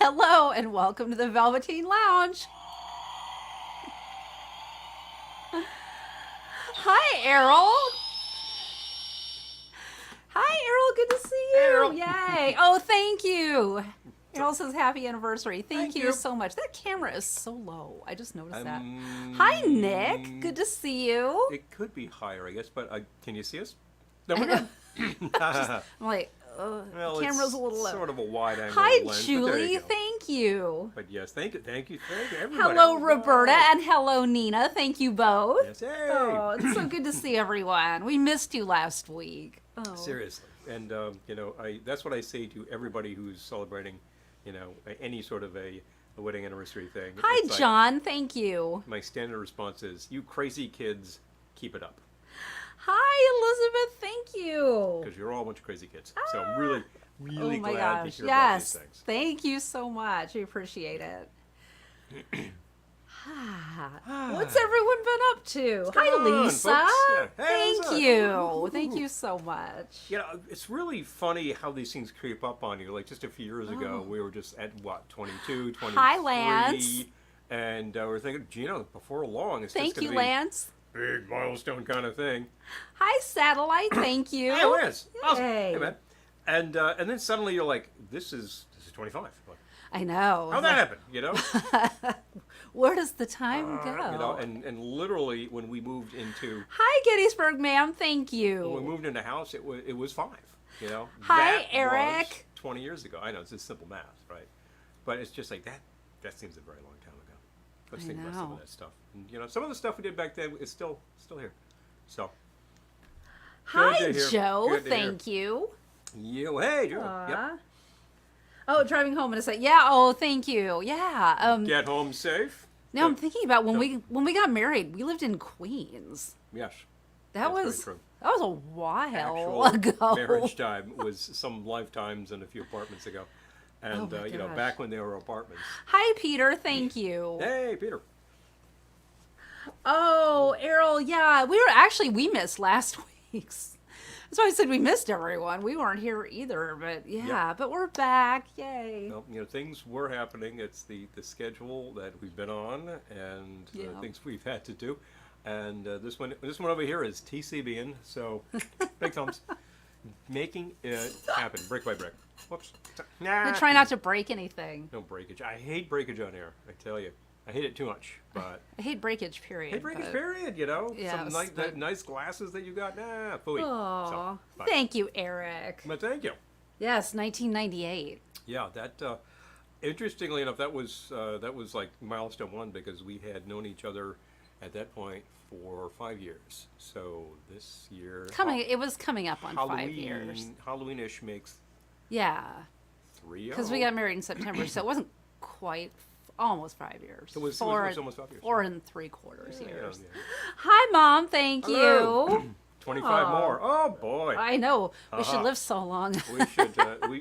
Hello and welcome to the Velveteen Lounge. Hi, Errol. Hi, Errol. Good to see Hey, you. Earl. Yay. Oh, thank you. Errol says happy anniversary. Thank Thank you you. so much. That camera is so low. I just noticed that. Hi, Nick. Good to see you. It could be higher, I guess, but can you see us? No, I we're know. good. I'm like, Well, the camera's it's a little low. sort of a wide angle Hi, lens, but there Julie. you go. Thank you. But yes, thank you, everybody. Hello, Oh, Roberta, wow. and hello, Nina. Thank you both. Yes, hey. Oh, it's so good to see everyone. We missed you last week. Oh. Seriously, and that's what I say to everybody who's celebrating, any sort of a wedding anniversary thing. Hi, It's like, John. Thank you. my standard response is, "You crazy kids, keep it up," Hi, Elizabeth. Thank you. because you're all a bunch of crazy kids. So I'm really, Oh really my glad gosh. to hear about these Yes. things. Thank you so much. We appreciate it. What's everyone been up to? Hi, going on, Lisa. folks? Yeah. Hey, Thank Lisa. you. Thank you so much. It's really funny how these things creep up on you. Like just a few years ago, we were just at what, 22, 23. Hi, Lance. And we're thinking, Gino, before long, it's Thank just you, going to be Lance. big milestone kind of thing. Hi, Satellite. Thank you. Hey, Lance. Awesome. Yay. Hey, man. And then suddenly you're like, this is 25. Like, I know. how'd that happen? You know? Where does the time go? And literally when we moved into Hi, Gettysburg, ma'am. Thank you. when we moved into house, it was 5. You know? Hi, That Eric. was 20 years ago. I know it's just simple math, right? But it's just like that. That seems a very long time ago. Let's think about some know. of that stuff. And, some of the stuff we did back then is still here. So. Hi, good to hear. Joe. Good to hear. Thank you. Hey, Joe. Aw. Yep. Oh, driving home in a sec. Yeah. Oh, thank you. Yeah. Get home safe. Now I'm Good. thinking about when we got married. We lived in Queens. Yes. That That's very was true. that was a while Actual ago. marriage time was some lifetimes and a few apartments ago. And, Oh my gosh. back when they were apartments. Hi, Peter. Thank you. Hey, Peter. Oh, Errol. Yeah, we missed last week's. That's why I said we missed everyone. We weren't here either, but yeah, but we're back. Yay. Well, things were happening. It's the schedule that we've been on and Yeah. things we've had to do. And this one over here is TCBing. So big thumbs, making it happen, brick by brick. Whoops. Nah. We try not to break anything. No breakage. I hate breakage on air. I tell you, I hate it too much. But I hate breakage, period. hate breakage. but- Period. Yeah, Some it's like- nice glasses that you got. Nah, phooey. Aw, So, bye. thank you, Eric. But thank you. Yes, 1998. Yeah, that. Interestingly enough, that was like milestone 1 because we had known each other at that point for 5 years. So this year, It was coming up on 5 years. Halloween-ish makes Yeah, 3. because we got married in September, so it wasn't quite almost 5 years. It was Four, almost 5 years. 4 3/4 Yeah, years. yeah. Hi, Mom. Thank Hello. you. 25 Aw. more. Oh boy. I know we should Uh-huh. live so long.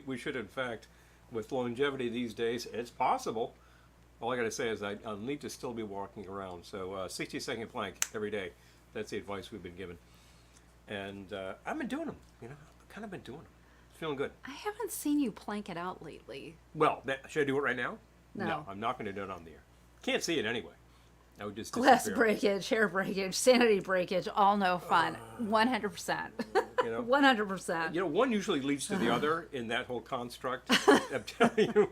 we should in fact, with longevity these days, it's possible. All I gotta say is I'll need to still be walking around. So 60-second plank every day. That's the advice we've been given. And I've been doing them. I've kind of been doing them. Feeling good. I haven't seen you plank it out lately. Well, should I do it right now? No. I'm not going to do it on the air. Can't see it anyway. I would just Glass disappear. breakage, hair breakage, sanity breakage, all no fun. 100%. You know? 100%. One usually leads to the other in that whole construct. I'm telling you.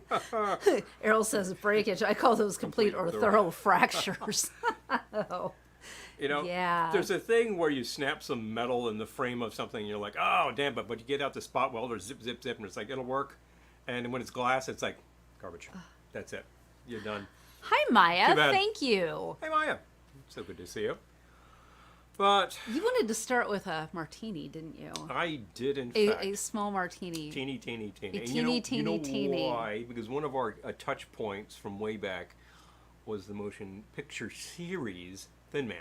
Errol says breakage. I call those complete or thorough fractures. Oh. Yeah. There's a thing where you snap some metal in the frame of something and you're like, oh, damn, but you get out the spot welder, zip, zip, zip, and it's like, it'll work. And when it's glass, it's like, garbage. That's it. You're done. Hi, Maya. Too bad. Thank you. Hey, Maya. So good to see you. But You wanted to start with a martini, didn't you? I did, in fact. A small martini. Teeny. A And teeny, teeny, teeny. why? Because one of our touch points from way back was the motion picture series Thin Man.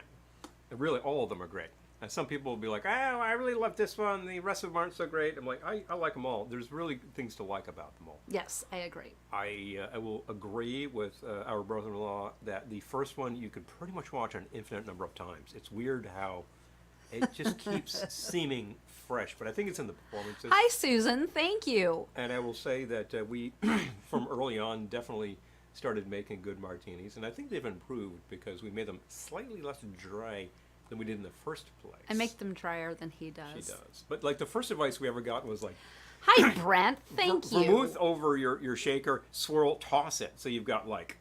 And really, all of them are great. And some people will be like, oh, I really love this one. The rest of them aren't so great. I'm like, I like them all. There's really things to like about them all. Yes, I agree. I will agree with our brother-in-law that the first one you could pretty much watch an infinite number of times. It's weird how It just keeps seeming fresh, but I think it's in the performances. Hi, Susan. Thank you. And I will say that we, from early on, definitely started making good martinis, and I think they've improved because we made them slightly less dry than we did in the first place. I make them drier than he does. She does. But like the first advice we ever got was like, Hi, Brent. Thank you. vermouth over your shaker, swirl, toss it. So you've got like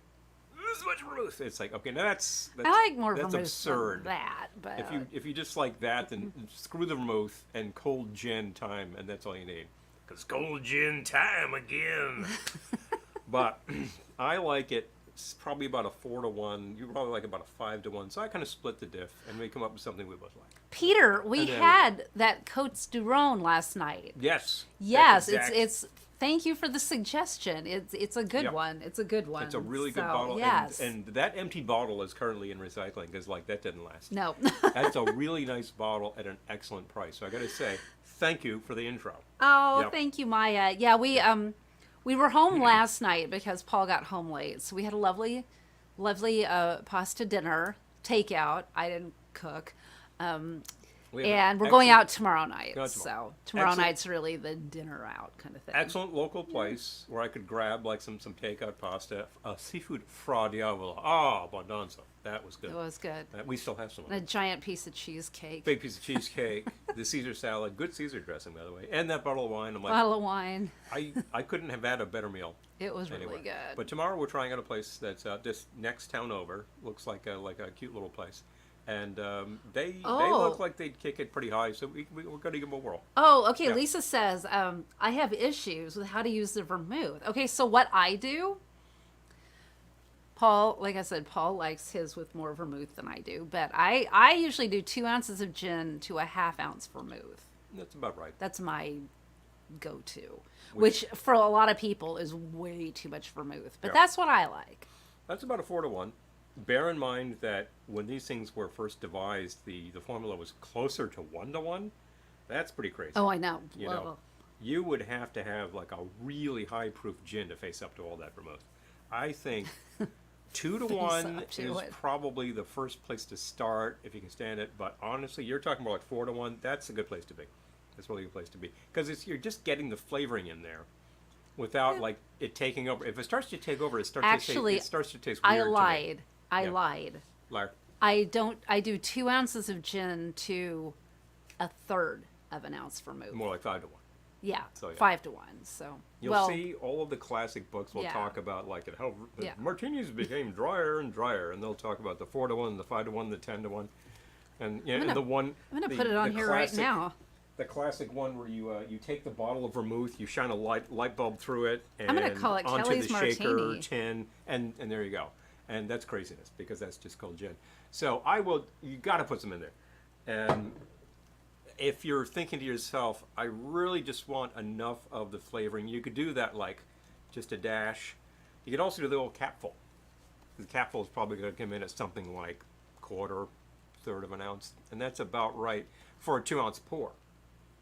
this much vermouth. It's like, okay, now that's I like more that's vermouth absurd. than that, but If you just like that, then screw the vermouth and cold gin time, and that's all you need. Because cold gin time again. But I like it probably about a 4-to-1. You probably like about a 5-to-1. So I kind of split the diff, and we come up with something we both like. Peter, we And then- had that Cotes du Rhone last night. Yes. Yes, that's exact- it's. Thank you for the suggestion. It's a good Yep. one. It's a good one. It's a really good So, bottle. Yes. And that empty bottle is currently in recycling because like that didn't last. No. That's a really nice bottle at an excellent price. So I got to say, thank you for the intro. Oh, Yep. thank you, Maya. Yeah, we were home last night because Paul got home late, so we had a lovely pasta dinner takeout. I didn't cook. We have And we're an going excellent- out tomorrow night. Go tomorrow. So tomorrow Excellent. night's really the dinner out kind of thing. Excellent local place where I could grab like some takeout pasta, seafood fra diavolo. Ah, bonanza. That was good. It was good. We still have some. Of And a it. giant piece of cheesecake. Big piece of cheesecake, the Caesar salad, good Caesar dressing by the way, and that bottle of wine. I'm like, Bottle of wine. I couldn't have had a better meal. It was Anyway. really good. But tomorrow we're trying out a place that's this next town over. Looks like a cute little place, and they look like they'd kick it pretty high. So we're going to give them a whirl. Oh, okay. Yeah. Lisa says, I have issues with how to use the vermouth. Okay, so what I do, Paul, like I said, Paul likes his with more vermouth than I do, but I usually do 2 ounces of gin to a ½ ounce vermouth. That's about right. That's my go-to, which for a lot of people is way too much vermouth, but Yeah. that's what I like. That's about a 4-to-1. Bear in mind that when these things were first devised, the formula was closer to 1-to-1. That's pretty crazy. Oh, I know. You know, you would have to have like a really high proof gin to face up to all that vermouth. I think 2-to-1 up to is it. probably the first place to start if you can stand it. But honestly, you're talking about like 4-to-1. That's a good place to be. That's really a good place to be because you're just getting the flavoring in there without like it taking over. If it starts to take over, it starts Actually, to taste I weird. lied. I Yeah. lied. Liar. I do 2 ounces of gin to a third of an ounce vermouth. More like 5-to-1. Yeah, So, yeah. 5-to-1. So You'll see all of the classic books will Yeah. talk about like how the Yeah. martinis became drier and drier, and they'll talk about the 4-to-1, the 5-to-1, the 10-to-1, and yeah, and the one. I'm gonna the- put it on the here right classic- now. The classic one where you take the bottle of vermouth, you shine a light bulb through it, and I'm gonna call it onto Kelly's the shaker Martini. tin, and there you go. And that's craziness because that's just cold gin. So you got to put some in there, and if you're thinking to yourself, I really just want enough of the flavoring, you could do that like just a dash. You could also do the old capful. The capful is probably going to come in at something like quarter, third of an ounce, and that's about right for a 2-ounce pour.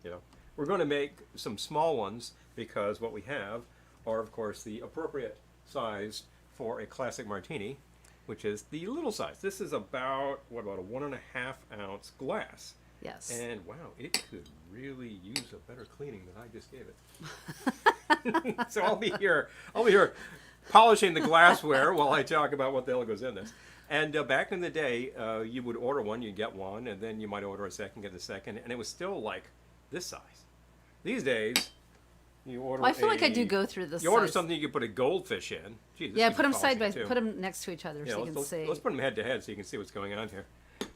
You know, we're going to make some small ones because what we have are, of course, the appropriate size for a classic martini, which is the little size. This is about a 1.5 ounce glass. Yes. And wow, it could really use a better cleaning than I just gave it. So I'll be here polishing the glassware while I talk about what the hell goes in this. And back in the day, you would order one, you'd get one, and then you might order a second, get the second, and it was still like this size. These days, you order. Well, I feel like I do go through this. You order size. something you can put a goldfish in. Gee, this Yeah, could put be them side by. polishing, too. Put them next to each other so you can see. Let's put them head to head so you can see what's going on here.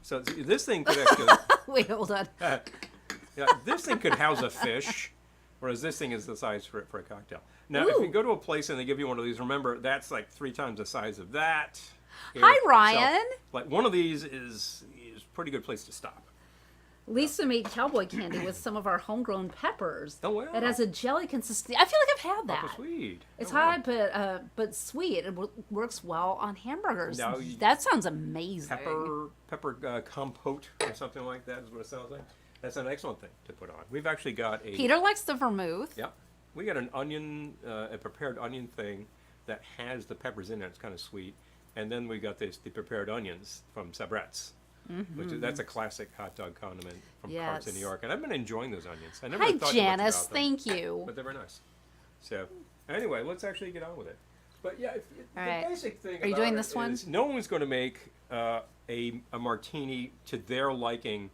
So this thing could actually. Wait, hold on. Yeah, this thing could house a fish, whereas this thing is the size for a cocktail. Now, if Ooh. you go to a place and they give you one of these, remember that's like 3 times the size of that. Here. Hi, So, Ryan. like one of these is a pretty good place to stop. Lisa made cowboy candy with some of our homegrown peppers. Oh, wow. It has a jelly consistency. I feel like I've had that. Oh, sweet. It's Oh, wow. hot, but sweet. It works well on hamburgers. Now That sounds amazing. Pepper compote or something like that is what it sounds like. That's an excellent thing to put on. We've actually got a. Peter likes the vermouth. Yeah, we got an onion, a prepared onion thing that has the peppers in it. It's kind of sweet, and then we got the prepared onions from Sabret's. that's a classic hot dog condiment from Carts in New Yes. York. And I've been enjoying those onions. I never Hi, thought too much Janice. about them, Thank you. but they're very nice. So, anyway, let's actually get on with it. But yeah, the All right. basic thing Are you about doing it this one? is no one's going to make a martini to their liking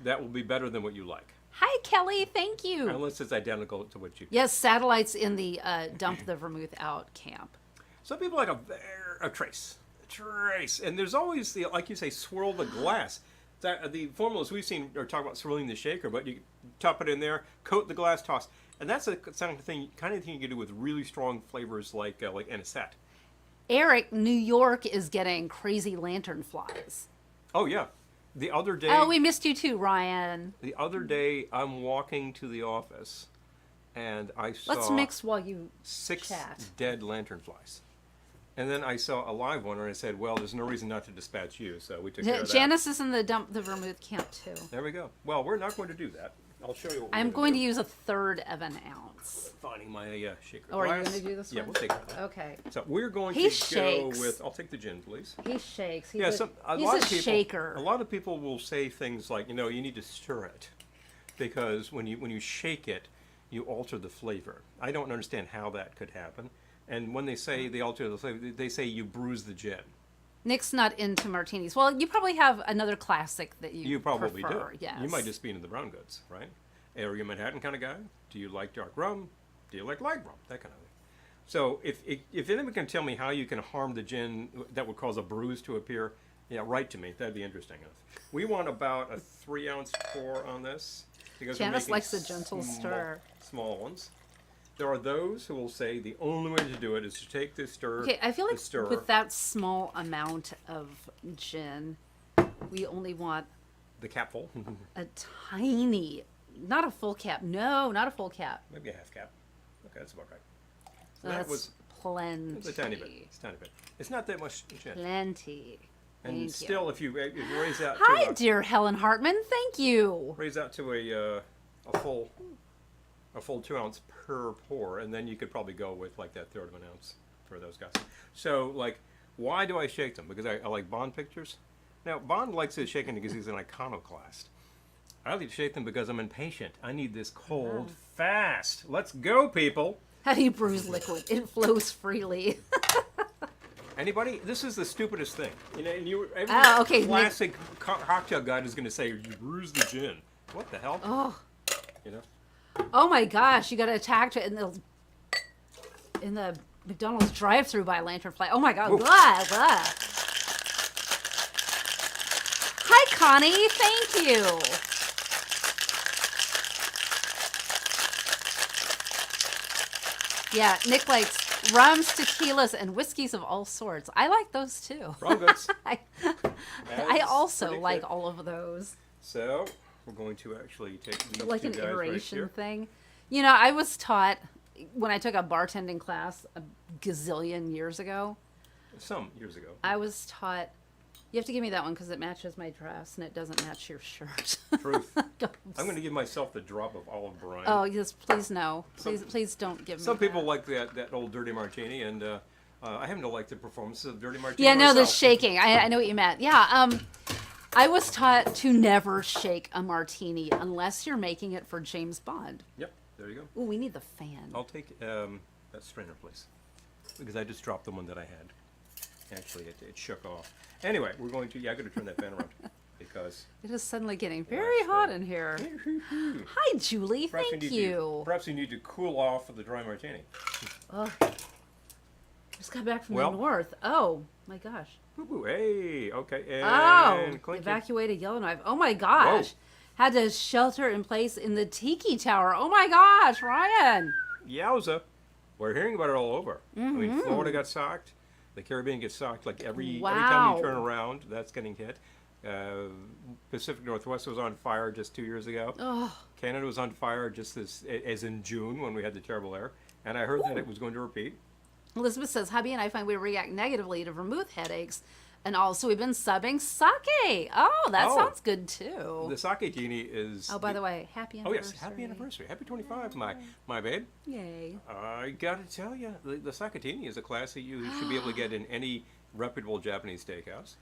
that will be better than what you like, Hi, Kelly. Thank you. unless it's identical to what you. Yes, satellites in the dump the vermouth out camp. Some people like a trace, and there's always the, like you say, swirl the glass. The formulas we've seen are talking about swirling the shaker, but you top it in there, coat the glass, toss, and that's the kind of thing you can do with really strong flavors like anisette. Eric, New York is getting crazy lantern flies. Oh yeah, the other day. Oh, we missed you too, Ryan. The other day, I'm walking to the office, and I saw Let's mix while you 6 chat. dead lanternflies. And then I saw a live one, and I said, well, there's no reason not to dispatch you, so we took care of that. Janice is in the dump the vermouth camp too. There we go. Well, we're not going to do that. I'll show you what I'm we're going to do. use a third of an ounce. Finding my shaker Oh, are you glass. going to do this Yeah, one? we'll take that. Okay. So we're going He to shakes. go with, I'll take the gin, please. He shakes. He's Yeah, he's a shaker. A lot of people will say things like, you need to stir it, because when you shake it, you alter the flavor. I don't understand how that could happen. And when they say they alter the flavor, they say you bruise the gin. Nick's not into martinis. Well, you probably have another classic that you probably prefer. do. Yes. You might just be into the brown goods, right? Are you a Manhattan kind of guy? Do you like dark rum? Do you like light rum? That kind of thing. So if anyone can tell me how you can harm the gin that would cause a bruise to appear, yeah, write to me. That'd be interesting. We want about a 3-ounce pour on this, because we're Janice making likes a gentle stir. Small ones. There are those who will say the only way to do it is to take this stir. Okay, I feel the like stirrer. with that small amount of gin, we only want The capful, a tiny, not a full cap. No, not a full cap. maybe a half cap. Okay, that's about right. So That's that was plenty. it's a tiny bit. It's a tiny bit. It's not that much gin. Plenty. And Thank still, you. if you raise out Hi, to dear Helen Hartman. Thank you. a full 2-ounce per pour, and then you could probably go with like that third of an ounce for those guys. So, like, why do I shake them? Because I like Bond pictures. Now, Bond likes his shaking because he's an iconoclast. I like to shake them because I'm impatient. I need this cold fast. Let's go, people. How do you bruise liquid? It flows freely. Anybody? This is the stupidest thing. And every okay, classic cocktail guide is going to say, you bruise the gin. What the hell? Oh. You know? Oh my gosh, you got attacked in the McDonald's drive-through by a lanternfly. Oh my god. Blah, blah. Hi, Connie. Thank you. Yeah, Nick likes rums, tequilas, and whiskeys of all sorts. I like those too. Wrong goods. I That's also pretty like good. all of those. So, we're going to actually take these Like two an guys right iteration here. thing. You know, I was taught when I took a bartending class a gazillion years ago. Some years ago. I was taught you have to give me that one because it matches my dress and it doesn't match your shirt. Truth. I'm going to give myself the drop of olive brine. Oh yes, please no, please don't give me. Some people that. like that old Dirty Martini, and I happen to like the performances of Dirty Martini. Yeah, no, the myself. shaking. I know what you meant. Yeah, I was taught to never shake a martini unless you're making it for James Bond. Yep, there you go. Ooh, we need the fan. I'll take that strainer, please, because I just dropped the one that I had. Actually, it shook off. Anyway, we're going to. Yeah, I got to turn that fan around because. It is suddenly getting very hot in here. Hi, Julie. Thank you. Perhaps you need to cool off with the dry martini. Oh, just got back from Well- the north. Oh my gosh. Woo-hoo, hey, okay, and Oh, clink it. evacuated Yellowknife. Oh my gosh. Whoa. Had to shelter in place in the Tiki Tower. Oh my gosh, Ryan. Yowza. We're hearing about it all over. I mean, Mm-hmm. Florida got socked. The Caribbean gets socked like every time Wow. you turn around, that's getting hit. Pacific Northwest was on fire just 2 years ago. Oh, Canada was on fire just as in June when we had the terrible air. And I heard that it was going to repeat. Elizabeth says, hubby and I find we react negatively to vermouth headaches. And also, we've been subbing sake. Oh, that Oh. sounds good too. The sake genie is... Oh, by the way, happy Oh, anniversary. yes, happy anniversary. Happy 25, my babe. Yay. I gotta tell you, the sakatini is a class that you should be able to get in any reputable Japanese steakhouse.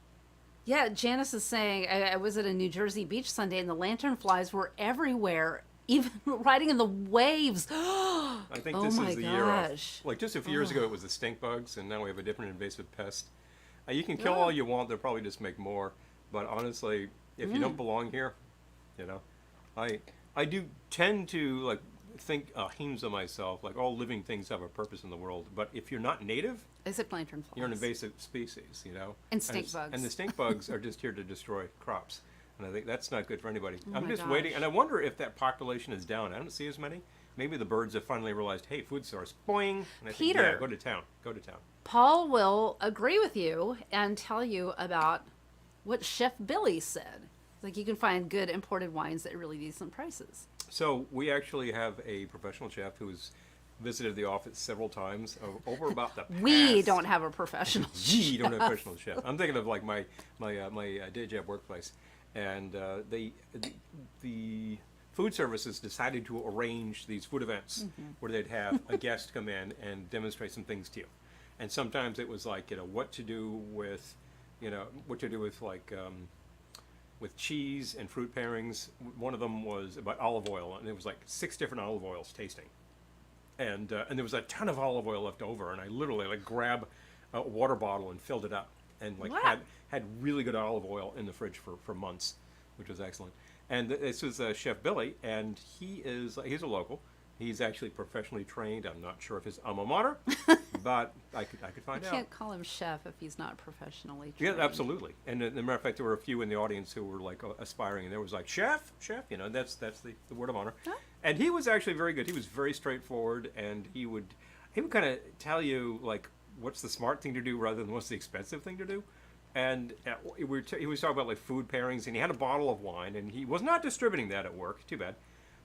Yeah, Janice is saying I was at a New Jersey beach Sunday and the lanternflies were everywhere, even riding in the waves. I think Oh this my is the year of, gosh. like just a few years ago it was the stink bugs, and now we have a different invasive pest. You can kill all you want, they'll probably just make more. But honestly, if you don't belong here, you know, I do tend to like think hemes of myself, like all living things have a purpose in the world. But if you're not native, Except lanternflies. you're an invasive species, you know. And stink bugs. And the stink bugs are just here to destroy crops. And I think that's not good for anybody. I'm my just gosh. waiting, and I wonder if that population is down. I don't see as many. Maybe the birds have finally realized, hey, food source, boing. And I think, Peter. yeah, go to town. Go to town. Paul will agree with you and tell you about what Chef Billy said. Like you can find good imported wines at really decent prices. So we actually have a professional chef who's visited the office several times over about the past. We don't have a professional We don't have a professional chef. I'm thinking of like my day job workplace, and the food services decided to arrange these food events where they'd have a guest come in and demonstrate some things to you, and sometimes it was like what to do with, like. With cheese and fruit pairings. One of them was about olive oil, and it was like 6 different olive oils tasting. And there was a ton of olive oil left over, and I literally like grabbed a water bottle and filled it up, and like Wow. had really good olive oil in the fridge for months, which was excellent. And this was Chef Billy, and he's a local. He's actually professionally trained. I'm not sure if his alma mater, but I could find You out. can't call him chef if he's not professionally Yeah, trained. absolutely. And as a matter of fact, there were a few in the audience who were like aspiring, and there was like chef, that's the word of honor. Huh? And he was actually very good. He was very straightforward, and he would kind of tell you like what's the smart thing to do rather than what's the expensive thing to do. And he was talking about like food pairings, and he had a bottle of wine, and he was not distributing that at work. Too bad.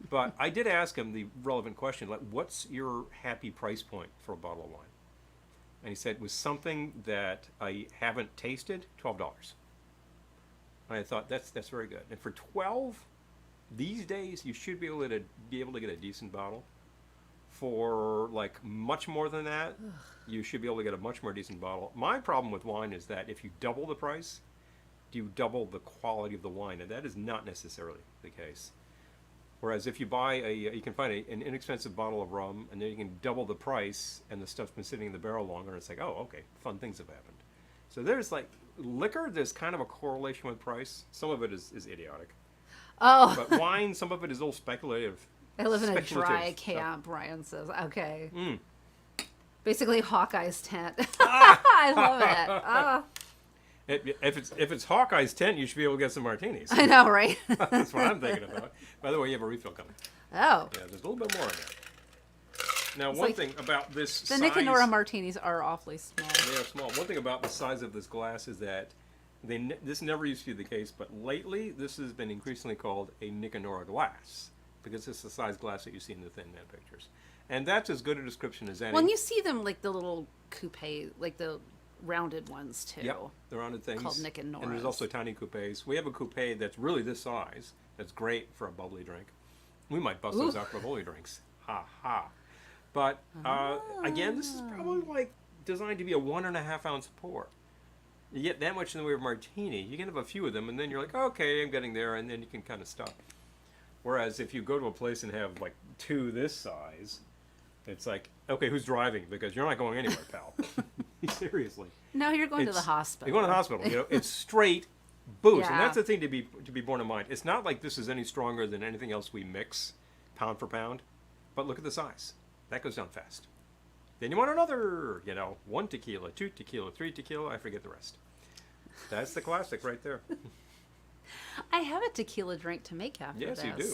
But I did ask him the relevant question, like, what's your happy price point for a bottle of wine? And he said it was something that I haven't tasted, $12. And I thought that's very good. And for 12, these days you should be able to get a decent bottle. For like much more than that, you should be able to get a much more decent bottle. My problem with wine is that if you double the price, you double the quality of the wine, and that is not necessarily the case. Whereas if you buy you can find an inexpensive bottle of rum, and then you can double the price, and the stuff's been sitting in the barrel longer, and it's like, oh, okay, fun things have happened. So there's like liquor, there's kind of a correlation with price. Some of it is idiotic. Oh, But wine, some of it is a little speculative. I live in a speculative dry stuff. camp, Brian says. Okay. Mm. Basically Hawkeye's tent. I love it. If it's Hawkeye's tent, you should be able to get some martinis. I know, right? That's what I'm thinking about. By the way, you have a refill coming. Oh. Yeah, there's a little bit more in there. Now, It's one like thing about this The size... Nick and Nora martinis are awfully small. They are small. One thing about the size of this glass is that this never used to be the case, but lately this has been increasingly called a Nick and Nora glass, because it's the size glass that you see in the Thin Man pictures. And that's as good a description as any. Well, and you see them like the little coupe, like the rounded ones too. Yep, the rounded things. Called Nick and And there's Nora's. also tiny coupes. We have a coupe that's really this size. That's great for a bubbly drink. We might bust those Ooh. out for bubbly drinks. Ha ha. But again, this is probably like designed to be a 1.5 ounce pour. You get that much in the way of martini, you can have a few of them, and then you're like, okay, I'm getting there, and then you can kind of stop. Whereas if you go to a place and have like 2 this size, it's like, okay, who's driving? Because you're not going anywhere, pal. Seriously. No, you're going to the It's- hospital. You're going to the hospital. You know, it's straight booze, and Yeah. that's the thing to be borne in mind. It's not like this is any stronger than anything else we mix, pound for pound. But look at the size. That goes down fast. Then you want another, 1 tequila, 2 tequila, 3 tequila. I forget the rest. That's the classic right there. I have a tequila drink to make after Yes, this. you do.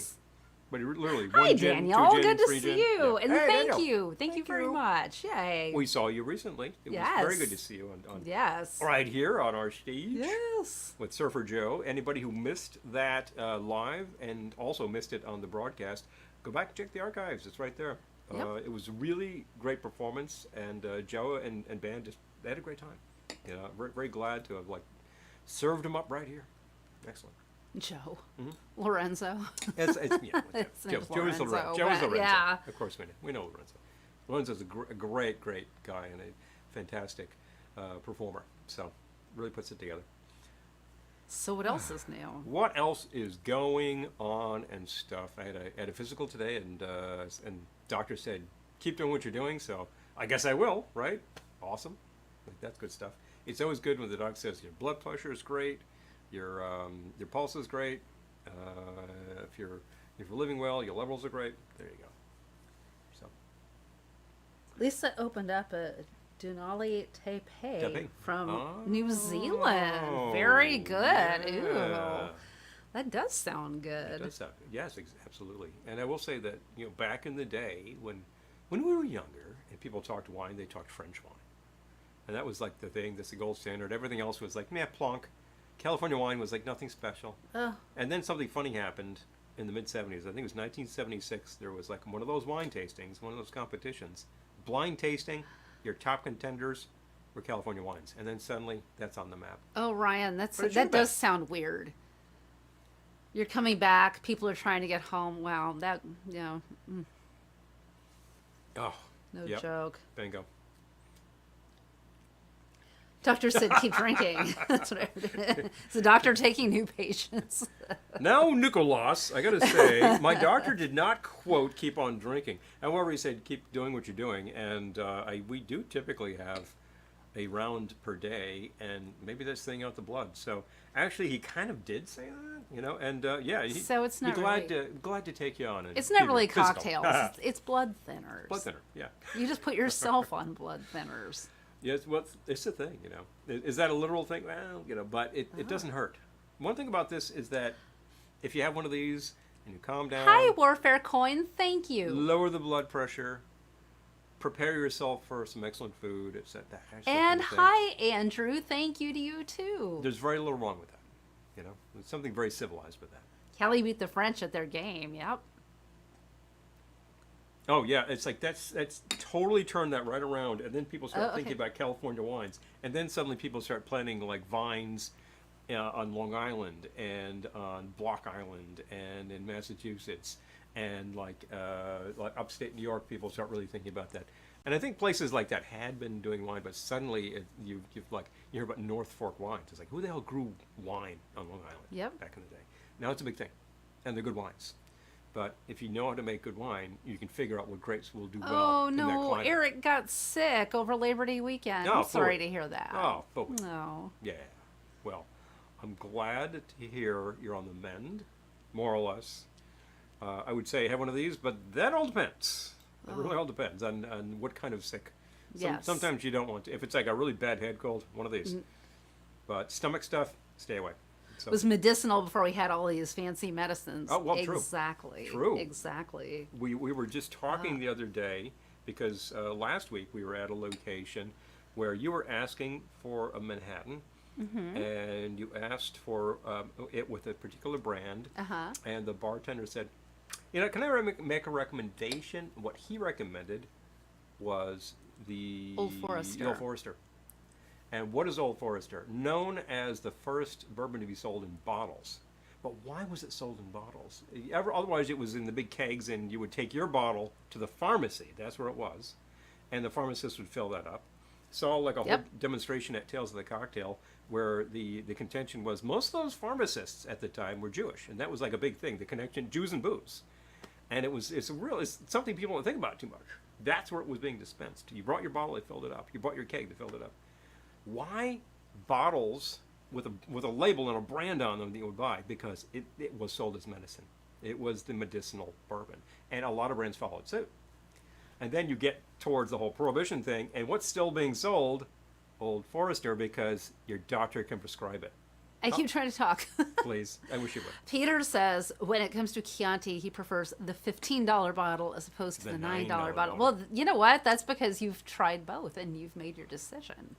But literally, Hi, 1 gin, Daniel. 2 gin, Good to 3 see gin. you. Yeah. And Hey, thank Daniel. you. Thank you very much. Yay. We saw you recently. It was very good to see you on Yes. right here on our stage. Yes. With Surfer Joe. Anybody who missed that live and also missed it on the broadcast, go back and check the archives. It's right there. Yep. It was a really great performance, and Joe and band they had a great time. Very, very glad to have served them up right here. Excellent. Joe. Lorenzo. It's His Joe, name's Joe is Lorenzo, Lorenzo. Joe is but Lorenzo. yeah. Of course we know Lorenzo. Lorenzo's a great guy and a fantastic performer. So really puts it together. So what else is new? What else is going on and stuff? I had a physical today, and doctor said keep doing what you're doing. So I guess I will. Right? Awesome. Like, that's good stuff. It's always good when the doc says your blood pressure is great, your pulse is great. If you're living well, your levels are great. There you go. So Lisa opened up a Denali Taipei Taipei. from New Zealand. Very good. Ooh. Yeah. That does sound good. It does sound good. Yes, absolutely. And I will say that back in the day when we were younger and people talked wine, they talked French wine, and that was like the thing. That's the gold standard. Everything else was like meh, plonk. California wine was like nothing special. Oh. And then something funny happened in the mid 70s. I think it was 1976. There was like one of those wine tastings, one of those competitions, blind tasting. Your top contenders were California wines, and then suddenly that's on the map. Oh, Ryan, But it's that your does bet. sound weird. You're coming back. People are trying to get home. Wow, that Oh, no yep. joke. Bingo. Doctor said keep drinking. That's what Is the doctor taking new patients? Now, Nicholas, I got to say, my doctor did not quote keep on drinking. However, he said keep doing what you're doing, and we do typically have a round per day, and maybe that's thinning out the blood. So actually, he kind of did say that, and yeah. So it's not glad to take you on. And It's not give you really a physical. cocktails. It's blood thinners. Blood thinner, yeah. You just put yourself on blood thinners. Yes, well, it's a thing, Is that a literal thing? Well, but it doesn't hurt. One thing about this is that if you have one of these and you calm down, Hi, Warfare Coin. Thank you. lower the blood pressure, prepare yourself for some excellent food. It's that kind And of thing. hi, Andrew. Thank you to you too. There's very little wrong with that. There's something very civilized with that. Kelly beat the French at their game. Yep. Oh yeah, it's like that's totally turned that right around, and then people start thinking okay. about California wines, and then suddenly people start planting like vines on Long Island and on Block Island and in Massachusetts and like upstate New York. People start really thinking about that, and I think places like that had been doing wine, but suddenly you hear about North Fork wines. It's like who the hell grew wine on Long Island Yep. back in the day? Now it's a big thing, and they're good wines. But if you know how to make good wine, you can figure out what grapes will do well Oh in that no, climate. Eric got sick over Labor Day weekend. Oh, I'm sorry forward. to hear that. Oh, forward. No. Yeah. Well, I'm glad to hear you're on the mend, more or less. I would say have one of these, but that all depends. It really all depends on what kind of sick. Yes. Sometimes you don't want to. If it's like a really bad head cold, one of these. But stomach stuff, stay away. So, It was medicinal before we had all these fancy medicines. Oh, well, true. Exactly. True. Exactly. we were just talking the other day because last week we were at a location where you were asking for a Manhattan, and you asked for it with a particular brand, Uh-huh. and the bartender said, can I make a recommendation? What he recommended was the Old Forester. Old Forester. And what is Old Forester? Known as the first bourbon to be sold in bottles. But why was it sold in bottles? Otherwise, it was in the big kegs, and you would take your bottle to the pharmacy. That's where it was. And the pharmacist would fill that up. Saw like a whole demonstration at Tales of the Cocktail where the contention was most of those pharmacists at the time were Jewish. And that was like a big thing, the connection, Jews and booze. And it's something people don't think about too much. That's where it was being dispensed. You brought your bottle, they filled it up. You brought your keg, they filled it up. Why bottles with a label and a brand on them that you would buy? Because it was sold as medicine. It was the medicinal bourbon. And a lot of brands followed suit. And then you get towards the whole prohibition thing, and what's still being sold? Old Forester, because your doctor can prescribe it. I keep trying to talk. Please, I wish you would. Peter says when it comes to Chianti, he prefers the $15 bottle as opposed to the $9 bottle. bottle. Well, you know what? That's because you've tried both and you've made your decision.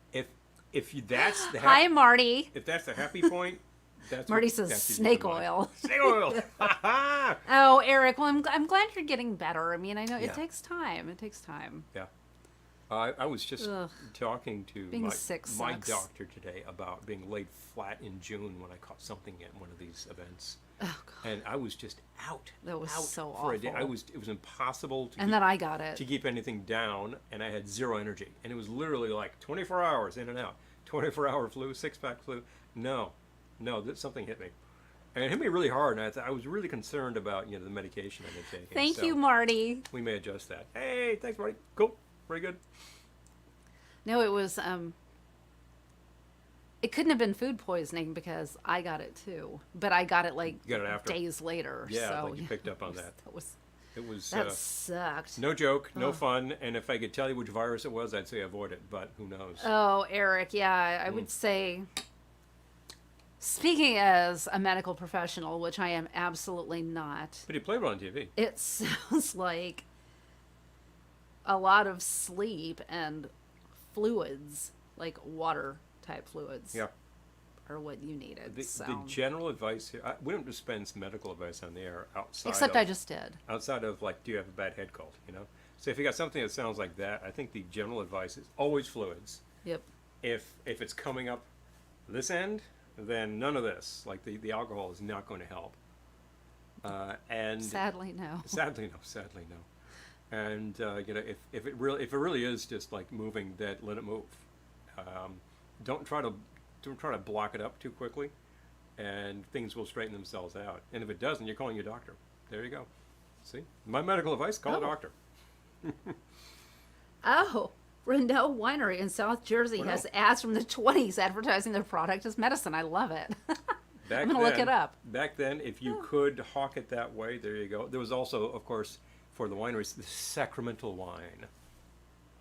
That's the Hi, Marty. if that's the happy point, that's Marty what, says that's snake usually mine. oil. Snake oil. Oh, Eric. Well, I'm glad you're getting better. I mean, I know Yeah. it takes time. It takes time. Yeah. I was just talking to Being sick my sucks. doctor today about being laid flat in June when I caught something at one of these events. Oh, God. And I was just out. That was out so for a day. awful. It was impossible And then I got it. to keep anything down, and I had zero energy. And it was literally like 24 hours in and out. 24-hour flu, 6-pack flu. No. no, something hit me. And it hit me really hard, and I was really concerned about, the medication I've been taking. Thank So you, Marty. we may adjust that. Hey, thanks, Marty. Cool. Very good. No, it was, it couldn't have been food poisoning because I got it too. But I got it like You got it after. days later. Yeah, so, like you picked up on that. It was That sucked. no joke, no fun, and if I could tell you which virus it was, I'd say avoid it, but who knows? Oh, Eric, yeah, I would say, speaking as a medical professional, which I am absolutely not, But you played it on TV. it sounds like a lot of sleep and fluids, like water type fluids, Yeah. are what you needed. The general advice here, we don't dispense medical advice on the air Except I just did. outside of like, do you have a bad head cold? So if you got something that sounds like that, I think the general advice is always fluids. Yep. If it's coming up this end, then none of this. Like the alcohol is not going to help. And Sadly, no. sadly no. And if it really is just like moving, that let it move. Don't try to block it up too quickly, and things will straighten themselves out. And if it doesn't, you're calling your doctor. There you go. See, my medical advice: call a doctor. Oh, Rendell Winery in South Jersey has ads from the 20s advertising their product as medicine. I love it. I'm going to look it up. Back then, if you could hawk it that way, there you go. There was also, of course, for the wineries, the sacramental wine.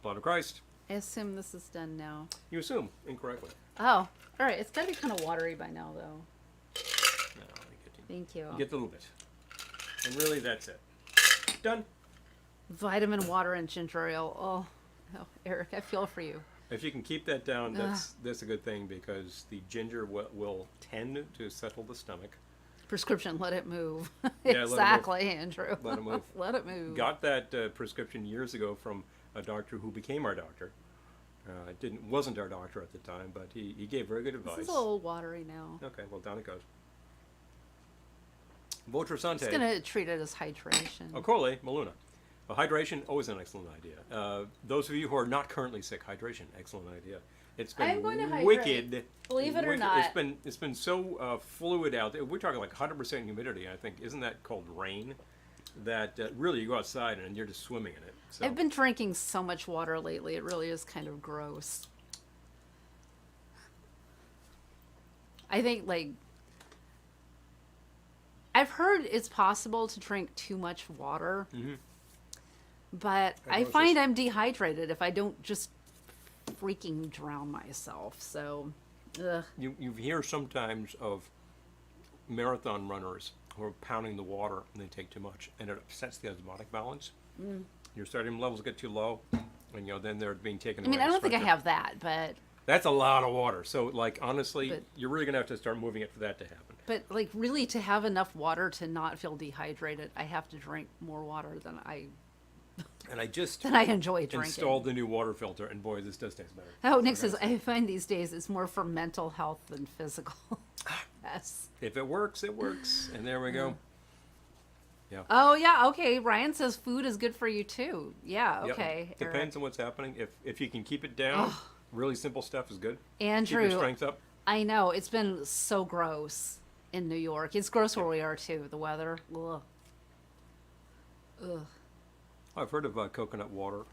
Blood of Christ. I assume this is done now. You assume incorrectly. Oh, all right. It's got to be kind of watery by now, though. No, Thank you. you get a little bit. And really, that's it. Done. Vitamin water and ginger ale. Oh, Eric, I feel for you. If you can keep that down, that's a good thing, because the ginger will tend to settle the stomach. Prescription, let it move. Yeah, Exactly, Andrew. Let it move. Let it move. Got that prescription years ago from a doctor who became our doctor. Wasn't our doctor at the time, but he gave very good advice. This is a little watery now. Okay, well, down it goes. Votre Sante. Just going to treat it as hydration. Ocole, Maluna. Well, hydration, always an excellent idea. Those of you who are not currently sick, hydration, excellent idea. It's been I'm going to hydrate. wicked. Believe it or wicked. not. It's been so fluid out there. We're talking like 100% humidity, I think. Isn't that called rain? That really, you go outside and you're just swimming in it. So. I've been drinking so much water lately. It really is kind of gross. I think, like, I've heard it's possible to drink too much water, but I find I'm dehydrated if I don't just freaking drown myself. So, ugh. You hear sometimes of marathon runners who are pounding the water and they take too much, and it upsets the osmotic balance. Your sodium levels get too low, and then they're being taken away. I don't think I have that, but that's a lot of water. So, like, honestly, you're really gonna have to start moving it for that to happen. But, like, really, to have enough water to not feel dehydrated, I have to drink more water than I enjoy drinking. Installed the new water filter, and boy, this does taste better. Oh, Nick says, I find these days it's more for mental health than physical. Yes. If it works, it works. And there we go. Yeah. Oh, yeah, okay. Ryan says food is good for you, too. Yeah, okay. Yep. Depends on what's happening. If you can keep it down, really simple stuff is good. Andrew, keep your strength up. I know. It's been so gross in New York. It's gross where we are, too. The weather. Ugh. Ugh. I've heard of coconut water.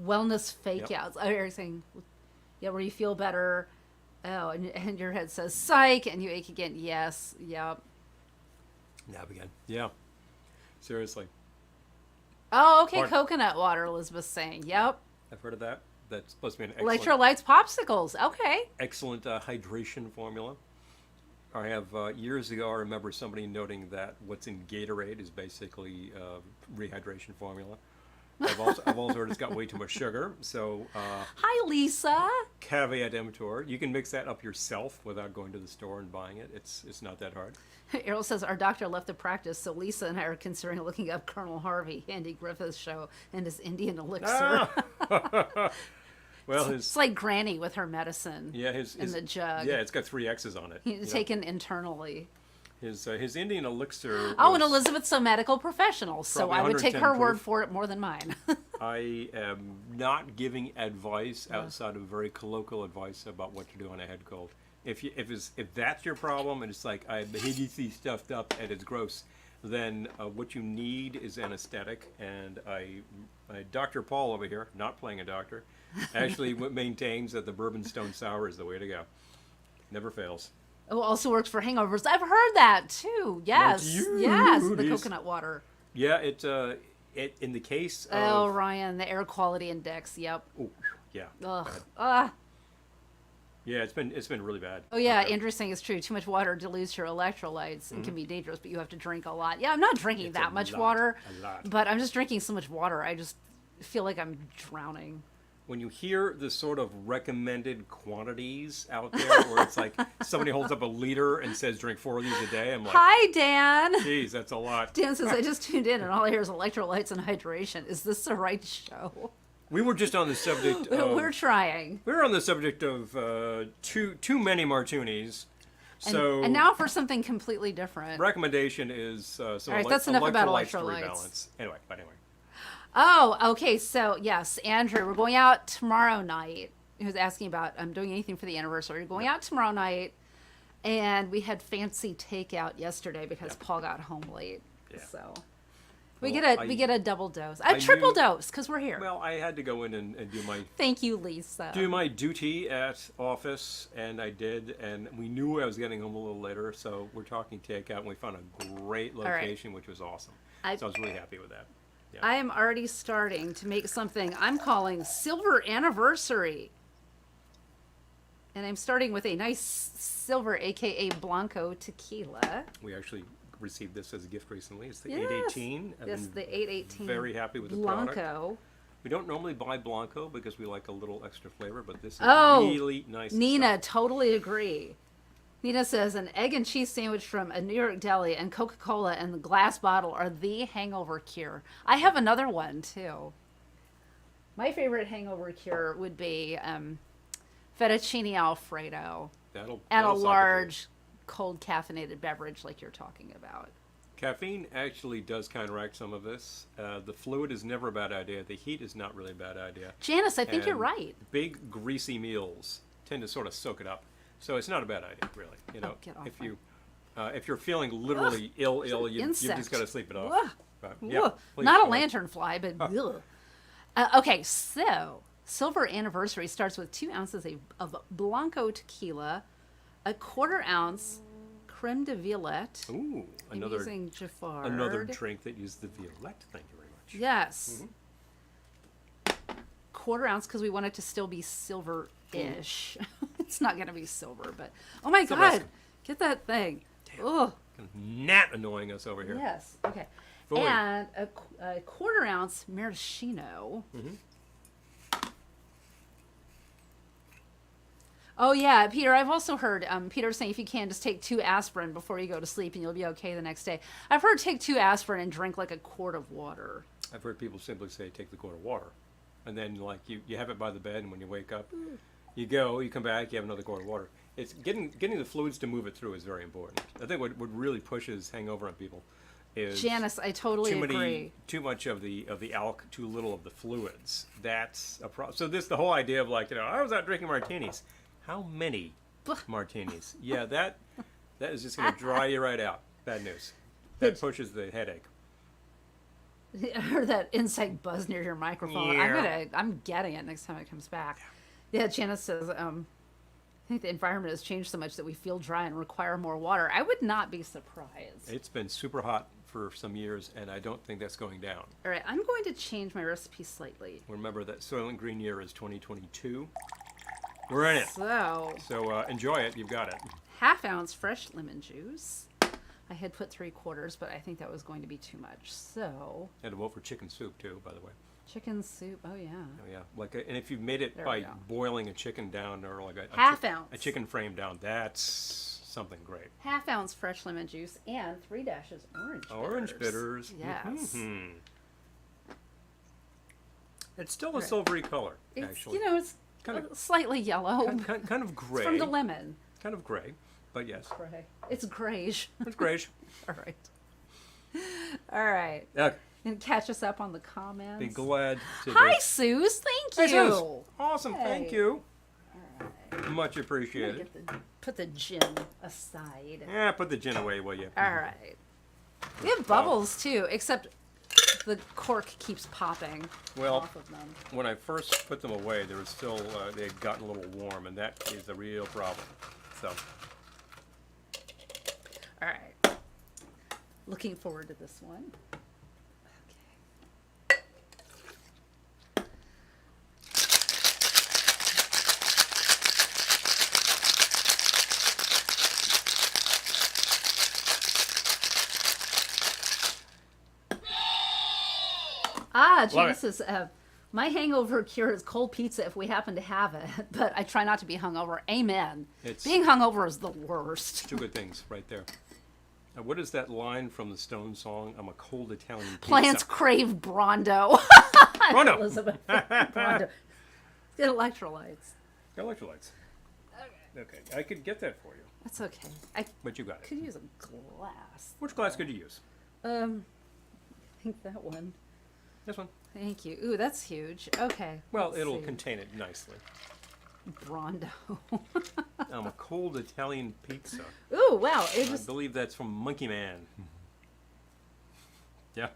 Wellness fake outs. You're saying, yeah, where you feel better. Oh, and your head says psych, and you ache again. Yes, yep. Nab again. Yeah. Seriously. Oh, okay. Coconut water, Elizabeth's saying. Yep. I've heard of that. That's supposed to be an excellent... Electrolytes popsicles. Okay. Excellent hydration formula. I have, years ago, I remember somebody noting that what's in Gatorade is basically rehydration formula. I've also heard it's got way too much sugar. So, hi, Lisa. Caveat emptor. You can mix that up yourself without going to the store and buying it. It's not that hard. Errol says our doctor left the practice, so Lisa and I are considering looking up Colonel Harvey, Andy Griffith's show, and his Indian elixir. Well, it's like Granny with her medicine. Yeah, in the jug. Yeah, it's got 3 X's on it. He's taken internally. His Indian elixir. Oh, and Elizabeth's a medical professional, so I would take her proof. word for it more than mine. I am not giving advice outside of very colloquial advice about what to do on a head cold. if that's your problem and it's like I hideously stuffed up and it's gross, then what you need is anesthetic. And Dr. Paul over here, not playing a doctor, actually maintains that the bourbon stone sour is the way to go. Never fails. Oh, also works for hangovers. I've heard that too. Yes, yes, the coconut water. Yeah, it in the case of... Oh, Ryan, the air quality index. Yep. Oh, yeah. Ugh. Yeah, it's been really bad. Oh yeah, Andrew's saying it's true. Too much water dilutes your electrolytes and can be dangerous, but you have to drink a lot. Yeah, I'm not drinking that much water, but I'm just drinking so much water. I just feel like I'm drowning. When you hear the sort of recommended quantities out there, where it's like somebody holds up a liter and says drink 4 of these a day, I'm like, hi, Dan. Geez, that's a lot. Dan says, I just tuned in and all I hear is electrolytes and hydration. Is this the right show? We were just on the subject of... We're trying. We were on the subject of too many martinis. And now for something completely different. Recommendation is some all right, that's enough about electrolytes to electrolytes. rebalance. Anyway. Oh, okay. So, yes, Andrew, we're going out tomorrow night. He was asking about doing anything for the anniversary. We're going out tomorrow night, and we had fancy takeout yesterday because Paul got home late. Yeah. So we get a double dose, triple dose because we're here. Well, I had to go in and do my... Thank you, Lisa. Do my duty at office, and I did, and we knew I was getting home a little later, so we're talking takeout, and we found a great location, which was awesome. So I was really happy with that. Yeah. I am already starting to make something I'm calling Silver Anniversary. And I'm starting with a nice silver, a.k.a. Blanco tequila. We actually received this as a gift recently. It's the 818. Yes, the 818. Very happy with the Blanco. Product. We don't normally buy Blanco because we like a little extra flavor, but this is really nice. Nina, totally agree. Nina says an egg and cheese sandwich from a New York deli and Coca-Cola in the glass bottle are the hangover cure. I have another one, too. My favorite hangover cure would be fettuccine Alfredo and a large cold caffeinated beverage like you're talking about. Caffeine actually does counteract some of this. The fluid is never a bad idea. The heat is not really a bad idea. Janice, I think you're right. Big, greasy meals tend to sort of soak it up. So it's not a bad idea, really. You know, if you're feeling literally ill, you've just got to sleep it off. Yeah, not a lanternfly, but okay. So Silver Anniversary starts with 2 ounces of Blanco tequila, a 1/4 ounce creme de violette. Ooh, another drink that uses the violette. Thank you very much. Yes. 1/4 ounce because we want it to still be silver-ish. It's not going to be silver, but oh my God, get that thing. Oh, gnat annoying us over here. Yes. Okay. Fully. And a 1/4 ounce maraschino. Oh yeah, Peter. I've also heard Peter saying if you can, just take 2 aspirin before you go to sleep, and you'll be okay the next day. I've heard take 2 aspirin and drink like a quart of water. I've heard people simply say take the quart of water, and then like you have it by the bed, and when you wake up. You come back, you have another quart of water. It's getting the fluids to move it through is very important. I think what really pushes hangover on people is Janice, I totally agree. Too much of the alk, too little of the fluids. That's a problem. So the whole idea of like, I was out drinking martinis. How many martinis? Yeah, that is just going to dry you right out. Bad news. That pushes the headache. Or that insect buzz near your microphone. Yeah. I'm getting it next time it comes back. Yeah, Janice says, I think the environment has changed so much that we feel dry and require more water. I would not be surprised. It's been super hot for some years, and I don't think that's going down. All right, I'm going to change my recipe slightly. Remember that Soylent Green year is 2022. We're in it. So enjoy it. You've got it. 1/2 ounce fresh lemon juice. I had put 3/4, but I think that was going to be too much. So. And to vote for chicken soup, too, by the way. Chicken soup, oh yeah. Oh yeah, and if you've made it by boiling a chicken down or like a 1/2 ounce, a chicken frame down, that's something great. 1/2 ounce fresh lemon juice and 3 dashes orange bitters. Yes. It's still a silvery color, actually. It's kind of slightly yellow. Kind of gray. It's from the lemon. Kind of gray, but yes. Gray. It's grayish. It's grayish. All right. Yeah. And catch us up on the comments. Be glad to. Hi, Suze. Thank you. Hey, Suze. Awesome. Hey. Thank you. All right. Much appreciated. put the gin aside. Yeah, put the gin away, will you? All right. We have bubbles too, except the cork keeps popping off of them. When I first put them away, they were still they had gotten a little warm, and that is a real problem. So, all right. Looking forward to this one. Genesis, my hangover cure is cold pizza if we happen to have it, but I try not to be hungover. Amen. Being hungover is the worst. Two good things right there. What is that line from the Stone song? I'm a cold Italian pizza. Plants crave Brondo. Brondo! Elizabeth. Brondo. Get electrolytes. Got electrolytes. Okay, I could get that for you. That's okay. But you got it. Could use a glass. Which glass could you use? I think that one. This one. Thank you. Ooh, that's huge. Okay. Well, it'll contain it nicely. Brondo. I'm a cold Italian pizza. Ooh, wow. I believe that's from Monkey Man. Yeah.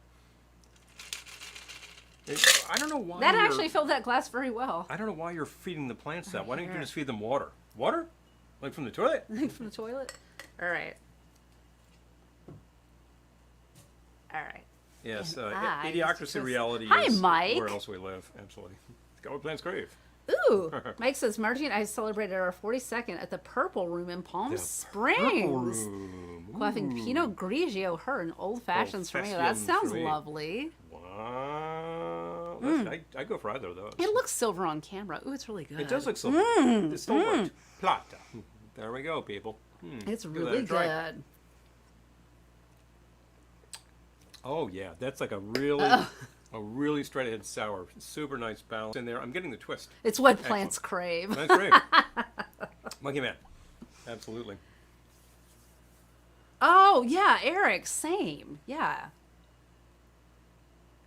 I don't know why. That actually filled that glass very well. I don't know why you're feeding the plants that. Why don't you just feed them water? Water? Like from the toilet? Like from the toilet? All right. All right. Yes, idiocracy reality Hi, is Mike. where else we live. Absolutely. Go where plants crave. Ooh. Mike says, Margie and I celebrated our 42nd at the Purple Room in Palm Springs. Purple Room. Quaffing Pinot Grigio, her, and old fashions for me. That sounds lovely. Wow. I go for either of those. It looks silver on camera. Ooh, it's really good. It does look silver. It's still worked. Plata. There we go, people. It's really good. Right. Oh yeah, that's like a really straight ahead sour, super nice balance in there. I'm getting the twist. It's what plants crave. Plants crave. Monkey Man, absolutely. Oh yeah, Eric, same. Yeah.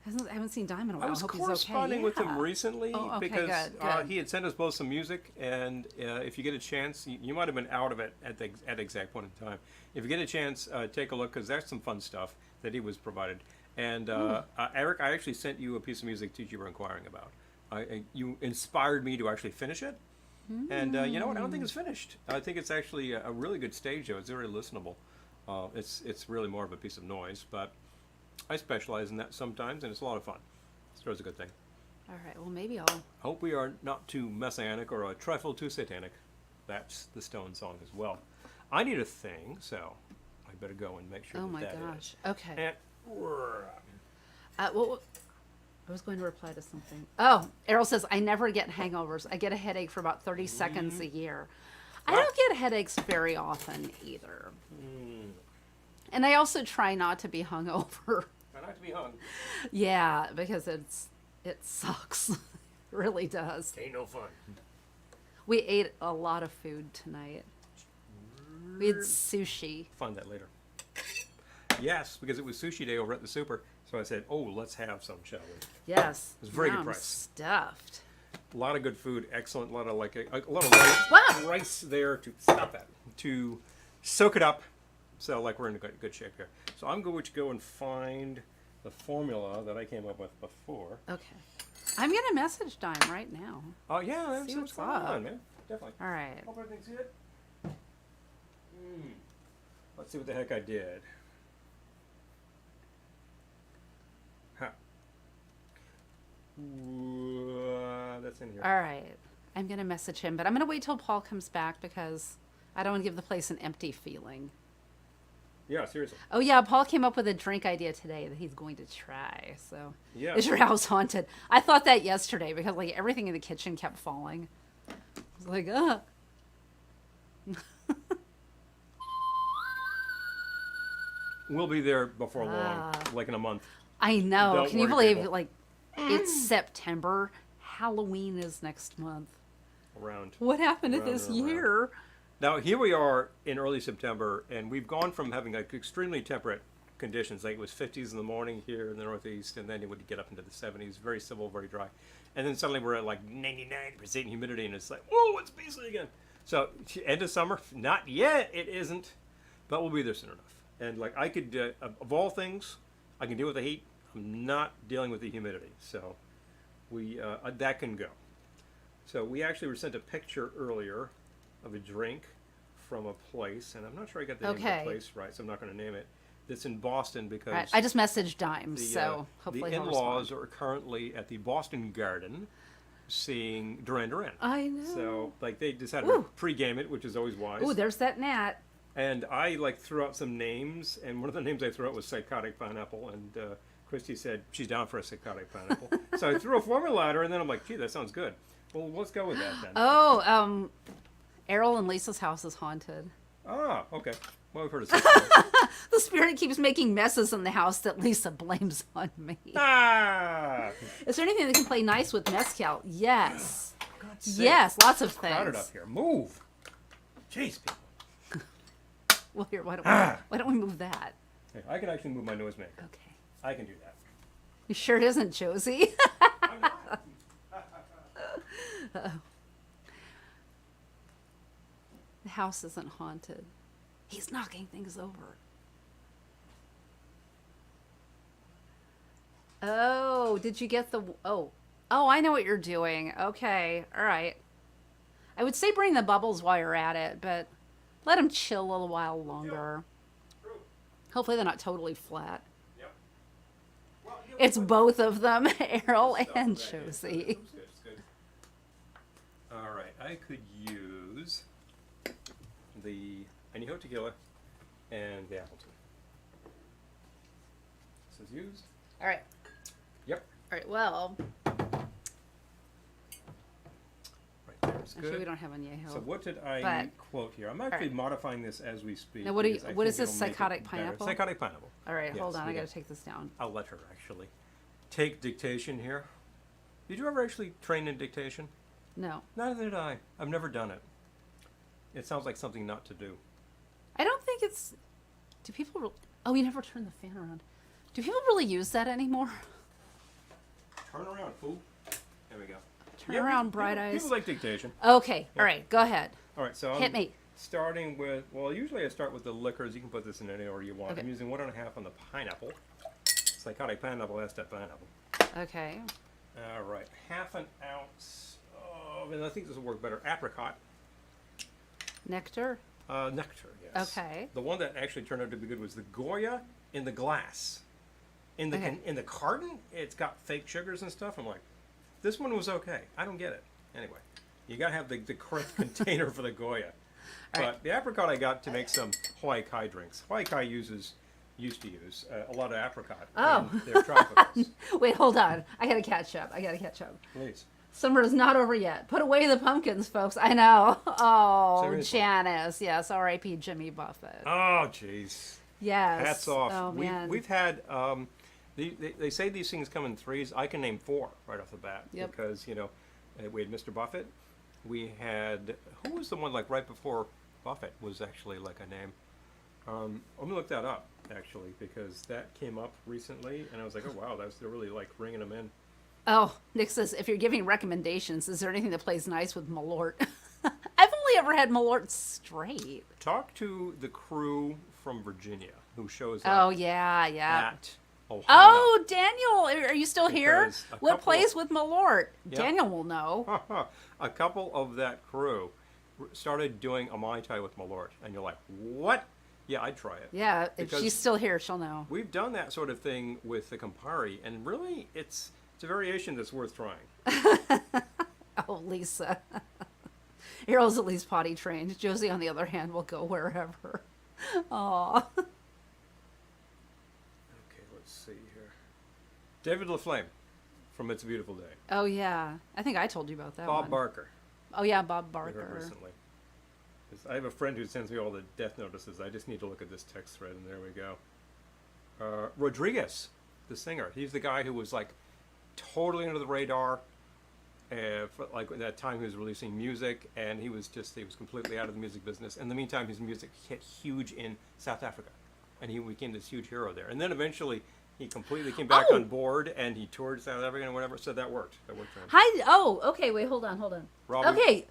I haven't seen Dime in a while. I was corresponding with him recently because he had sent us both some music, and if you get a chance, you might have been out of it at the exact point in time. If you get a chance, take a look, because there's some fun stuff that he was provided. And Eric, I actually sent you a piece of music that you were inquiring about. You inspired me to actually finish it. And you know what? I don't think it's finished. I think it's actually a really good stage, though. It's very listenable. It's really more of a piece of noise, but I specialize in that sometimes, and it's a lot of fun. So it's a good thing. All right, well, maybe I'll... Hope we are not too messianic or a trifle too satanic. That's the Stone song as well. I need a thing, so I better go and make sure Oh my that gosh. is. Okay. And, well, I was going to reply to something. Oh, Errol says, I never get hangovers. I get a headache for about 30 seconds a year. I don't get headaches very often either. And I also try not to be hungover. Try not to be hung. Yeah, because it sucks. It really does. Ain't no fun. We ate a lot of food tonight. We had sushi. Find that later. Yes, because it was sushi day over at the super. So I said, oh, let's have some, shall we? Yes. It was a very good I'm price. Stuffed. A lot of good food, excellent. A lot of a lot of rice there to stop that, to soak it up. So like we're in good shape here. So I'm going to go and find the formula that I came up with before. Okay. I'm gonna message Dime right now. Oh yeah, that's See what's what's going up. on, man. Definitely. All right. Hope everything's good. Let's see what the heck I did. Huh. That's in here. All right. I'm gonna message him, but I'm gonna wait till Paul comes back because I don't want to give the place an empty feeling. Yeah, seriously. Oh yeah, Paul came up with a drink idea today that he's going to try. So yeah. Is your house haunted? I thought that yesterday because like everything in the kitchen kept falling. I was like, We'll be there before long, like in a month. I know. Don't Can you worry, believe people. like it's September? Halloween is next month. Around. What happened to Around this and around. year? Now, here we are in early September, and we've gone from having like extremely temperate conditions, like it was 50s in the morning here in the Northeast, and then it would get up into the 70s, very civil, very dry. And then suddenly we're at like 99% humidity, and it's like, whoa, it's Beasley again. So end of summer, not yet. It isn't, but we'll be there soon enough. And like I could, of all things, I can deal with the heat. I'm not dealing with the humidity, so we that can go. So we actually were sent a picture earlier of a drink from a place, and I'm not sure I got the name of the place right, so I'm not going to name it. It's in Boston because Right. I just messaged Dimes, so hopefully the he'll in-laws respond. are currently at the Boston Garden seeing Duran Duran. I know. So like they decided Ooh. to pre-game it, which is always wise. Ooh, there's that gnat. And I like threw out some names, and one of the names I threw out was Psychotic Pineapple, and Christy said she's down for a Psychotic Pineapple. So I threw a formula at her, and then I'm like, gee, that sounds good. Well, let's go with that then. Oh, Errol and Lisa's house is haunted. Ah, okay. Well, we've heard of that. The spirit keeps making messes in the house that Lisa blames on me. Ah! Is there anything that can play nice with mezcal? Yes. For God's sake. Yes, lots of Crowded things. up here. Move! Jeez, people. Well, here, why don't we move that? Hey, I can actually move my noisemaker. Okay. I can do that. You sure it isn't Josie? I'm not. The house isn't haunted. He's knocking things over. Oh, did you get the... Oh, I know what you're doing. Okay, all right. I would say bring the bubbles while you're at it, but let them chill a little while longer. True. Hopefully they're not totally flat. Yep. Well, you know, It's what- both of them, Errol Stuff and like that, yeah. Josie. It's good, it's good. All right, I could use the Añejo Tequila and the Appleton. This is used. All right. Yep. All right, well, Right there's actually we good. don't have añejo. So what did I But- quote here? I'm actually right. modifying this as we speak. Now, what do you- because I what think is this, it'll make it psychotic better. pineapple? Psychotic pineapple. All right, Yes, hold on. we I got got- to take this down. I'll let her actually take dictation here. Did you ever actually train in dictation? No. Neither did I. I've never done it. It sounds like something not to do. I don't think it's... Do people... Oh, you never turn the fan around. Do people really use that anymore? Turn around, fool. There we go. Turn around, bright eyes. People like dictation. Okay, all right, go ahead. All right, so Hit I'm me. starting with, well, usually I start with the liquors. You can put this in any order you want. Okay. I'm using 1.5 on the pineapple. Psychotic pineapple, that's that pineapple. Okay. All right, 1/2 ounce of, and I think this will work better, apricot. Nectar? Nectar, yes. Okay. The one that actually turned out to be good was the Goya in the glass. In the Okay. in the carton, it's got fake sugars and stuff. I'm like, this one was okay. I don't get it. Anyway, you gotta have the correct container for the Goya. All But right. the apricot I got to make some Hawaii Kai drinks. Hawaii Kai used to use a lot of apricot Oh. in their tropicals. Wait, hold on. I gotta catch up. Please. Summer is not over yet. Put away the pumpkins, folks. I know. Oh, Seriously. Janice. Yes, R.I.P. Jimmy Buffett. Oh, jeez. Yes. Hats off. Oh, man. We've had, they say these things come in threes. I can name 4 right off the bat. Yep. Because, we had Mr. Buffett. We had, who was the one like right before Buffett was actually like a name? Let me look that up, actually, because that came up recently. And I was like, oh, wow, they're really like ringing them in. Oh, Nick says, if you're giving recommendations, is there anything that plays nice with Malort? I've only ever had Malort straight. Talk to the crew from Virginia who shows Oh, up yeah. at Ohana. Oh, Daniel, are you still here? Because a What couple plays with Malort? Yep. Daniel will know. A couple of that crew started doing a Mai Tai with Malort, and you're like, what? Yeah, I'd try it. Yeah, if Because she's still here, she'll know. We've done that sort of thing with the Campari, and really, it's a variation that's worth trying. Oh, Lisa. Errol's at least potty trained. Josie, on the other hand, will go wherever. Aw. Okay, let's see here. David LaFlame from It's a Beautiful Day. Oh, yeah. I think I told you about that Bob one. Barker. Oh, yeah, Bob We heard Barker. recently. 'Cause I have a friend who sends me all the death notices. I just need to look at this text thread, and there we go. Rodriguez, the singer. He's the guy who was like totally under the radar. For like at that time he was releasing music, and he was completely out of the music business. In the meantime, his music hit huge in South Africa, and he became this huge hero there. And then eventually he completely came back Oh! on board, and he toured South Africa and whatever. So that worked. That worked for him. Hi. Oh, okay. Wait, hold on. Robbie? Okay.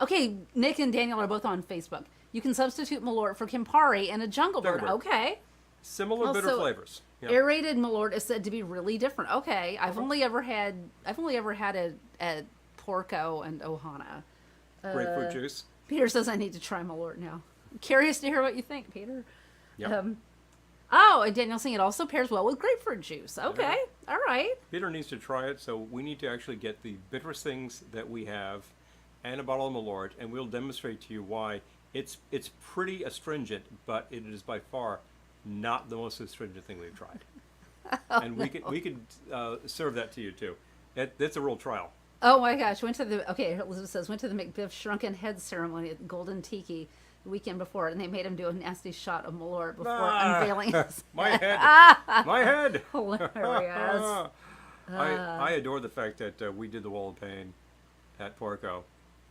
Okay, Nick and Daniel are both on Facebook. You can substitute Malort for Campari and a Jungle Bird. Jungle Bird. Okay. Similar Well, bitter so flavors. Yeah. Aerated Malort is said to be really different. Okay, I've only ever had a Porco and Ohana. Grapefruit juice. Peter says I need to try Malort now. Curious to hear what you think, Peter. Yep. Oh, and Daniel's saying it also pairs well with grapefruit juice. Okay, all right. Peter needs to try it, so we need to actually get the bitterest things that we have and a bottle of Malort, and we'll demonstrate to you why it's pretty astringent, but it is by far not the most astringent thing we've tried. And we could serve that to you too. That's a real trial. Oh my gosh, Elizabeth says, went to the McBiff Shrunken Head ceremony at Golden Tiki the weekend before, and they made him do a nasty shot of Malort before unveiling his My head. My head. Hilarious. I adore the fact that we did the Wall of Pain at Porco,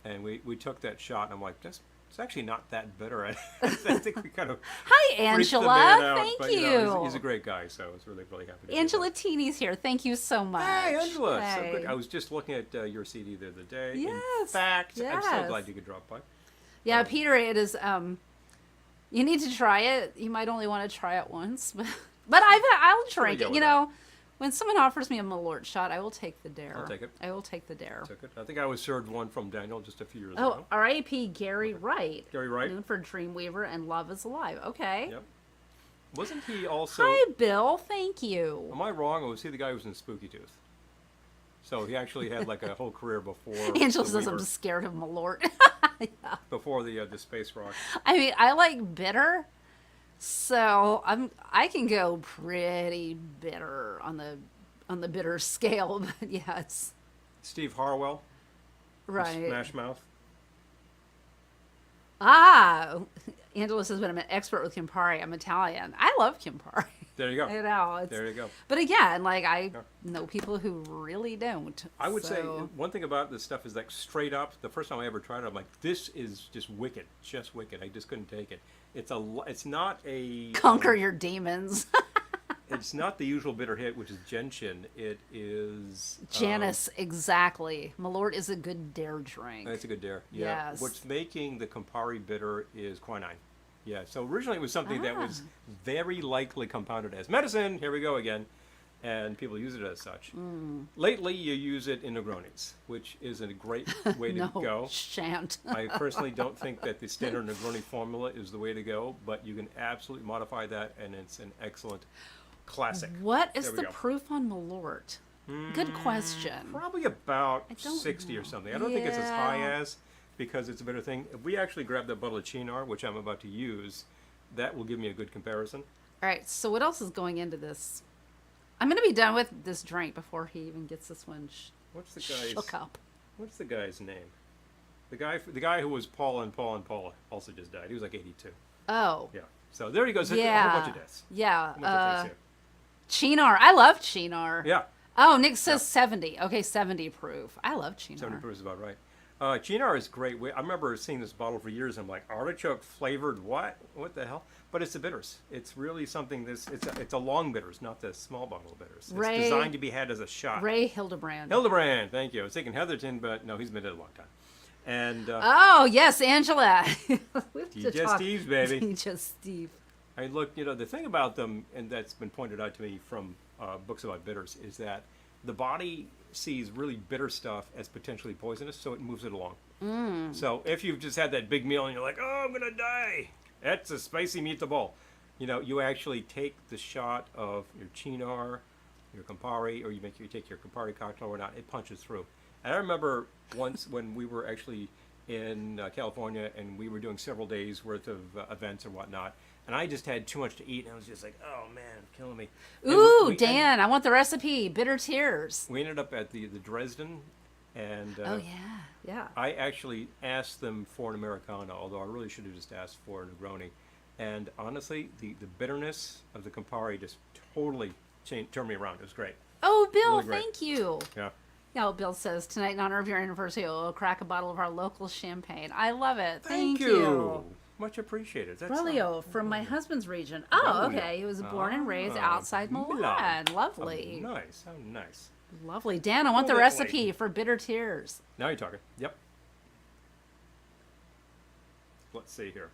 and we took that shot, and I'm like, it's actually not that bitter. I think we kind of Hi, freaked the Angela. man out, Thank but, you. know, he's a great guy, so I was really happy to do Angela that. Teeny's here. Thank you so much. Hey, Angela. Hey. So quick. I was just looking at your CD the other day. In Yes, fact, I'm so yes. glad you could drop by. Yeah, Peter, it is. You need to try it. You might only want to try it once, but I'll drink go it. with You that. know, when someone offers me a Malort shot, I will take the dare. I'll take it. I will take the dare. Took it. I think I was served one from Daniel just a few years Oh, ago. R.I.P. Gary Wright. Gary Wright. Known for Dreamweaver and Love Is Alive. Okay. Yep. Wasn't he also? Hi, Bill. Thank you. Am I wrong, or was he the guy who was in Spooky Tooth? So he actually had like a whole career before. Angela the says I'm Weaver, scared of Malort. before the space rock. I mean, I like bitter, so I can go pretty bitter on the bitter scale. But yeah, it's Steve Harwell. right. Smash Mouth. Ah, Angela says, but I'm an expert with Campari. I'm Italian. I love Campari. There you go. You know, it's, There you go. but again, like I know people who really don't. I would say so- one thing about this stuff is like straight up. The first time I ever tried it, I'm like, this is just wicked, just wicked. I just couldn't take it. It's not a conquer your demons. It's not the usual bitter hit, which is gentian. It is Janice, exactly. Malort is a good dare drink. It's a good dare. Yeah. Yes. What's making the Campari bitter is quinine. Yeah. So originally it was something that was very likely compounded as medicine. Here we go again. And people use it as such. Lately, you use it in Negronis, which is a great way to no, go. shan't. I personally don't think that the standard Negroni formula is the way to go, but you can absolutely modify that, and it's an excellent classic. What is There we the go. proof on Malort? Good question. Probably about I don't 60 or know. something. I don't think it's as high Yeah. as, because it's a better thing. If we actually grab that bottle of Chinar, which I'm about to use, that will give me a good comparison. All right, so what else is going into this? I'm going to be done with this drink before he even gets this one What's the shook up. What's the guy's name? The guy who was Paul and Paula also just died. He was like 82. Oh, Yeah. So there he goes. A yeah. whole bunch of deaths. Yeah. A bunch of things Chinar. I love Chinar. here. Yeah. Oh, Nick says 70. Okay, 70 proof. I love Chinar. 70 proof is about right. Chinar is great. I remember seeing this bottle for years. I'm like, artichoke flavored what? What the hell? But it's the bitters. It's really something. It's a long bitters, not the small bottle of bitters. Ray- It's designed to be had as a shot. Ray Hildebrand. Hildebrand, thank you. I was thinking Heatherton, but no, he's been dead a long time. And Oh, yes, Angela. We have to DJ talk- Steve's, baby. DJ Steve. I look, the thing about them, and that's been pointed out to me from books about bitters, is that the body sees really bitter stuff as potentially poisonous, so it moves it along. So if you've just had that big meal and you're like, oh, I'm gonna die, that's a spicy meatball. You actually take the shot of your Chinar, your Campari, or you take your Campari cocktail or not, it punches through. And I remember once when we were actually in California and we were doing several days worth of events and whatnot, and I just had too much to eat, and I was just like, oh man, it's killing me. And Ooh, we- Dan, I want the recipe. Bitter tears. We ended up at the Dresden, and Oh, yeah. Yeah. I actually asked them for an Americano, although I really should have just asked for a Negroni. And honestly, the bitterness of the Campari just totally turned me around. It was great. Oh, Bill, Really great. thank you. Yeah. Yeah, Bill says, tonight in honor of your anniversary, we'll crack a bottle of our local champagne. I love it. Thank you. Much appreciated. That's Braulio from my husband's region. Oh, Braulio. okay. He was born and raised Ah, outside Milan. Milan. Lovely. Oh, nice. How nice. Lovely. Dan, I want the Lovely. recipe for bitter tears. Now you're talking. Yep. Let's see here.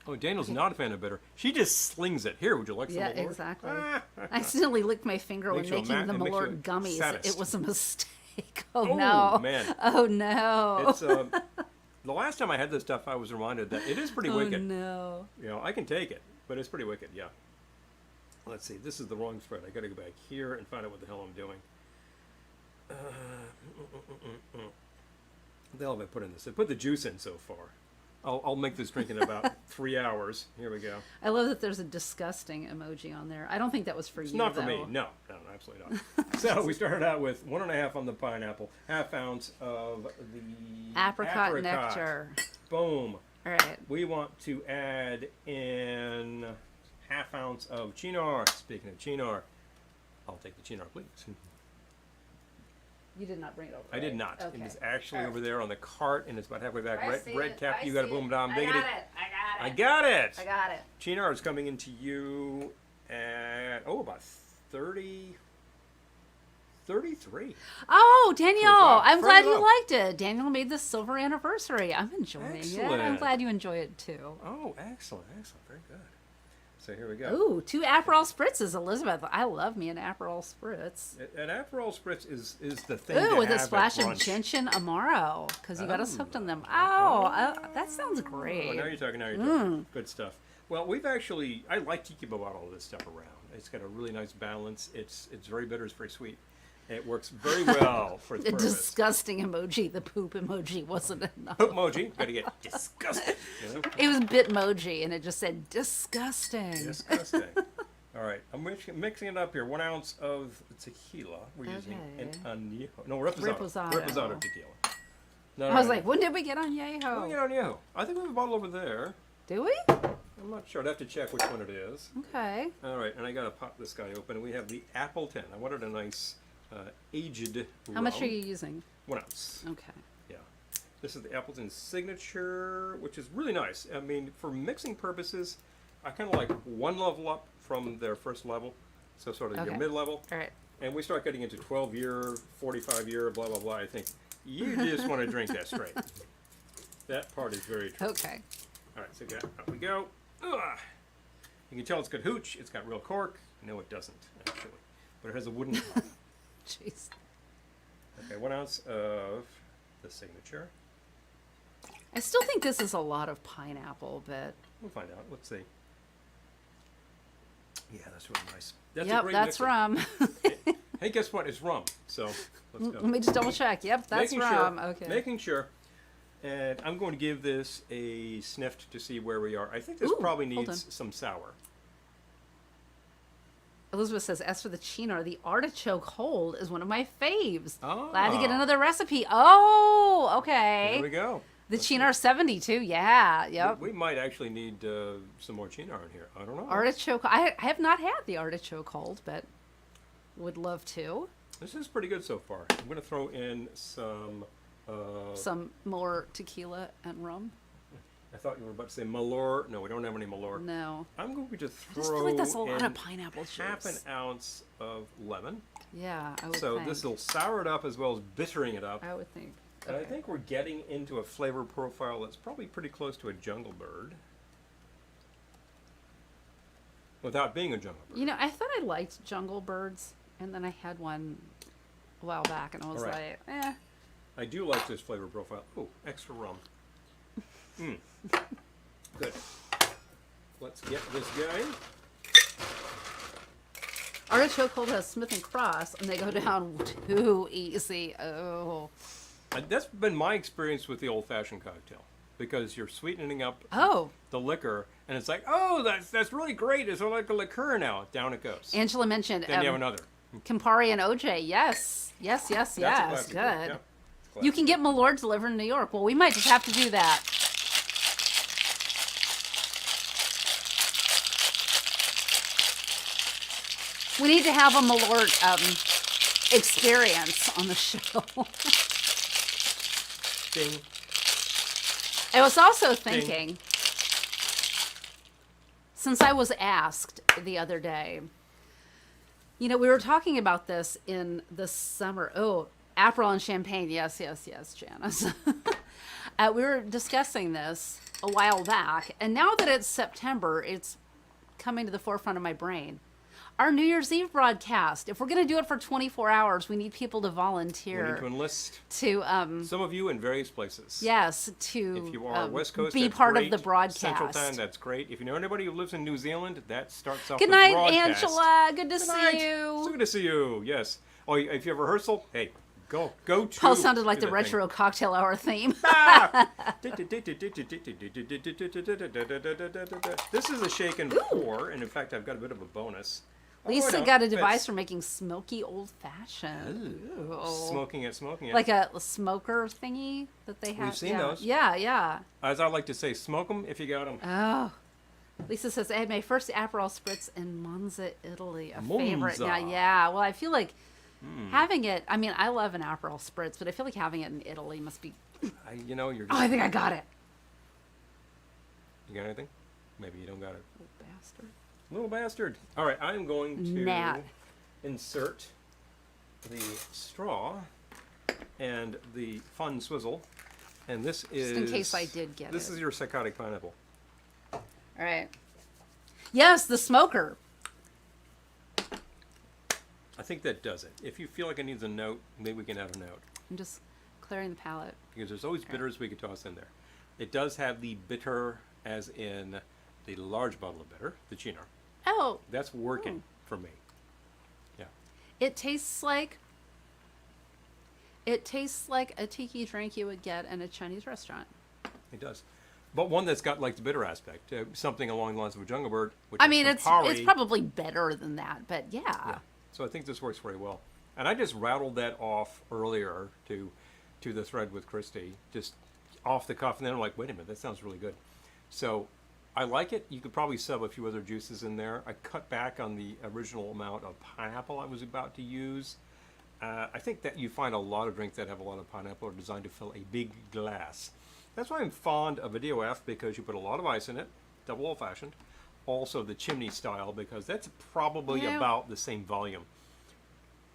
Oh, Daniel's not a fan of bitter. She just slings it. Here, would you like some Malort? Yeah, exactly. I accidentally licked my finger when Makes you making the it makes you Malort a gummies. sadist. It was a mistake. Oh, Oh, no. man. Oh, no. It's the last time I had this stuff, I was reminded that it is pretty Oh, wicked. no. You know, I can take it, but it's pretty wicked. Yeah. Let's see. This is the wrong spread. I got to go back here and find out what the hell I'm doing. What the hell have I put in this? I put the juice in so far. I'll make this drink in about 3 hours. Here we go. I love that there's a disgusting emoji on there. I don't think that was for It's you, not for though. me. No, absolutely not. So we started out with 1.5 on the pineapple, ½ ounce of the Apricot nectar. Boom. All right. We want to add in ½ ounce of Cynar. Speaking of Cynar, I'll take the Cynar, please. You did not bring it over. I did right? not. Okay. It is actually All right. over there on the cart, and it's about halfway back. I see Red it. cap, I you got a see boom it. down I diggity. got it. I got it. I got it. Cynar is coming into you at about 33. Oh, Danielle, Wow, I'm glad friend you up. liked it. Daniel made the silver anniversary. I'm enjoying it. I'm Excellent. glad you enjoy it too. Oh, excellent, very good. So here we go. Ooh, 2 Aperol spritzes, Elizabeth. I love me an Aperol spritz. An Aperol spritz is the thing. Ooh, to with a have splash at of brunch. Gentian Amaro, because you got us hooked on them. That sounds great. Oh, now you're talking. Good stuff. Well, I like to keep about all of this stuff around. It's got a really nice balance. It's very bitter. It's very sweet. It works very well for its The purpose. disgusting emoji, the poop emoji, wasn't enough. Poop emoji. Got to get disgusting. You know? It was Bitmoji, and it just said disgusting. Disgusting. All right, I'm mixing it up here. 1 ounce of tequila. We're using an añejo. No, reposado. Reposado tequila. No, I was like, when did we get on Yeho? Oh, get on añejo. I think we have a bottle over there. Do we? I'm not sure. I'd have to check which one it is. Okay. All right, and I got to pop this guy open. We have the Appleton. I wanted a nice aged How much rum. are you using? 1 ounce. Okay. Yeah. This is the Appleton Signature, which is really nice. I mean, for mixing purposes, I kind of like one level up from their first level, so sort of your Okay. mid-level. All right. And we start getting into 12-year, 45-year, blah, blah, blah. I think you just want to drink that straight. That part is very true. Okay. All right, so up we go. Ugh. You can tell it's got hooch. It's got real cork. No, it doesn't, actually. But it has a wooden top. Jeez. Okay, 1 ounce of the Signature. I still think this is a lot of pineapple, but We'll find out. Let's see. Yeah, that's really nice. That's a yep, great that's mixer. rum. Hey, guess what? It's rum. So let's go. Let me just double check. Yep, that's Making rum. Sure, Okay. Making sure. And I'm going to give this a sniff to see where we are. I think this Ooh, probably hold needs some sour. Elizabeth says, as for the Cynar, the artichoke hold is one of my faves. Oh. Glad to get another recipe. Oh, okay. There we go. The Cynar 72, yeah, yep. We might actually need some more Cynar in here. I don't know. Artichoke, I have not had the artichoke hold, but would love to. This is pretty good so far. I'm going to throw in some... Some more tequila and rum. I thought you were about to say Malort. No, we don't have any Malort. No. I'm going to throw I just feel like that's a lot in of pineapple juice. ½ an ounce of lemon. Yeah, I would So think. this will sour it up as well as bittering it up. I would think. And I Okay. think we're getting into a flavor profile that's probably pretty close to a jungle bird. Without being a jungle bird. You know, I thought I liked jungle birds, and then I had one a while back, and I was All right. like, eh. I do like this flavor profile. Oh, extra rum. Good. Let's get this going. Artichoke hold has Smith and Cross, and they go down too easy. Oh. That's been my experience with the old-fashioned cocktail. Because you're sweetening up Oh. the liquor, and it's like, oh, that's really great. It's like a liqueur now. Down it goes. Angela mentioned Then you have another. Campari and OJ. Yes. Yes, yes, That's a yes. classic. Good. Yeah, it's You classic. can get Malort delivered in New York. Well, we might just have to do that. We need to have a Malort experience on the show. Ding. I was also thinking, since I was asked the other day, you know, we were talking about this in the summer. Oh, Aperol and champagne. Yes, yes, yes, Janice. We were discussing this a while back, and now that it's September, it's coming to the forefront of my brain. Our New Year's Eve broadcast. If we're going to do it for 24 hours, we need people to volunteer. We need to enlist to some of you in various places. Yes, to if you are West Coast, be that's part great. of the broadcast. Central Time, that's great. If you know anybody who lives in New Zealand, that starts off Good the night, broadcast. Angela. Good to Good see night. you. So good to see you. Yes. Oh, if you have rehearsal, hey, go to. Paul sounded like do the that thing. retro cocktail hour theme. Ah! This is a shaken pour, and in fact, I've got a bit of a bonus. Lisa no, got a it's device for making smoky old fashioned. Smoking it. Like a smoker thingy that they have. We've seen those. Yeah. As I like to say, smoke them if you got them. Oh. Lisa says, I had my first Aperol Spritz in Monza, Italy. A Monza. favorite. Yeah. Well, I feel like having it, I mean, I love an Aperol Spritz, but I feel like having it in Italy must be... You're just, Oh, I think I got it. You got anything? Maybe you don't got it. Little bastard. Little bastard. All right, I'm going to Nat. insert the straw and the fun swizzle. And this is... Just in case I did get This it. is your psychotic pineapple. All right. Yes, the smoker. I think that does it. If you feel like it needs a note, maybe we can add a note. I'm just clearing the palate. Because there's always bitters we could toss in there. It does have the bitter, as in the large bottle of bitter, the Cynar. Oh, That's working for me. Yeah. it tastes like a tiki drink you would get in a Chinese restaurant. It does. But one that's got like the bitter aspect, something along the lines of a jungle bird. Which I is mean, from it's Pari. probably better than that, but yeah. So I think this works very well. And I just rattled that off earlier to the thread with Christy, just off the cuff. And then I'm like, wait a minute, that sounds really good. So I like it. You could probably sub a few other juices in there. I cut back on the original amount of pineapple I was about to use. I think that you find a lot of drinks that have a lot of pineapple are designed to fill a big glass. That's why I'm fond of a DOF, because you put a lot of ice in it, double old-fashioned. Also the chimney style, because that's probably Yeah. about the same volume.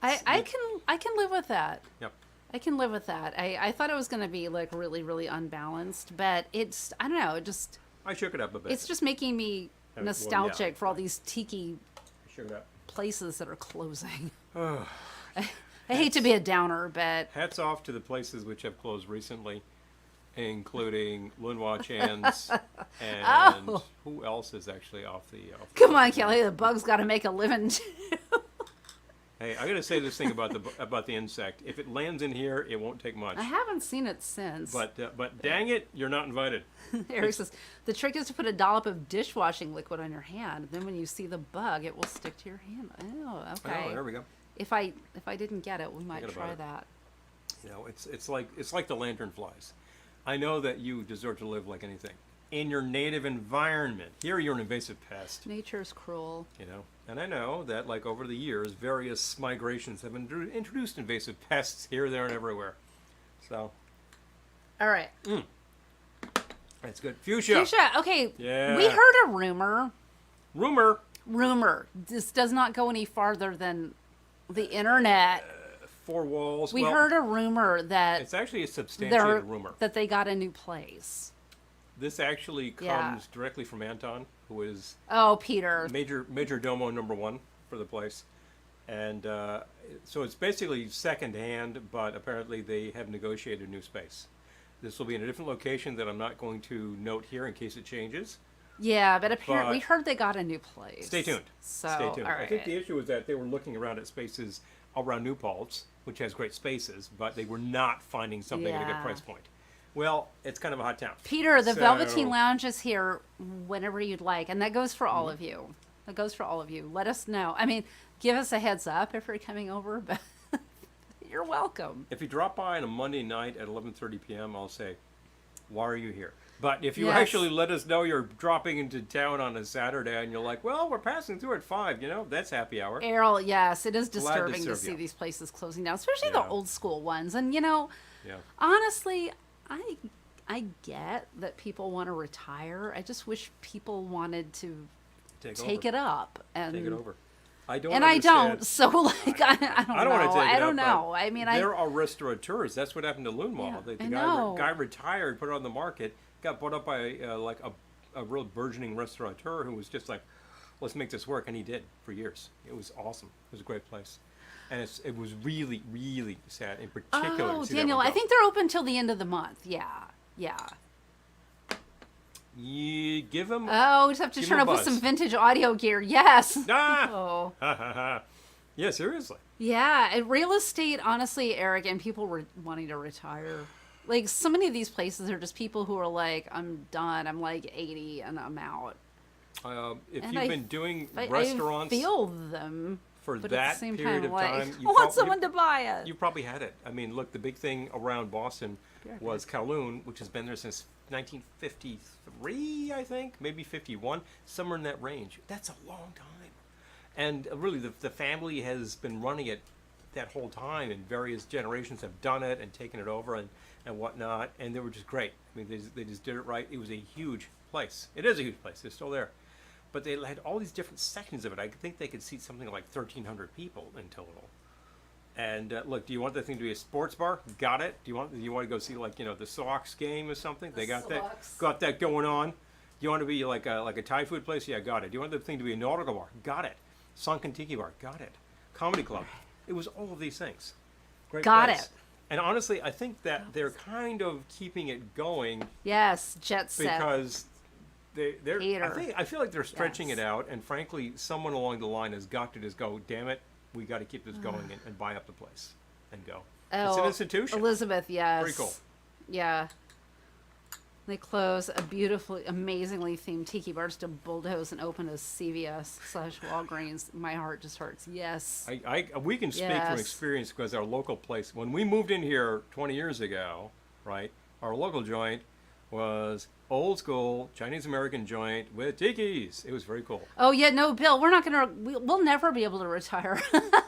I can live with that. Yep. I can live with that. I thought it was going to be like really, really unbalanced, but it's, I don't know, I shook it up a bit. it's just making me Well, nostalgic yeah. for all these tiki I shook it up. places that are closing. I hate to be a downer, but Hats off to the places which have closed recently, including Lunwa Chan's and Oh. who else is actually off the... come on, Kelly, the bug's got to make a living too. Hey, I got to say this thing about the insect. If it lands in here, it won't take much. I haven't seen it since. But dang it, you're not invited. Eric says, the trick is to put a dollop of dishwashing liquid on your hand. Then when you see the bug, it will stick to your hand. Oh, okay. Oh, there we go. If I didn't get it, we might Forget try about it. that. You know, it's like the lantern flies. I know that you deserve to live like anything in your native environment. Here, you're an invasive pest. Nature's cruel. You know, and I know that like over the years, various migrations have introduced invasive pests here, there, and everywhere. So All right. that's good. Fuchsia. Fuchsia, okay. Yeah. We heard a rumor. Rumor. This does not go any farther than the internet. Four walls. We Well, heard a rumor that it's actually a substantiated rumor. that they got a new place. This actually comes Yeah. directly from Anton, who is Oh, Peter. major domo #1 for the place. And so it's basically secondhand, but apparently they have negotiated a new space. This will be in a different location that I'm not going to note here in case it changes. Yeah, but apparently we But- heard they got a new place. Stay tuned. So, Stay tuned. all I think right. the issue is that they were looking around at spaces around New Paltz, which has great spaces, but they were not finding something at a good Yeah. price point. Well, it's kind of a hot town. Peter, the So- Velveteen Lounge is here whenever you'd like, and that goes for Mm-hmm. all of you. That goes for all of you. Let us know. I mean, give us a heads up if you're coming over, but you're welcome. If you drop by on a Monday night at 11:30 p.m., I'll say, why are you here? But if you Yes. actually let us know you're dropping into town on a Saturday and you're like, well, we're passing through at 5, that's happy hour. Errol, yes, it is Glad to disturbing to serve see you. these places closing down, especially Yeah. the old school ones. And Yeah. honestly, I get that people want to retire. I just wish people wanted to take over. it up and Take it over. I don't and understand. I don't. So like I don't I don't want know. to take it I don't up, know. but I mean, there are restaurateurs. That's what happened to Loon Mall. Yeah, The I guy, know. guy retired, put it on the market, got bought up by like a real burgeoning restaurateur who was just like, let's make this work, and he did for years. It was awesome. It was a great place, and it was really, really sad, in particular. Oh, to see Daniel, that one I go. think they're open till the end of the month. Yeah, yeah. You give them. Oh, we just have to Give turn him a up with some buzz. vintage audio gear. Yes. Ah! Oh. Yeah, seriously. Yeah, and real estate, honestly, Eric, and people were wanting to retire. Like, so many of these places are just people who are like, I'm done. I'm like 80 and I'm out. If And you've been doing I restaurants feel them. for But that at the same period time, of like, time, I want someone to buy it. you probably had it. I mean, look, the big thing around Boston was Kowloon, which has been there since 1953, I think, maybe 51, somewhere in that range. That's a long time. And really, the family has been running it that whole time, and various generations have done it and taken it over and whatnot, and they were just great. I mean, they just did it right. It was a huge place. It is a huge place. They're still there. But they had all these different sections of it. I think they could seat something like 1,300 people in total. And look, do you want the thing to be a sports bar? Got it. Do you want to go see like the Sox game or something? They got that going on. Do you want to be like a Thai food place? Yeah, got it. Do you want the thing to be a nautical bar? Got it. Sunken Tiki bar? Got it. Comedy club? It was all of these things. Great Got place. it. And honestly, I think that they're kind of keeping it going Yes, jet set. because they're. Theater. I feel like they're stretching Yes. it out, and frankly, someone along the line has got to just go, damn it, we got to keep this going and buy up the place and go. It's an institution. Elizabeth, yes. Very cool. Yeah. They close a beautifully, amazingly themed tiki bar just to bulldoze and open a CVS/Walgreens. My heart just hurts. Yes. We can speak from Yes. experience because our local place, when we moved in here 20 years ago, right, our local joint was old school Chinese American joint with tikis. It was very cool. Oh yeah, no, Bill, we're not gonna. We'll never be able to retire.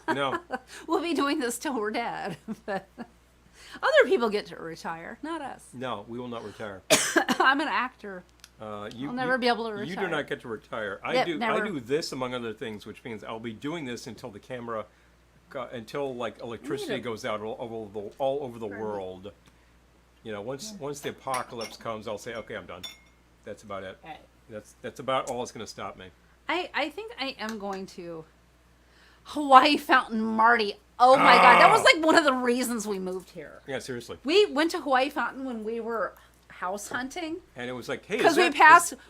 No, We'll be doing this till we're dead. But other people get to retire, not us. no, we will not retire. I'm an actor. I'll never be able to You do retire. not get to retire. I Yep, do. never. I do this among other things, which means I'll be doing this until the camera, until like electricity goes out all over the world. Once the apocalypse comes, I'll say, okay, I'm done. That's about it. Right. That's about all that's going to stop me. I think I am going to Hawaii Fountain Marty. Oh my God, that was like one of the reasons we moved here. Yeah, seriously. We went to Hawaii Fountain when we were house hunting And it was like, hey, because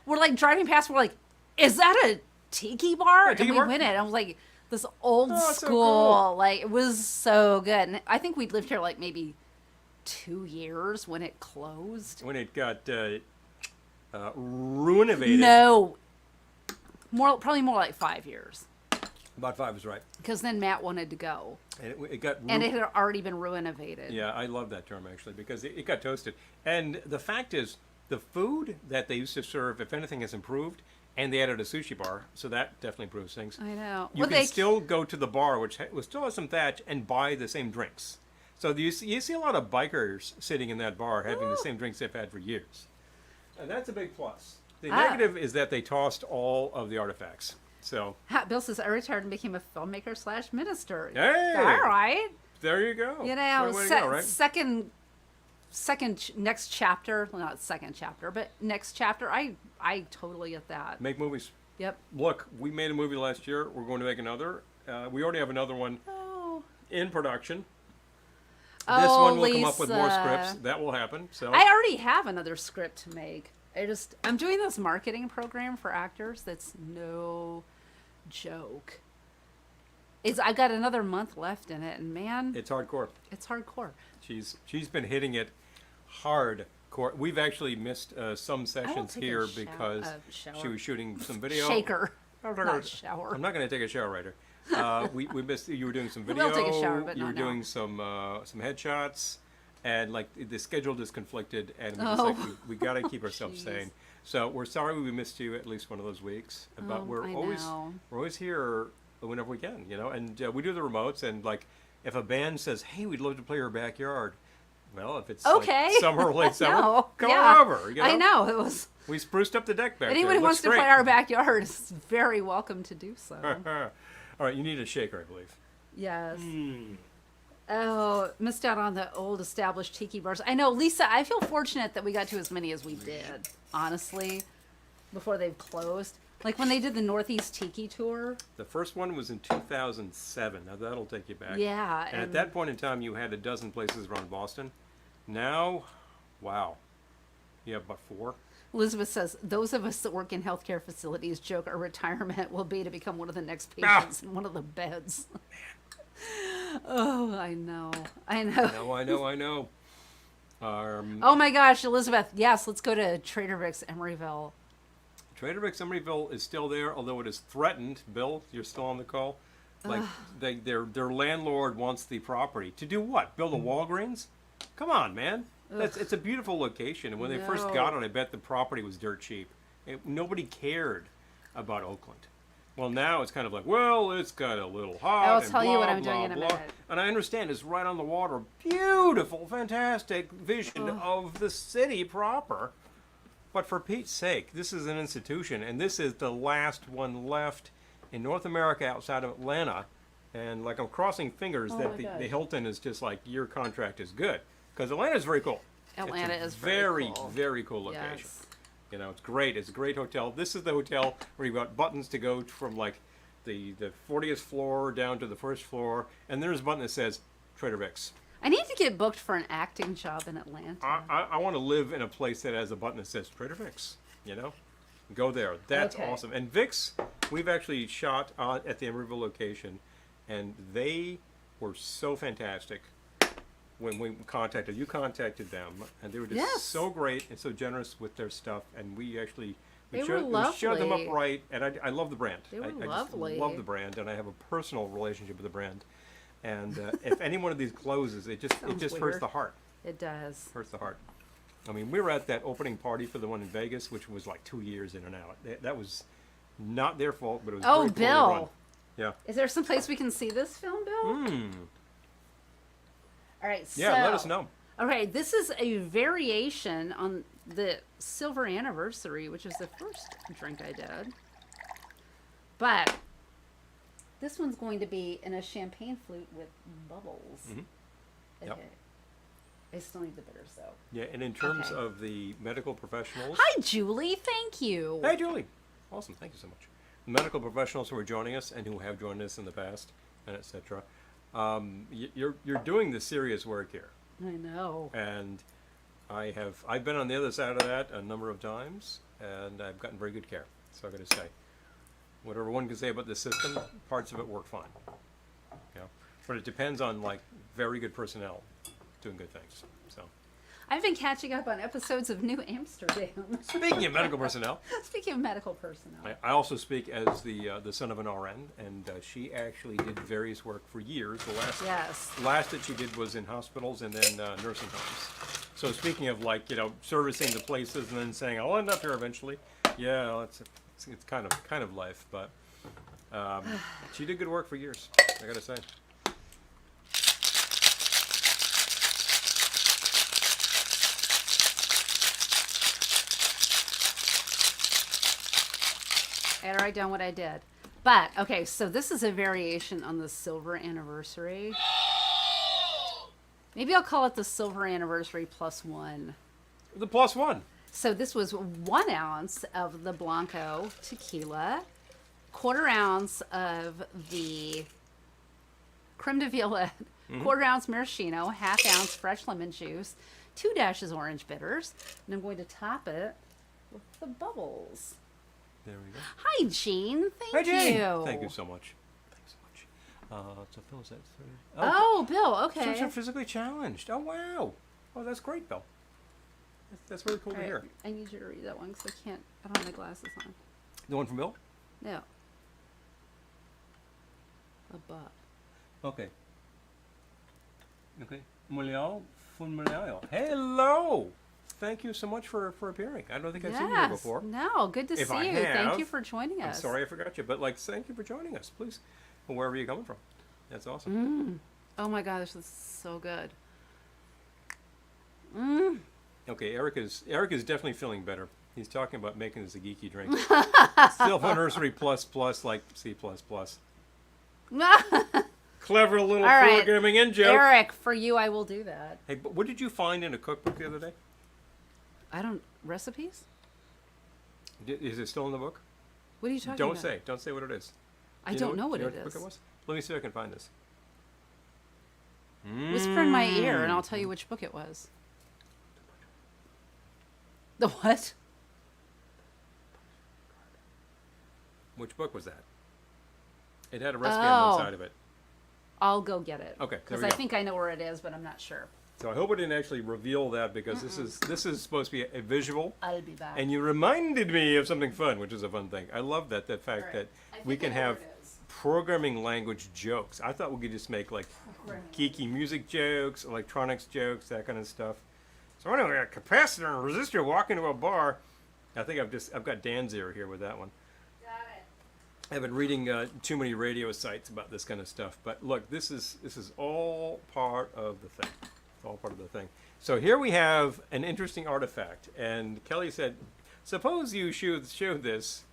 we're like driving past. We're like, is that a tiki bar? tiki and we bar? went in. I was like, this old Oh, so school. cool. Like it was so good. And I think we lived here like maybe 2 years when it closed. when it got renovated. No, probably more like 5 years. About 5 is right. Because then Matt wanted to go, And it got and it had already been renovated. Yeah, I love that term actually because it got toasted. And the fact is, the food that they used to serve, if anything, has improved. And they added a sushi bar, so that definitely improves things. I know. You Well, can still go to the bar, which still has some thatch, and buy the same drinks. So you see a lot of bikers sitting in that bar having the same drinks they've had for years. And that's a big plus. The negative is that they tossed all of the artifacts. So Bill says, I retired and became a filmmaker/minister. Hey! All right. there you go. You know, Way to go, right? next chapter, well, not second chapter, but next chapter. I totally get that. Make movies. Yep. Look, we made a movie last year. We're going to make another. We already have another one Oh. in production. This Oh, one will come up with more Lisa. scripts. That will happen. So I already have another script to make. I'm doing this marketing program for actors that's no joke. I've got another month left in it, and man, it's hardcore. it's hardcore. She's been hitting it hardcore. We've actually missed some sessions take a here shower- because shower. she was shooting some video. Shaker, I'm not shower. not going to take a shower right here. We missed. You were doing some I video. will take a shower, but you were not now. doing some headshots, and like the schedule just conflicted, and we Oh. we got to keep ourselves Jeez. sane. So we're sorry we missed you at least one of those weeks, but Oh, we're I always know. here whenever we can, and we do the remotes, and like if a band says, "Hey, we'd love to play your backyard," well, if it's Okay. like summer or late summer, No, come yeah. over. I know it was. We spruced up the deck back Anyone there. who wants Looks to great. play our backyard is very welcome to do so. All right, you need a shaker, I believe. Yes. Oh, missed out on the old established tiki bars. I know, Lisa, I feel fortunate that we got to as many as we did, honestly, before they've closed. Like when they did the Northeast Tiki Tour. The first one was in 2007. Now that'll take you back. Yeah. And at that point in time, you had a dozen places around Boston. Now, wow. You have about 4. Elizabeth says, those of us that work in healthcare facilities joke our retirement will be to become one of the next patients in one of the beds. Oh, I know. I know. Oh my gosh, Elizabeth. Yes, let's go to Trader Vic's Emeryville. Trader Vic's Emeryville is still there, although it is threatened. Bill, you're still on the call. Like their landlord wants the property to do what? Build a Walgreens? Come on, man. It's a beautiful location, and when they first got it, I bet the property was dirt cheap. Nobody cared about Oakland. Well, now it's kind of like, well, it's got a little hot. I'll and tell blah, you what I'm blah, doing in a blah. minute. And I understand it's right on the water. Beautiful, fantastic vision of the city proper. But for Pete's sake, this is an institution, and this is the last one left in North America outside of Atlanta. And like I'm crossing fingers that the Hilton is just like, your contract is good. Because Atlanta is very cool. Atlanta it's is very cool. cool. Very cool location. Yes. You know, it's great. It's a great hotel. This is the hotel where you've got buttons to go from like the 40th floor down to the first floor. And there's a button that says Trader Vic's. I need to get booked for an acting job in Atlanta. I want to live in a place that has a button that says Trader Vic's, you know? Go there. That's awesome. And Vic's, we've actually shot at the Emeryville location, and they were so fantastic when we contacted you. Contacted them, and they were just so great and so generous with their stuff, and we actually we showed them up right, and I love the brand. They were I lovely. just love the brand, and I have a personal relationship with the brand. And if any one of these closes, it just hurts the heart. It does. Hurts the heart. I mean, we were at that opening party for the one in Vegas, which was like 2 years in and out. That was not their fault, but it was very poorly Bill. run. Yeah. Is there some place we can see this film, Bill? All right. So, yeah, let us know. Okay, this is a variation on the Silver Anniversary, which is the first drink I did. But this one's going to be in a champagne flute with bubbles. Okay. Yep. I still need the bitters, though. Yeah, and in terms of the medical professionals... Hi, Julie. Thank you. Hey, Julie. Awesome. Thank you so much. The medical professionals who are joining us and who have joined us in the past, and etc. You're doing the serious work here. I know. And I've been on the other side of that a number of times, and I've gotten very good care. So I got to say, whatever one can say about the system, parts of it work fine. Yeah, but it depends on like very good personnel doing good things. So I've been catching up on episodes of New Amsterdam. speaking of medical personnel, Speaking of medical personnel, I also speak as the son of an RN, and she actually did various work for years. The last that she did was in hospitals and then nursing homes. So speaking of like servicing the places and then saying I'll end up here eventually, yeah, it's kind of life, but she did good work for years. I gotta say. I had to write down what I did. But, okay, so this is a variation on the Silver Anniversary. Maybe I'll call it the Silver Anniversary +1. The +1. So this was 1 ounce of the Blanco tequila, 1/4 ounce of the creme de violette, 1/4 ounce maraschino, 1/2 ounce fresh lemon juice, 2 dashes orange bitters, and I'm going to top it with the bubbles. There we go. Hi, Jean. Hi, Jane. You. Thank you so much. Thanks so much. So Phil, is that 3? Oh, Bill. Okay. So you're physically challenged. Oh, wow. Oh, that's great, Bill. That's really cool to hear. I need you to read that one because I don't have my glasses on. The one from Bill? No. Above. Okay. Okay. Muleo from Muleo. Hello. Thank you so much for appearing. I don't think I've seen you before. No, good to see you. Thank you for joining us. I'm sorry I forgot you, but thank you for joining us, please. Wherever you're coming from. That's awesome. Oh my God, this is so good. Okay, Eric is definitely feeling better. He's talking about making this a geeky drink. Silver Anniversary plus like C++. Clever little All right. programming in joke. Eric, for you, I will do that. Hey, but what did you find in a cookbook the other day? Recipes? Is it still in the book? What are you talking Don't about? say. Don't say what it is. I don't know what you it book is. it was? Let me see if I can find this. Whisper in my ear, and I'll tell you which book it was. The what? Which book was that? It had a recipe on one side of it. I'll go get it. Okay, there Because we I go. think I know where it is, but I'm not sure. So I hope I didn't actually reveal that because this is supposed to be a visual. I'll be back. And you reminded me of something fun, which is a fun thing. I love that fact Right. that I we think can I know have where it is. programming language jokes. I thought we could just make like geeky music jokes, electronics jokes, that kind of stuff. So anyway, a capacitor and a resistor walk into a bar. I think I've got Dan's ear here with that one. Got it. I've been reading too many radio sites about this kind of stuff. But look, this is all part of the thing. It's all part of the thing. So here we have an interesting artifact. And Kelly said, suppose you showed this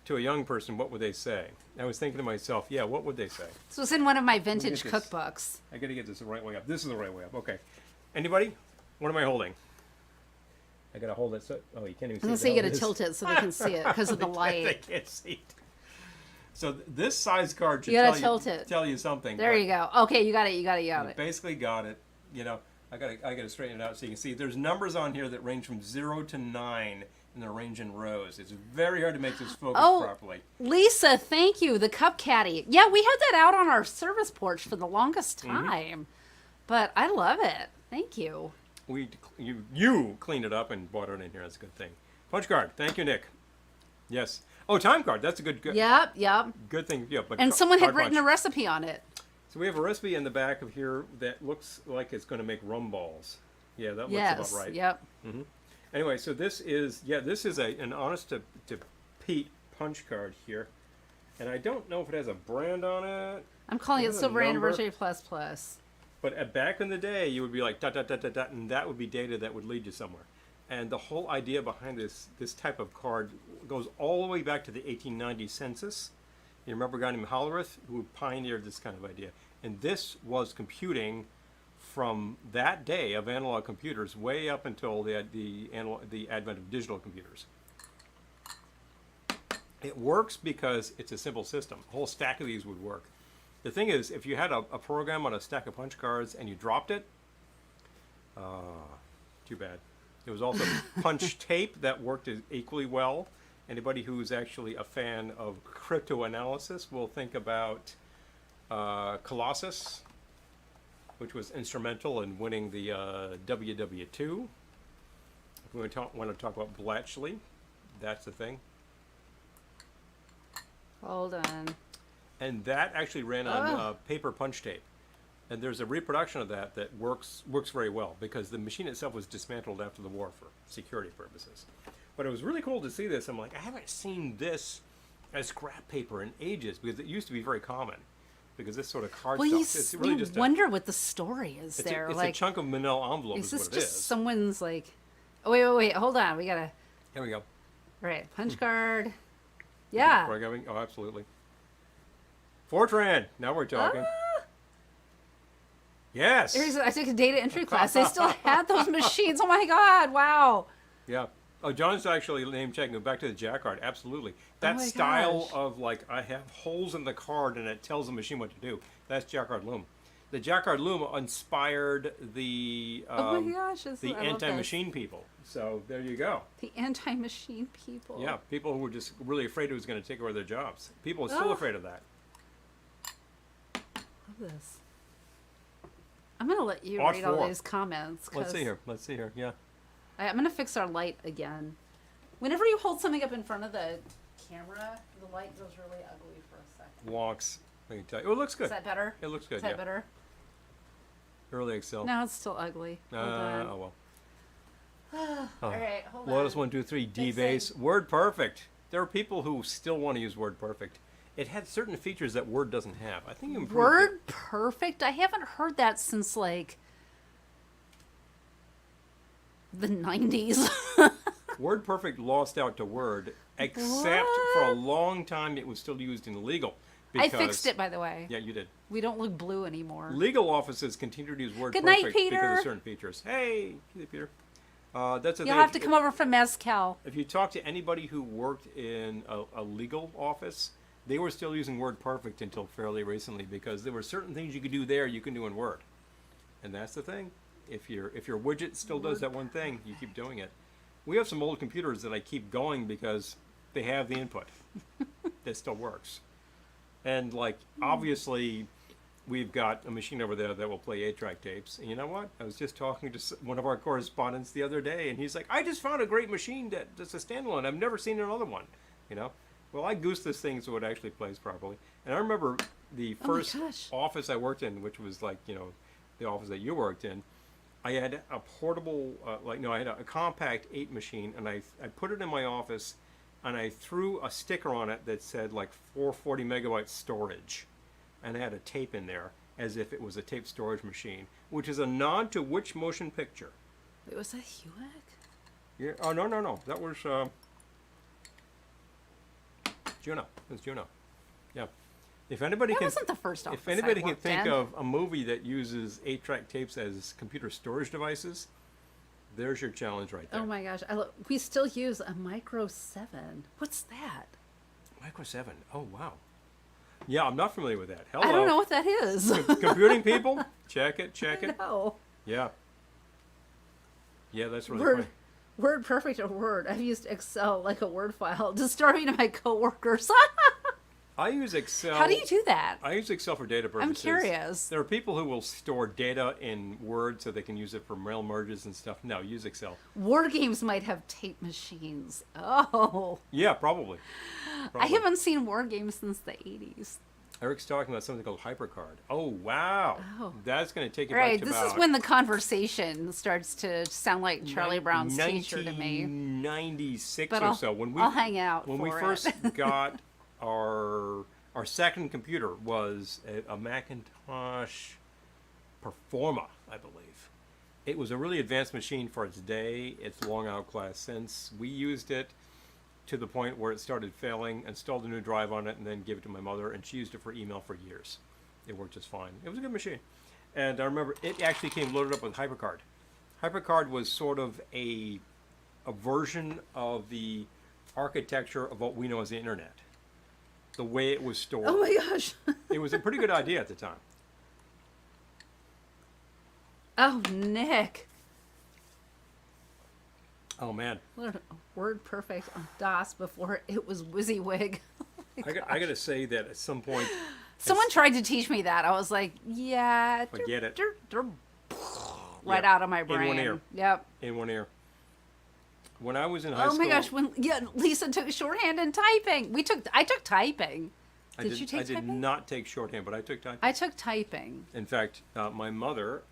to a young person, what would they say? I was thinking to myself, yeah, what would they say? This was in one of my vintage Look at this. cookbooks. I got to get this the right way up. This is the right way up. Okay. Anybody? What am I holding? I got to hold it so... Oh, you can't even see I'm going it. to say you got to tilt it so they can see it because of the They light. can't see it. So this size card should You gotta tilt it. tell you something. There but you go. Okay, you got it. You got you basically got it. You know, I gotta straighten it out so you can see. There's numbers on here that range from 0 to 9, and they're arranged in rows. It's very hard to make this focus properly. Lisa, thank you. The cup caddy. Yeah, we had that out on our service porch for the longest time. But I love it. Thank you. You cleaned it up and brought it in here. That's a good thing. Punch card. Thank you, Nick. Yes. Oh, time card. That's a good Yep. good thing. Yeah, but And someone had card written punch. a recipe on it. So we have a recipe in the back of here that looks like it's going to make rum balls. Yeah, that looks Yes. about right. Yep. Anyway, so this is an honest to Pete punch card here, and I don't know if it has a brand on it. I'm calling it Is it a Silver number? Anniversary Plus Plus. But back in the day, you would be like dot dot dot dot dot, and that would be data that would lead you somewhere. And the whole idea behind this type of card goes all the way back to the 1890 census. You remember a guy named Hollerith who pioneered this kind of idea, and this was computing from that day of analog computers way up until the advent of digital computers. It works because it's a simple system. A whole stack of these would work. The thing is, if you had a program on a stack of punch cards and you dropped it, too bad. It was also punch tape that worked equally well. Anybody who's actually a fan of cryptoanalysis will think about Colossus, which was instrumental in winning the WW2. If we want to talk about Bletchley, that's the thing. Hold on. And that actually ran on paper punch tape. And there's a reproduction of that works very well because the machine itself was dismantled after the war for security purposes. But it was really cool to see this. I'm like, I haven't seen this as scrap paper in ages because it used to be very common. Because this sort of card Well, stuff, it's really you just wonder what the story is it's there. a like, chunk of manila envelope is is this what it just is. someone's like? Oh wait, hold on. We gotta. Here we go. Right, punch card. Yeah. Programming. Oh, absolutely. Fortran. Now we're talking. Yes. I took a data entry class. They still had those machines. Oh my god! Wow. Yeah. Oh, John's actually name checking. Go back to the Jack card. Absolutely. That my style gosh. of like I have holes in the card and it tells the machine what to do. That's Jacquard Loom. The Jacquard Loom inspired the Oh my gosh! I the love this. anti-machine people. So there you go. The anti-machine people. Yeah, people who were just really afraid it was going to take over their jobs. People are still Oh. afraid of that. Love this. I'm gonna let you Ought read all for. these comments. Let's see here. Let's see here. Yeah. I'm gonna fix our light again. Whenever you hold something up in front of the camera, the light goes really ugly for a second. Wonks. I can tell you. Oh, it looks good. Is that better? It looks good. Is that Yeah. better? Early Excel. No, it's still ugly. Hold on. Oh well. All right, hold on. Lotus 1, 2, 3, D base, Word Perfect. There are people who still want to use Word Perfect. It had certain features that Word doesn't have. I think you improved Word Perfect? I haven't heard that since like the 90s. it. Word Perfect lost out to Word, except for a long time it was still used in legal. I fixed it, by the way. Yeah, you did. We don't look blue anymore. Legal offices continue to use word Good night, perfect Peter. because of certain features. Hey, Peter. That's the You'll thing. have to come over from Mezcal. If you talk to anybody who worked in a legal office, they were still using word perfect until fairly recently because there were certain things you could do there you can do in Word. And that's the thing. If your widget still does that one thing, you keep doing it. We have some old computers that I keep going because they have the input that still works. And like obviously we've got a machine over there that will play 8-track tapes. And you know what? I was just talking to one of our correspondents the other day, and he's like, I just found a great machine that's a standalone. I've never seen another one. You know? Well, I goosed this thing so it actually plays properly. And I remember the first office I worked in, which was like, you know, the office that you worked in, I had a portable, I had a compact 8 machine, and I put it in my office, and I threw a sticker on it that said like 440 megabyte storage. And I had a tape in there as if it was a tape storage machine, which is a nod to which motion picture? It was a Hewitt? Yeah. Oh, no. That was Juno. It was Juno. Yeah. If anybody That wasn't the first office If anybody I can worked think in. of a movie that uses 8-track tapes as computer storage devices, there's your challenge right there. Oh my gosh. We still use a Micro 7. What's that? Micro 7. Oh, wow. Yeah, I'm not familiar with that. Hello. I don't know what that is. Computing people? Check it. No. Yeah. Yeah, that's really Word, funny. Word perfect or Word. I've used Excel like a Word file, disturbing to my coworkers. I use Excel. How do you do that? I use Excel for data purposes. I'm curious. There are people who will store data in Word so they can use it for mail merges and stuff. No, use Excel. War games might have tape machines. Oh. Yeah, probably. I haven't seen war games since the 80s. Eric's talking about something called HyperCard. Oh, wow. Oh. That's going to take you All back right, to this about is when the conversation starts to sound like Charlie Brown's teacher to me. 1996 But or so. When I'll hang out When for we it. first got our second computer was a Macintosh Performa, I believe. It was a really advanced machine for its day. It's long outclassed since. We used it to the point where it started failing, installed a new drive on it, and then gave it to my mother, and she used it for email for years. It worked just fine. It was a good machine. And I remember it actually came loaded up with HyperCard. HyperCard was sort of a version of the architecture of what we know as the internet. The way it was stored. Oh my gosh. It was a pretty good idea at the time. Oh, Nick. Oh, man. Learned Word perfect on DOS before it was WYSIWYG. I got to say that at some point... Someone tried to teach me that. I was like, yeah. Forget it. Right out of my brain. In one ear. Yep. In one ear. When I was in high school... Oh my gosh, when Lisa took shorthand and typing. I took typing. Did you take typing? I did not take shorthand, but I took typing. I took typing. In fact, my mother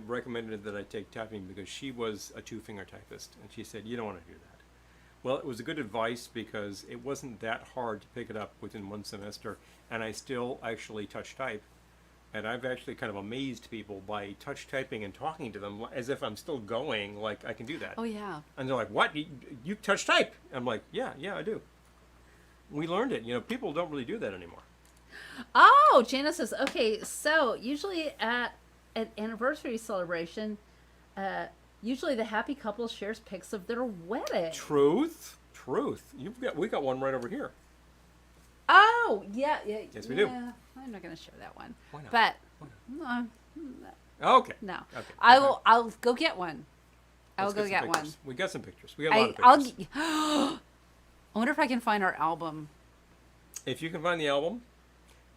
recommended that I take typing because she was a 2-finger typist, and she said, you don't want to do that. Well, it was a good advice because it wasn't that hard to pick it up within one semester, and I still actually touch type. And I've actually kind of amazed people by touch typing and talking to them as if I'm still going, like I can do that. Oh, yeah. And they're like, what? You touch type? I'm like, yeah, I do. We learned it. You know, people don't really do that anymore. Oh, Janice says, okay, so usually at an anniversary celebration, usually the happy couple shares pics of their wedding. Truth. We got one right over here. Oh, yeah. Yes, we do. I'm not going to share that one. Why not? But Why not? Okay. no, Okay. I'll go get one. I will Let's go get some one. pictures. We got some pictures. We got a lot of pictures. I wonder if I can find our album. If you can find the album,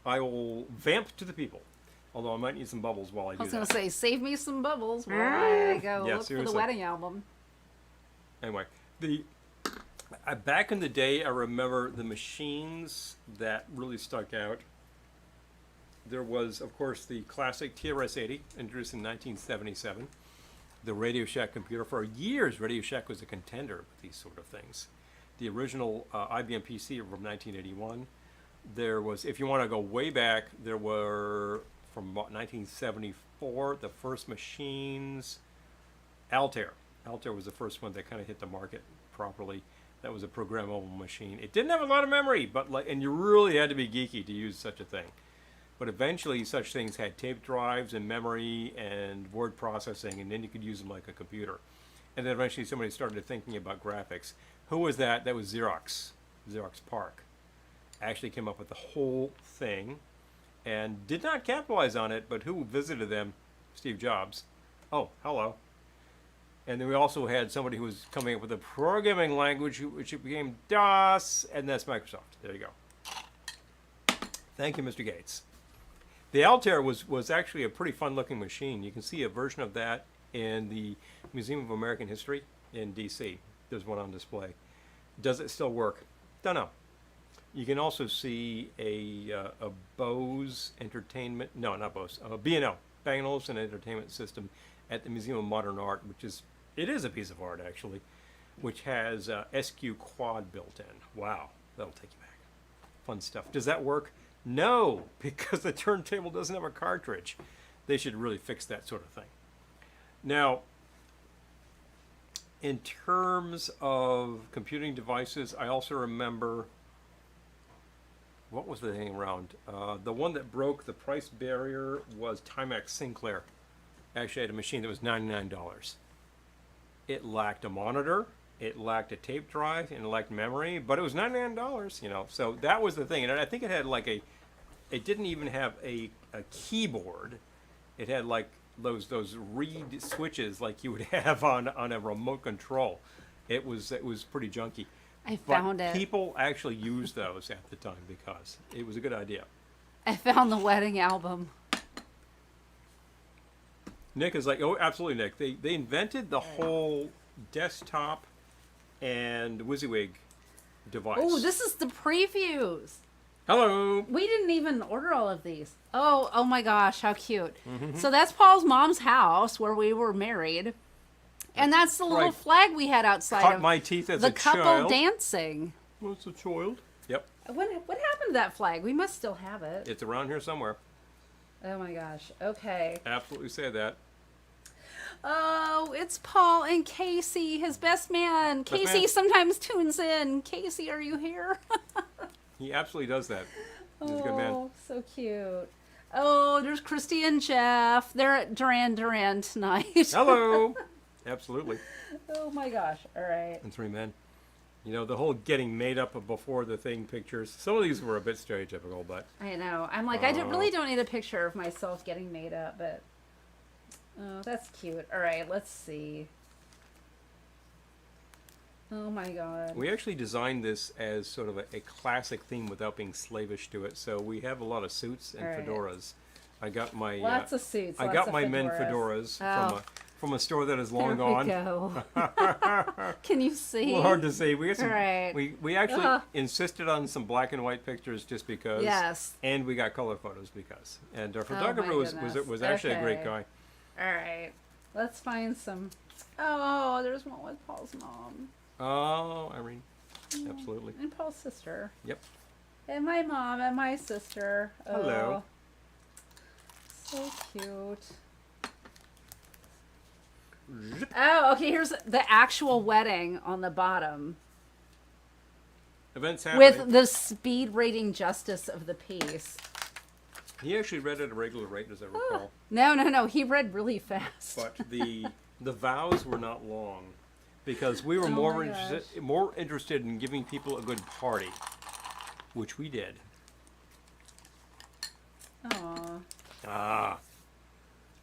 I will vamp to the people. Although I might need some bubbles while I do that. I was going to say, save me some bubbles while I go Yeah, look for seriously. the wedding album. Anyway, back in the day, I remember the machines that really stuck out. There was, of course, the classic TRS-80, introduced in 1977. The Radio Shack computer. For years, Radio Shack was a contender with these sort of things. The original IBM PC from 1981. There was, if you want to go way back, there were, from about 1974, the first machines. Altair was the first one that kind of hit the market properly. That was a programmable machine. It didn't have a lot of memory, but and you really had to be geeky to use such a thing. But eventually, such things had tape drives and memory and word processing, and then you could use them like a computer. And then eventually, somebody started thinking about graphics. Who was that? That was Xerox. Xerox PARC actually came up with the whole thing, and did not capitalize on it. But who visited them? Steve Jobs. Oh, hello. And then we also had somebody who was coming up with a programming language, which became DOS, and that's Microsoft. There you go. Thank you, Mr. Gates. The Altair was actually a pretty fun-looking machine. You can see a version of that in the Museum of American History in D.C. There's one on display. Does it still work? Don't know. You can also see a Bose Entertainment, no, not Bose, B&O, Bang & Olufsen Entertainment System at the Museum of Modern Art, it is a piece of art, actually, which has SQ Quad built in. Wow, that'll take you back. Fun stuff. Does that work? No, because the turntable doesn't have a cartridge. They should really fix that sort of thing. Now, in terms of computing devices, I also remember, what was the thing around? The one that broke the price barrier was Timex Sinclair. Actually, I had a machine that was $99. It lacked a monitor, it lacked a tape drive, and it lacked memory, but it was $99, you know. So that was the thing, and I think it had like it didn't even have a keyboard. It had like those reed switches like you would have on a remote control. It was pretty junky. I found but it. People actually used those at the time because it was a good idea. I found the wedding album. Nick is like, oh, absolutely, Nick. They invented the whole desktop and WYSIWYG device. Oh, this is the previews. Hello. We didn't even order all of these. Oh my gosh, how cute. So that's Paul's mom's house where we were married. And that's the little Right. flag we had outside Cut of my teeth as the a couple child. dancing. What's a child? Yep. What happened to that flag? We must still have it. It's around here somewhere. Oh my gosh. Okay. Absolutely say that. Oh, it's Paul and Casey, his best man. Best Casey man. sometimes tunes in. Casey, are you here? He absolutely does that. He's a good man. Oh, so cute. Oh, there's Christy and Jeff. They're at Duran tonight. Hello. Absolutely. Oh my gosh. All right. And three men. You know, the whole getting made up of before the thing pictures. Some of these were a bit stereotypical, but I know. I'm like, really don't need a picture of myself getting made up, but oh, that's cute. All right, let's see. Oh my god. we actually designed this as sort of a classic theme without being slavish to it. So we have a lot of suits and All right. fedoras. I got my Lots of suits. I lots got of my men fedoras. fedoras from a store that is long there we gone. go. Can you see? A little hard to see. We got some. Right. We actually insisted on some black and white pictures just because. Yes. And we got color photos because. And our Oh, photographer my was goodness. actually a great Okay. guy. All right. Let's find some. Oh, there's one with Paul's mom. Oh, Irene. Absolutely. And Paul's sister. Yep. And my mom and my sister. Hello. Oh, so cute. Oh, okay. Here's the actual wedding on the bottom Events happening. with the speed rating justice of the piece. He actually read at a regular rate, as I recall. No. He read really fast. But the vows were not long because we were Oh more my gosh. more interested in giving people a good party, which we did. Aw. Ah.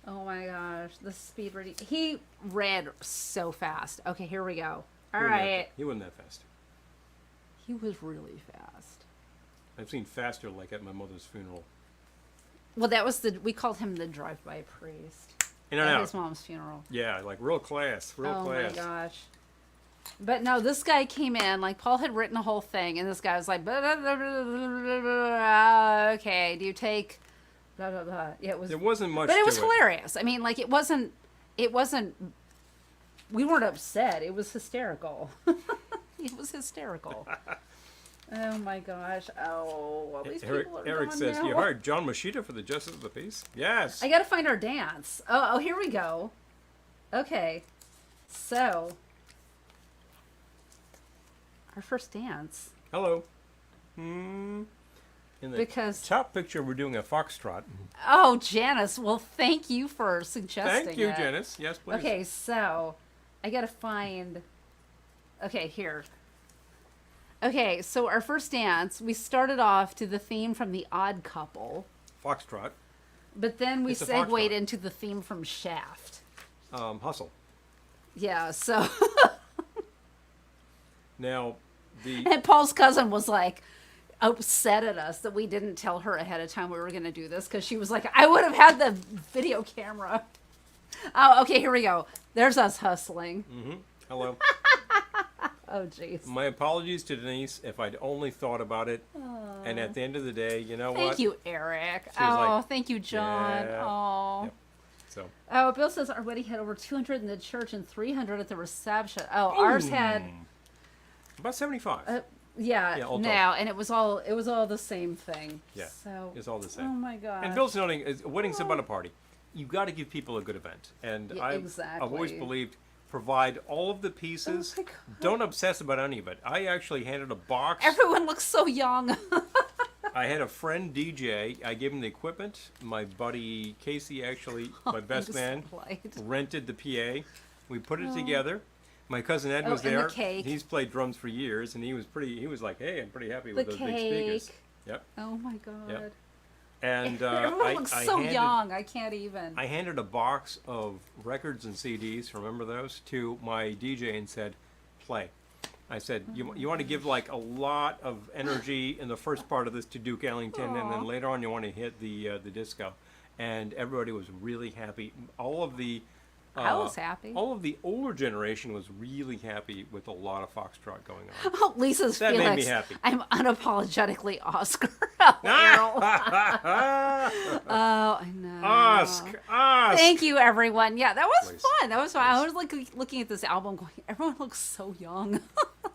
Oh my gosh. The speed rating. He read so fast. Okay, here we go. All He wasn't that right. fa- He wasn't that fast. He was really fast. I've seen faster, like at my mother's funeral. Well, that was we called him the drive-by priest In and at out. his mom's funeral. Yeah, like real class, real Oh class. my gosh. But no, this guy came in, like Paul had written a whole thing, and this guy was like, blah, blah, blah, blah, blah, blah, blah. Okay, do you take blah, blah, blah. Yeah, it was, There wasn't much but it to was hilarious. I mean, like it wasn't, we weren't upset. It was hysterical. It was hysterical. Oh my gosh. Oh, all these people are Eric gone says, now. you hired John Machida for the Justice of the Peace? Yes. I gotta find our dance. Oh, here we go. Okay. So. Our first dance. Hello. In the Because top picture, we're doing a foxtrot. oh, Janice. Well, thank you for suggesting. Thank you, it. Janice. Yes, please. Okay, so I gotta find. Okay, here. Okay, so our first dance, we started off to the theme from The Odd Couple, Foxtrot. but then we It's a segued foxtrot. into the theme from Shaft. Hustle. Yeah, so Now, the and Paul's cousin was like upset at us that we didn't tell her ahead of time we were going to do this because she was like, I would have had the video camera. Oh, okay, here we go. There's us hustling. hello. Oh, jeez. My apologies to Denise if I'd only thought about it. And at the end of the day, you know what? Thank you, Eric. She was Oh, like, thank you, John. yeah. Oh. Yep. So, Oh, Bill says our wedding had over 200 in the church and 300 at the reception. Oh, ours had about 75. yeah, Yeah, all now, and it was all the same thing. Yeah, So it's all the same. Oh my god. And Bill's noting, a wedding's about a party. You've got to give people a good event. And Yeah, I've always exactly. believed, provide all of the pieces. Oh my God. Don't obsess about any of it. I actually handed a box. Everyone looks so young. I had a friend DJ. I gave him the equipment. My buddy Casey, actually, my best Thanks, man, Light. rented the PA. We put it together. My cousin Ed was and the there. cake. He's played drums for years, and he was like, "Hey, I'm pretty happy with The those big speakers." cake. Yep. Oh my god. Yep. And Everyone looks so handed, young. I can't even. I handed a box of records and CDs. Remember those to my DJ and said, "Play." I said, "You want to give like a lot of energy in the first part of this to Duke Ellington, and then Aw. later on you want to hit the disco." And everybody was really happy. All of the I was happy. All of the older generation was really happy with a lot of foxtrot going on. Oh, Lisa's That Felix. made me happy. I'm unapologetically Oscar. Oh, Errol. Oh, I know. Ask. Thank you, everyone. Yeah, that was Please, fun. That was fun. I please. was like looking at this album, going, everyone looks so young.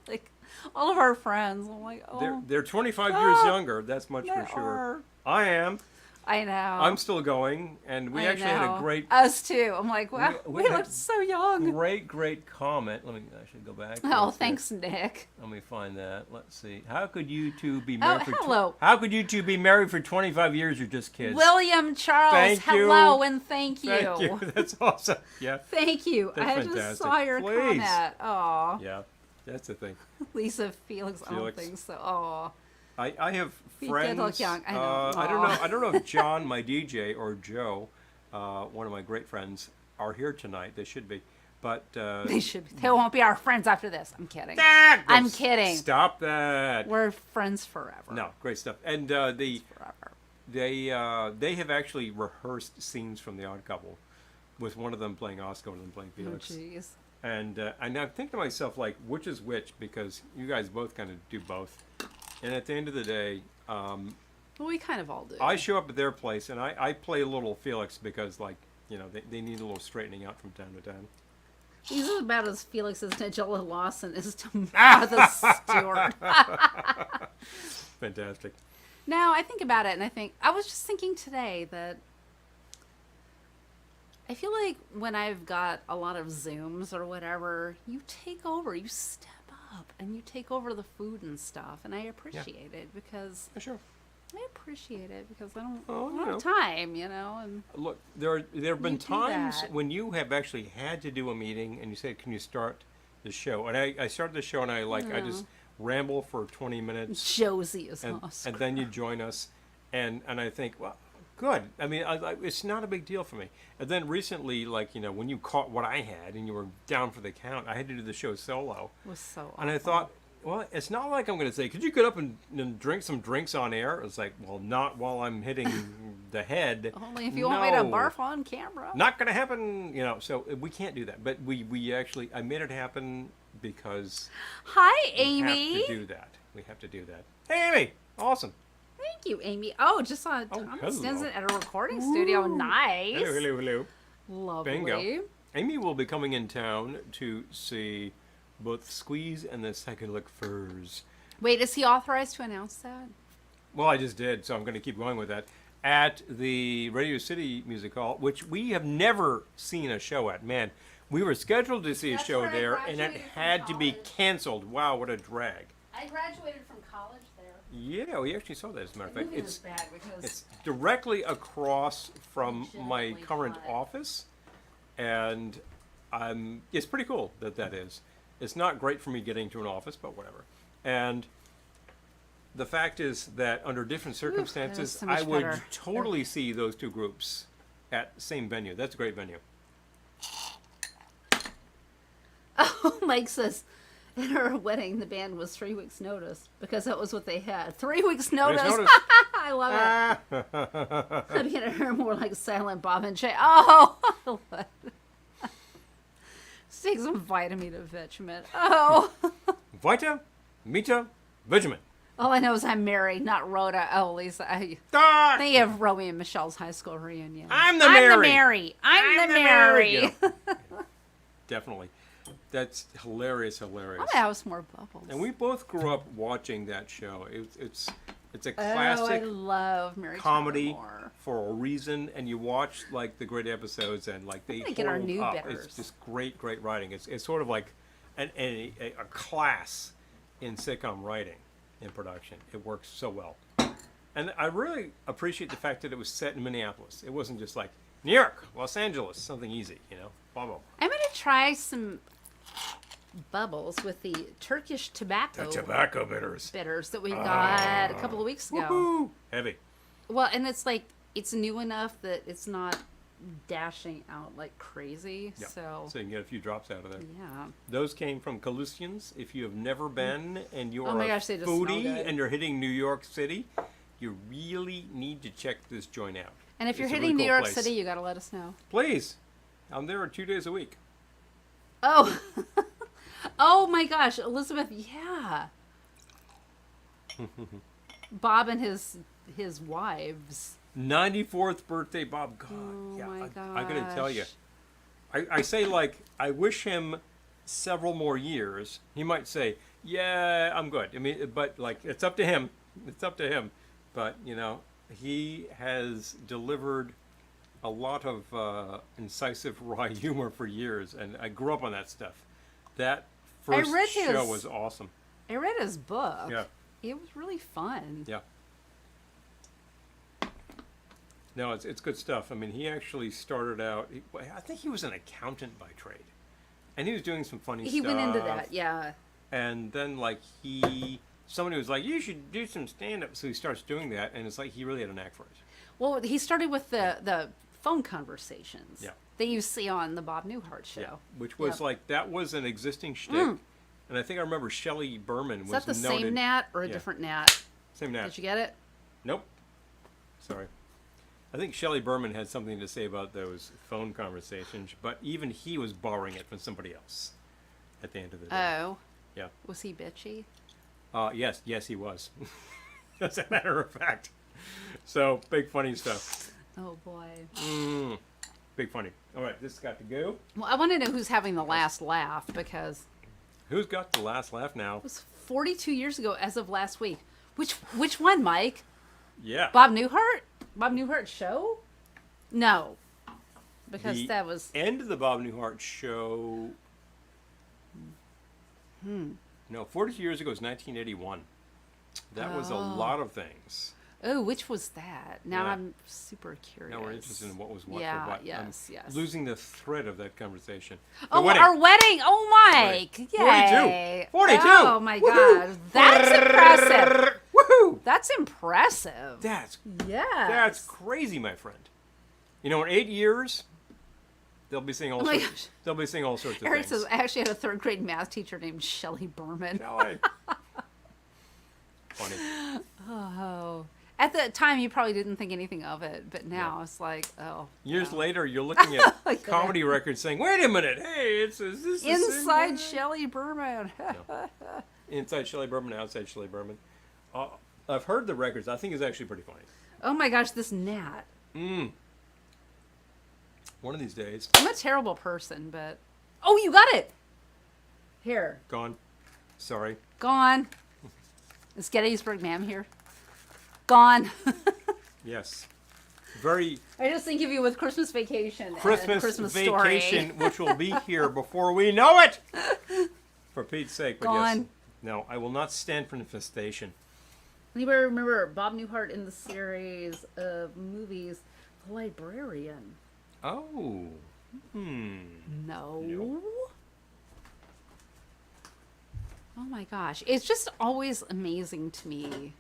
Like all of our friends. I'm like, oh, They're 25 years Ah, younger. That's much they for sure. are. I am. I know. I'm still going, and we I actually had know. a great, Us too. I'm like, wow, we we had look so young. great comment. I should go back. Oh, Let's see. thanks, Nick. Let me find that. Let's see. How could you two be Oh, married for? hello. How could you two be married for 25 years? You're just kids. William Charles, Thank you. hello and thank you. Thank you. That's awesome. Yeah. Thank you. That's I just fantastic. saw your Please. comment. Oh, Yeah. That's the thing. Lisa Felix. I don't Felix. think so. Oh, I have He did friends. look young. I know. I don't know. Aw. I don't know if John, my DJ, or Joe, one of my great friends, are here tonight. They should be, but they should. They won't be our friends after this. I'm kidding. Ah, I'm don't kidding. Stop that. We're friends forever. No, great stuff. And Forever. they have actually rehearsed scenes from The Odd Couple, with one of them playing Oscar and one of them playing Oh, Felix. jeez. And I think to myself, like, which is which? Because you guys both kind of do both. And at the end of the day, Well, we kind of all do. I show up at their place and I play a little Felix because, like, you know, they need a little straightening out from time to time. He's about as Felix as Nigella Lawson is to Martha Stewart. Fantastic. Now, I think about it and I was just thinking today that I feel like when I've got a lot of Zooms or whatever, you take over, you step up and you take over the food and stuff. And I appreciate it because Yeah, sure. I don't Oh, you have know. time, and Look, there have been You do times that. when you have actually had to do a meeting and you said, "Can you start the show?" And I started the show and I just ramble for 20 minutes Josie is and Oscar. then you join us, and I think, well, good. I mean, it's not a big deal for me. And then recently, like, you know, when you caught what I had and you were down for the count, I had to do the show solo, It was so and I awful. thought, well, it's not like I'm going to say, could you get up and drink some drinks on air? It's like, well, not while I'm hitting the head. Only if you want me to No. barf on camera. Not going to happen, you know. So we can't do that. But we actually, I made it happen because Hi, we Amy. have to do that. We have to do that. Hey, Amy, awesome. Thank you, Amy. Oh, just saw Oh, Thomas hello. Stinson at a recording studio. Nice. Hello, hello, hello. Lovely. Bingo. Amy will be coming in town to see both Squeeze and the Psychedelic Furs. Wait, is he authorized to announce that? Well, I just did, so I'm going to keep going with that. At the Radio City Music Hall, which we have never seen a show at. Man, We were scheduled to see a That's show where I there, and it graduated from had to be college. canceled. Wow, what a drag. I graduated from college there. Yeah, we actually saw that, as a matter of The fact. movie was bad because It's directly across from my Legitimately current hot. office, and it's pretty cool that is. It's not great for me getting to an office, but whatever. And the fact is that under different circumstances, so much I would better. totally see those two groups at the same venue. That's a great venue. Oh, Mike says, at her wedding, the band was 3 weeks' notice because that was what they had. 3 weeks' notice. notice. I love it. I'm gonna hear more like Silent Bob and Jay. Oh, I love it. Let's take some vitamin. Oh. Vita, Mita, Vegemin. All I know is I'm married, not Rhoda. Oh, Lisa. I Ah! think of Romeo and Michelle's high school reunion. I'm the Mary. I'm the Mary. Yeah. Definitely. That's hilarious. I'm gonna have some more bubbles. And we both grew up watching that show. It's a Oh, I classic love Mary comedy Tyler Moore. for a reason, and you watch like the great episodes, and like they gonna get our hold new up. bitters. It's just great writing. It's sort of like a class in sitcom writing in production. It works so well, and I really appreciate the fact that it was set in Minneapolis. It wasn't just like New York, Los Angeles, something easy, blah blah. I'm gonna try some bubbles with the Turkish tobacco Tobacco bitters. bitters that we got a couple of weeks ago. Woohoo! Heavy. Well, and it's like it's new enough that it's not dashing out like crazy. Yeah. So you can get a few drops out of there. yeah. Those came from Calusians. If you have never been and you Oh are my a gosh, they just smell foodie good. and you're hitting New York City, you really need to check this joint out. And if you're It's a hitting really New cool York place. City, you gotta let us know. Please. I'm there 2 days a week. Oh. Oh my gosh, Elizabeth, yeah. Bob and his wives. 94th birthday, Bob. God, Oh yeah, my I gotta tell you. gosh. I say, like, I wish him several more years. He might say, yeah, I'm good. I mean, but, like, it's up to him. It's up to him. But, he has delivered a lot of incisive wry humor for years, and I grew up on that stuff. That first read show his- was awesome. I read his book. Yeah. It was really fun. Yeah. No, it's good stuff. I mean, he actually started out, I think he was an accountant by trade. And he was doing some funny stuff. He went into that, yeah. And then, like, somebody was like, you should do some stand-up. So he starts doing that, and it's like he really had a knack for it. Well, he started with the phone conversations Yeah. that you see on the Bob Newhart show. Yeah. Which was Yep. like, that was an existing shtick. And I think I remember Shelley Berman Is was that the noted. same Nat or a Yeah. different Nat? Same Nat. Did you get it? Nope. Sorry. I think Shelley Berman had something to say about those phone conversations, but even he was borrowing it from somebody else at the end of the day. Oh. Yeah. Was he bitchy? Yes, he was. As a matter of fact. So, big funny stuff. Oh boy. Big funny. All right, this has got to go. Well, I want to know who's having the last laugh because Who's got the last laugh now? it was 42 years ago as of last week. Which one, Mike? Yeah. Bob Newhart? Bob Newhart's show? No. Because The that was end of the Bob Newhart show. No, 42 years ago was 1981. That was a lot of things. Oh, which was that? Now Yeah. I'm super curious. Now we're interested in what was what Yeah, for what. yes, yes. Losing the thread of that conversation. The Oh, wedding. our wedding! Oh, Mike! Right. Yay! 42. Oh my God, that's impressive. Woohoo! That's impressive. That's Yeah. crazy, my friend. In 8 years, they'll be seeing all Oh my sorts. gosh. They'll be seeing all sorts of Eric things. says, I actually had a third grade math teacher named Shelley Berman. Shelley. Funny. Oh. At the time, you probably didn't think anything of it, but now Yeah. it's like, oh. Years no. later, you're looking at Look at comedy records saying, "Wait a minute, hey, is this the same Inside guy?" Shelley Berman. Inside Shelley Berman, outside Shelley Berman. I've heard the records. I think it's actually pretty funny. Oh my gosh, this gnat. One of these days, I'm a terrible person, but. Oh, you got it! Here. gone. Sorry. Gone. Is Gettysburg Ma'am here? Gone. Yes. very I just think of you with Christmas Vacation and Christmas vacation, Story. which will be here before we know it. For Pete's sake, but yes. Gone. No, I will not stand for infestation. Anybody remember Bob Newhart in the series of movies, The Librarian? Oh. No. No. Oh my gosh. It's just always amazing to me.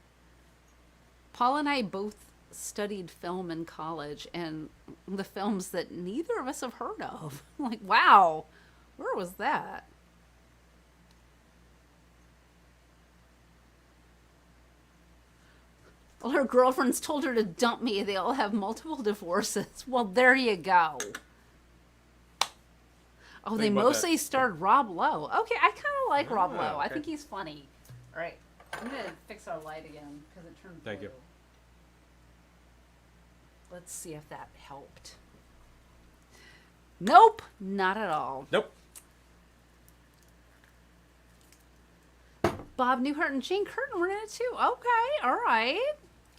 Paul and I both studied film in college, and the films that neither of us have heard of. Like, wow, where was that? Well, her girlfriends told her to dump me. They all have multiple divorces. Well, there you go. Oh, they Think about mostly that. starred Rob Lowe. Okay, I kind of like Rob Lowe. I okay. think he's funny. All right, I'm going to fix our light again because it turned blue. Thank you. Let's see if that helped. Nope, not at all. Nope. Bob Newhart and Jane Curtin were in it too. Okay, all right.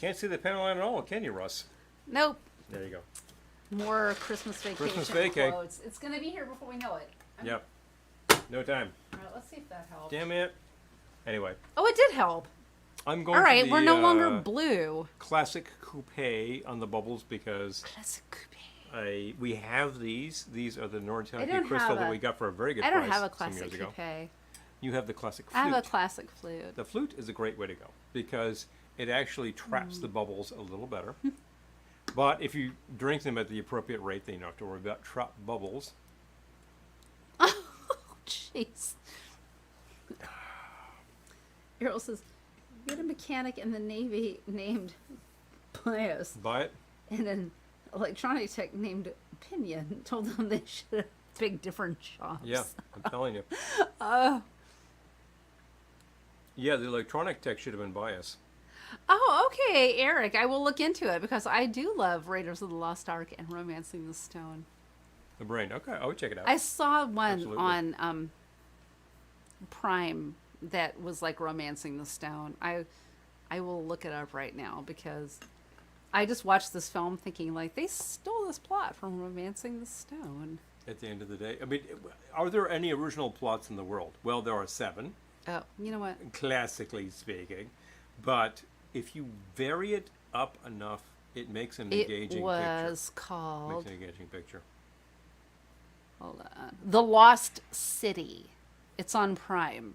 Can't see the pen line at all, can you, Russ? Nope. There you go. More Christmas Vacation Christmas vacay. quotes. It's going to be here before we know it. Yep. No time. All right, let's see if that helps. Damn it. Anyway, Oh, it did help. I'm going All right, to the we're no longer blue. classic coupe on the bubbles because Classic coupe. we have these. These are the I Nortenki don't crystal have that a- we got for a very good I price don't have a some classic years ago. coupe. You have the classic I flute. have a classic flute. The flute is a great way to go because it actually traps the bubbles a little better. But if you drink them at the appropriate rate, then you don't have to worry about trapped bubbles. Oh, jeez. Errol says, we had a mechanic in the Navy named Bias Buy it. and an electronic tech named Pinion told them they should have picked different jobs. Yeah, I'm telling you. Yeah, the electronic tech should have been bias. Oh, okay, Eric. I will look into it because I do love Raiders of the Lost Ark and Romancing the Stone. The brain. Okay, I would check it out. I saw one Absolutely. on Prime that was like Romancing the Stone. I will look it up right now because I just watched this film thinking like they stole this plot from Romancing the Stone. At the end of the day, I mean, are there any original plots in the world? Well, there are 7, Oh, you know what? classically speaking. But if you vary it up enough, it makes an It engaging was picture. called, Makes an engaging picture. hold on, The Lost City. It's on Prime.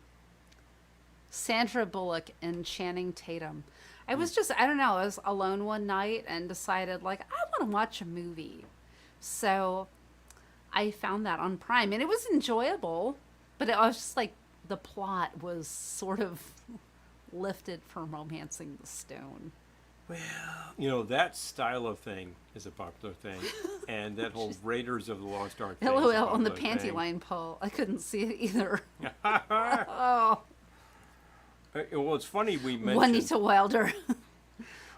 Sandra Bullock and Channing Tatum. I was just, I don't know, I was alone one night and decided, like, I want to watch a movie. So I found that on Prime, and it was enjoyable, but it was just like the plot was sort of lifted from Romancing the Stone. Well, you know, that style of thing is a popular thing. And that whole Raiders of the Lost Ark thing is a LOL on the popular panty thing. line, Paul. I couldn't see it either. Oh, Well, it's funny we mentioned... Juanita Wilder.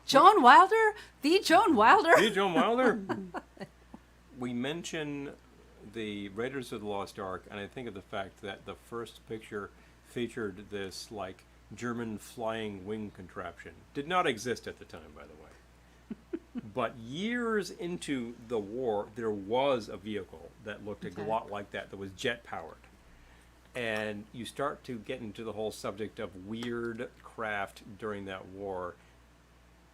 Joan Wilder? The Joan Wilder? Hey, Joan Wilder. We mention the Raiders of the Lost Ark, and I think of the fact that the first picture featured this, like, German flying wing contraption. Did not exist at the time, by the way. But years into the war, there was a vehicle that looked a lot like that was jet-powered. And you start to get into the whole subject of weird craft during that war,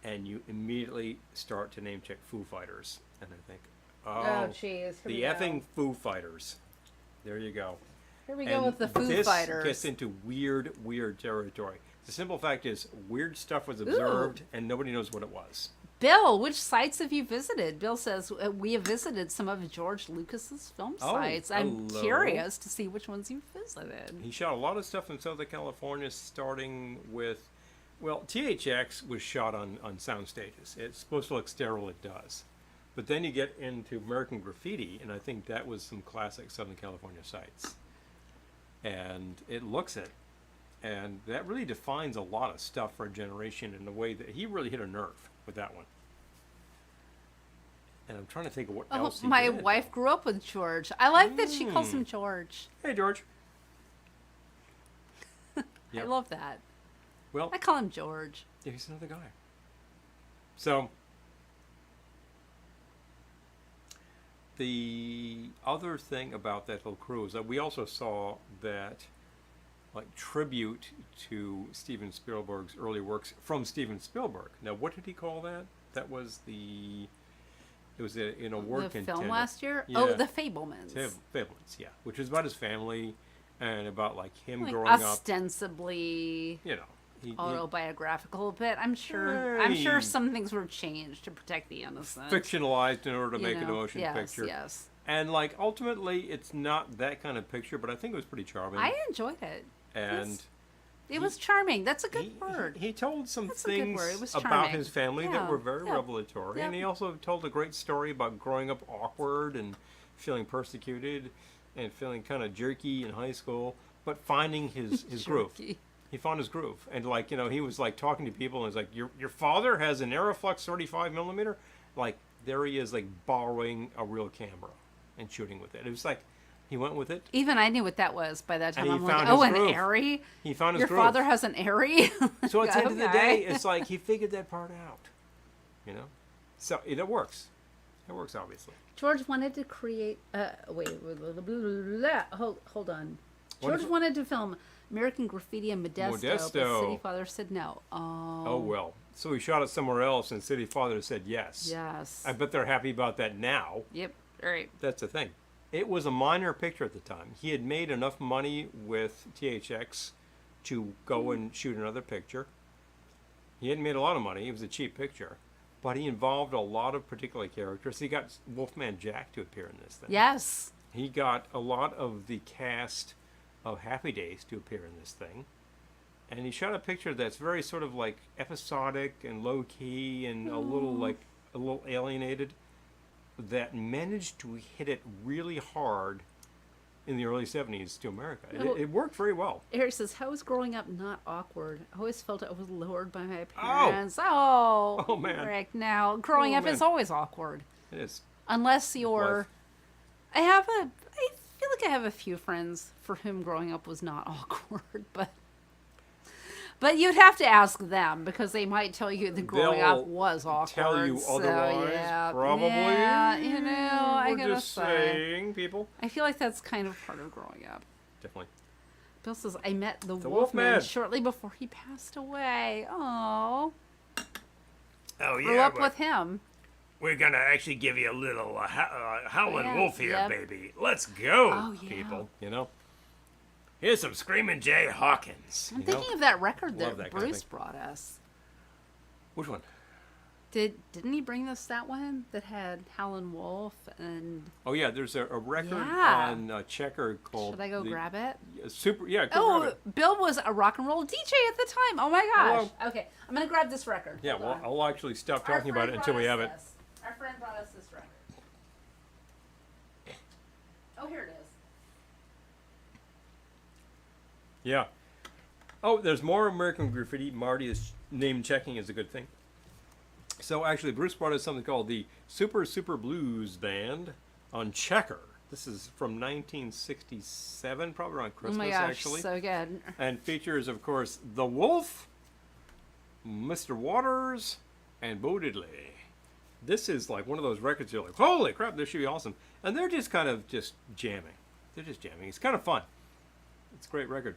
and you immediately start to name check Foo Fighters. And I think, Oh, jeez. the effing Foo Fighters. There you go. Here we go And with the Foo this Fighters. gets into weird territory. The simple fact is, weird stuff was observed, and nobody knows what it was. Bill, which sites have you visited? Bill says we have visited some of George Lucas's film Oh, sites. I'm hello. curious to see which ones you visited. He shot a lot of stuff in Southern California, starting with, well, THX was shot on sound stages. It's supposed to look sterile, it does. But then you get into American Graffiti, and I think that was some classic Southern California sites. And it looks it. And that really defines a lot of stuff for a generation in the way that he really hit a nerve with that one. And I'm trying to think of what Oh, else he my did. wife grew up with George. I like that she calls him George. Hey, George. I Yep. love that. Well, I call him George. yeah, he's another guy. So, the other thing about that whole cruise that we also saw that like tribute to Steven Spielberg's early works from Steven Spielberg. Now, what did he call that? That was it was an award The contender. film last year? Yeah. Oh, The Fablemans. Fablemans, yeah, which is about his family and about like him Like growing up. ostensibly You know, he autobiographical, but I'm sure Hey. some things were changed to protect the innocent. fictionalized in order to you make an know? emotion yes, picture. Yes. And like ultimately, it's not that kind of picture, but I think it was pretty charming. I enjoyed it. and It was charming. That's a good he, word. He told some That's a good things word. It was about charming. his family Yeah, that were very yeah. revelatory, and Yep. he also told a great story about growing up awkward and feeling persecuted and feeling kind of jerky in high school, but finding his groove. Jerky. He found his groove, and like he was like talking to people, and he's like, "Your father has an Aeroflex 35 millimeter." Like there he is, like borrowing a real camera and shooting with it. It was like he went with it. Even I knew what that was by that time. And he I'm like, found oh, his an groove. Airy? He found his Your groove. father has an Airy? So at the end of the day, Okay. it's like he figured that part out, So it works. It works, obviously. George wanted to create. Hold on. George Wonderful. wanted to film American Graffiti in Modesto, but Modesto. City Father said no. Oh well. So he shot it somewhere else, and City Father said yes. Yes. I bet they're happy about that now. Yep. All right. That's the thing. It was a minor picture at the time. He had made enough money with THX to go and shoot another picture. He hadn't made a lot of money. It was a cheap picture. But he involved a lot of particular characters. He got Wolfman Jack to appear in this thing. Yes. He got a lot of the cast of Happy Days to appear in this thing. And he shot a picture that's very sort of like episodic and low key and a little alienated, that managed to hit it really hard in the early 70s to America. It worked very well. Eric says, how was growing up not awkward? I always felt I was lowered by my Oh. parents. Oh, Oh, man. Eric, now, growing Oh, up is man. always awkward. It is. Unless you're... Life. I feel like I have a few friends for whom growing up was not awkward, but you'd have to ask them because they might tell you that growing They'll up was awkward. tell you so, otherwise, yeah, probably. Yeah, I We're gotta just say. saying, people. I feel like that's kind of part of growing up. Definitely. Bill says, I met the Wolfman. Wolfman shortly before he passed away. Oh, Oh grew up with him. We're gonna actually give you a little howling Yeah, wolf here, yep. baby. Let's go, Oh, yeah. people. Here's some Screaming Jay Hawkins. I'm thinking of that record Love that that kind of Bruce thing. brought us. Which one? Didn't he bring us that one that had Howlin' Wolf and... Oh, yeah, there's a record Yeah. on Checker called... Should I go grab it? Go grab Oh, it. Bill was a rock and roll DJ at the time. Oh my gosh. Hello. Okay, I'm gonna grab this record. Yeah, Hold well, on. I'll actually stop Our talking about friend it until we brought have us it. this. Our friend brought us this record. Oh, here it is. Yeah. Oh, there's more American Graffiti. Marty is name checking is a good thing. So actually, Bruce brought us something called the Super Blues Band on Checker. This is from 1967, probably around Oh Christmas, my gosh, actually. so good. And features, of course, The Wolf, Mr. Waters, and Bo Diddley. This is like one of those records you're like, holy crap, this should be awesome. And they're just kind of just jamming. They're just jamming. It's kind of fun. It's a great record.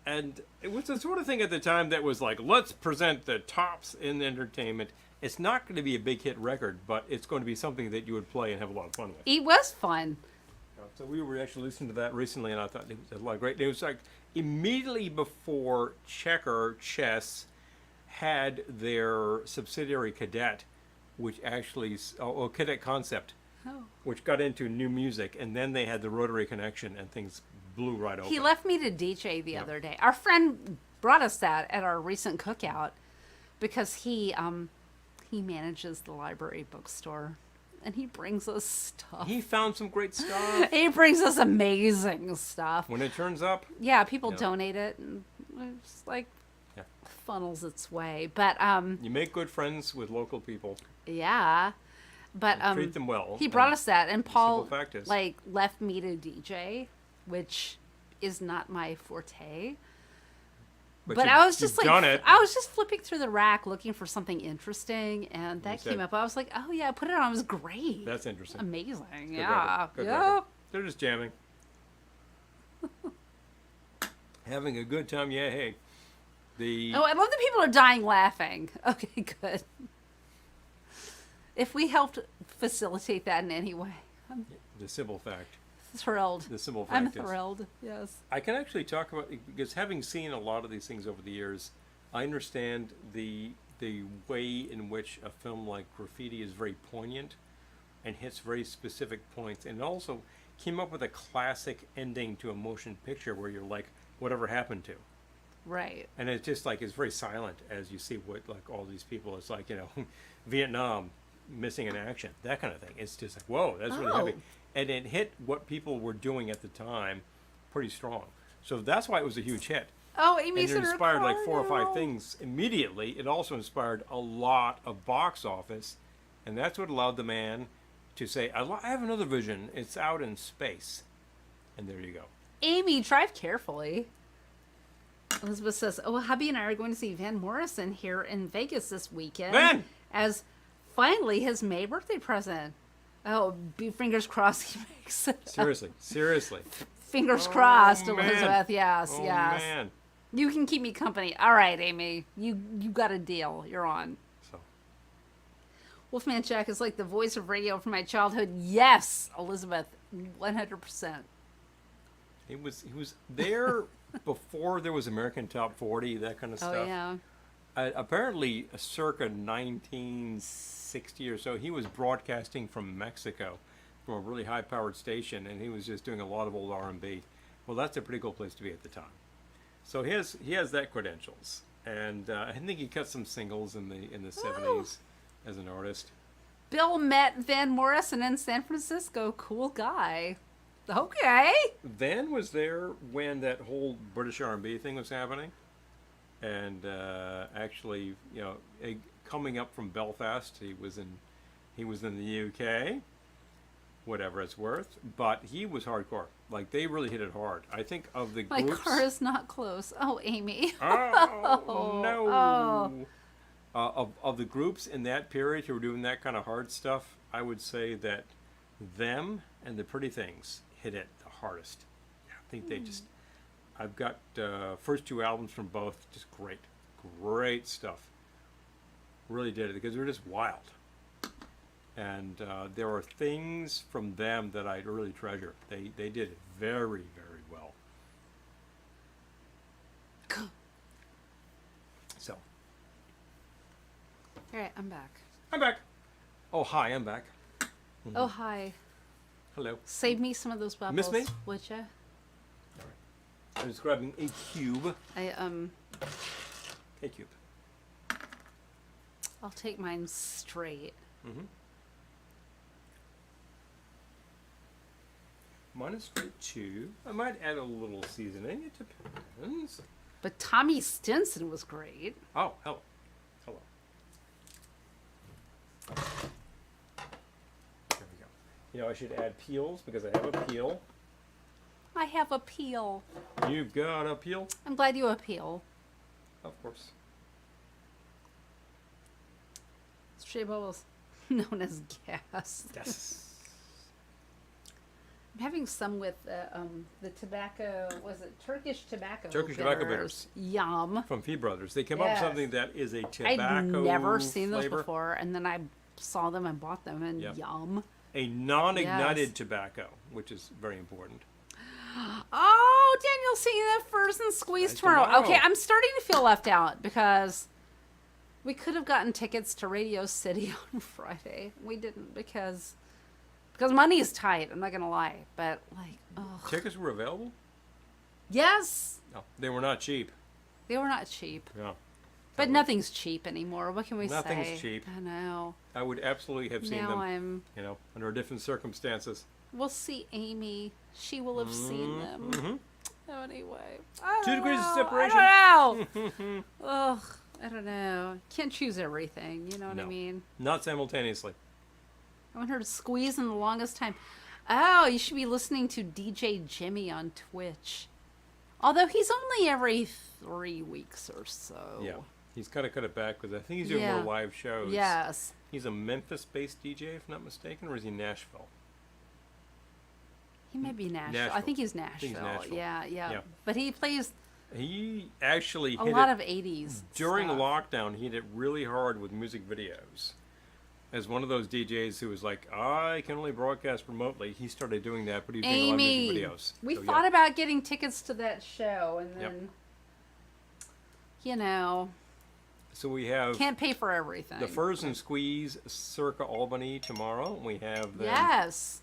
And it was the sort of thing at the time that was like, let's present the tops in entertainment. It's not going to be a big hit record, but it's going to be something that you would play and have a lot of fun with. It was fun. So we were actually listening to that recently, and I thought it was a lot of great. It was like immediately before Chess had their subsidiary Cadet, which actually, Cadet Concept, Oh. which got into new music, and then they had the Rotary Connection, and things blew right open. He left me to DJ the other day. Our friend brought us that at our recent cookout because he manages the library bookstore and he brings us stuff. He found some great stuff. He brings us amazing stuff. When it turns up, Yeah, people Yeah. donate it and it's like Yeah. funnels its way. But you make good friends with local people. yeah. But Treat them well. he brought and us that, and Paul simple fact is- like left me to DJ, which is not my forte. But I was just you've done it. I was just flipping through the rack looking for something interesting, and that said- came up. I was like, oh yeah, put it on. It was great. That's interesting. Amazing. Good Yeah. record. Good Yeah. record. They're just jamming. Having a good time. Yeah, hey. Oh, I love that people are dying laughing. Okay, good. If we helped facilitate that in any way, I'm The simple fact. thrilled. The simple fact I'm is. thrilled. Yes. I can actually talk about, because having seen a lot of these things over the years, I understand the way in which a film like Graffiti is very poignant and hits very specific points, and also came up with a classic ending to a motion picture where you're like, whatever happened to? Right. And it's just like, it's very silent as you see what, like, all these people, it's like, Vietnam missing in action, that kind of thing. It's just like, whoa, that's really heavy. And it hit what people were doing at the time pretty strong. So that's why it was a huge hit. Oh, And Amy's it in her inspired car like 4 or 5 now. things immediately. It also inspired a lot of box office. And that's what allowed the man to say, I have another vision. It's out in space. And there you go. Amy, drive carefully. Elizabeth says, oh, hubby and I are going to see Van Morrison here in Vegas this weekend. Van! As finally his May birthday present. Oh, be fingers crossed he makes it. Seriously. Fingers crossed, Oh, man. Elizabeth. Yes, Oh, yes. man. You can keep me company. All right, Amy. You got a deal. You're on. So, Wolfman Jack is like the voice of radio from my childhood. Yes, Elizabeth. 100%. he was there before there was American Top 40, that kind of stuff. Oh, yeah. Apparently, circa 1960 or so, he was broadcasting from Mexico, from a really high-powered station, and he was just doing a lot of old R&B. Well, that's a pretty cool place to be at the time. So he has that credentials, and I think he cut some singles in the 70s as an artist. Bill met Van Morrison in San Francisco. Cool guy. Okay. Van was there when that whole British R&B thing was happening, and actually, coming up from Belfast, he was in the UK, whatever it's worth, but he was hardcore. Like, they really hit it hard. I think of the My groups. car is not close. Oh, Amy. Oh no! Oh. Of the groups in that period who were doing that kind of hard stuff, I would say that them and the Pretty Things hit it the hardest. I think they just. I've got first 2 albums from both, just great stuff. Really did it because they're just wild, and there are things from them that I really treasure. They did it very well. So. All right, I'm back. I'm back. Oh, hi, I'm back. Oh, hi. Hello. Save me some of those bubbles. Miss me? Would ya? I'm just grabbing a cube. A cube. I'll take mine straight. Mm-hmm. Mine is straight too. I might add a little seasoning. It depends. But Tommy Stinson was great. Oh, hello. There we go. I should add peels because I have a peel. I have a peel. You've got a peel? I'm glad you appeal. Of course. Stray bubbles, known as gas. Yes. I'm having some with the tobacco. Was it Turkish tobacco? Turkish tobacco bitters. Yum. From Fee Brothers. They came up with Yes. something that is a tobacco I'd never seen those flavor. before, and then I saw them and bought them, and Yep. yum. A non-ignited Yes. tobacco, which is very important. Oh, Daniel, seeing that first and squeeze That's tomorrow. tomorrow. Okay, I'm starting to feel left out because we could have gotten tickets to Radio City on Friday. We didn't because money is tight. I'm not gonna lie, but like, oh, Tickets were available? yes, No, they were not cheap. they were not cheap. No. But nothing's cheap anymore. What can we say? Nothing's cheap. I know. I would absolutely have seen Now them, under different circumstances. We'll see Amy. She will have seen them. Mm-hmm. Anyway. 2 degrees of separation. I don't know. Ugh. I don't know. Can't choose everything. You know what I No. mean? Not simultaneously. I want her to squeeze in the longest time. Oh, you should be listening to DJ Jimmy on Twitch. Although he's only every 3 weeks or so. Yeah. He's got to cut it back because I think he's doing more live shows. Yes. He's a Memphis-based DJ, if not mistaken, or is he Nashville? He may be Nashville. I think he's Nashville. Yeah. But he plays He actually a hit lot it of 80s during stuff. lockdown. He hit it really hard with music videos. As one of those DJs who was like, I can only broadcast remotely, he started doing that, but he was doing a lot of music videos. We So, thought about getting tickets to that show, and then, you know, So we have can't pay for everything. the Furs and Squeeze circa Albany tomorrow. We have them Yes.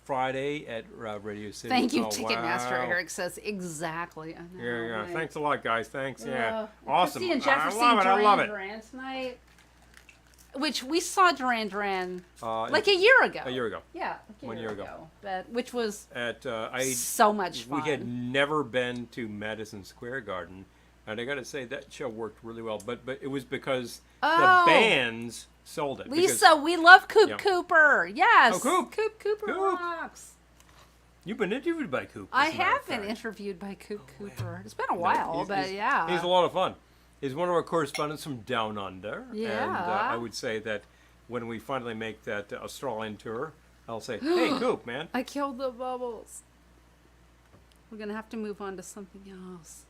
Friday at Radio City. Thank you, Oh, Ticketmaster. wow. Eric says exactly. I know, Yeah. right? Thanks a lot, guys. Thanks. Yeah. Awesome. Christy and Jeff are I seeing love it. I love Duran it. Duran tonight. Which we saw Duran like a a year ago. A year ago. Yeah, like a 1 year ago. But which was At so much fun. We had never been to Madison Square Garden, and I got to say that show worked really well. But it was because the bands sold it. Lisa, we love Coop Yeah. Cooper. Yes. Oh, Coop. Coop Cooper Coop. rocks. You've been interviewed by Coop. I as a matter of have been fact. interviewed by Coop Cooper. It's been a while, but yeah. He's a lot of fun. He's one of our correspondents from Down Under. Yeah. And I would say that when we finally make that Australian tour, I'll say, hey, Coop, man. I killed the bubbles. We're going to have to move on to something else.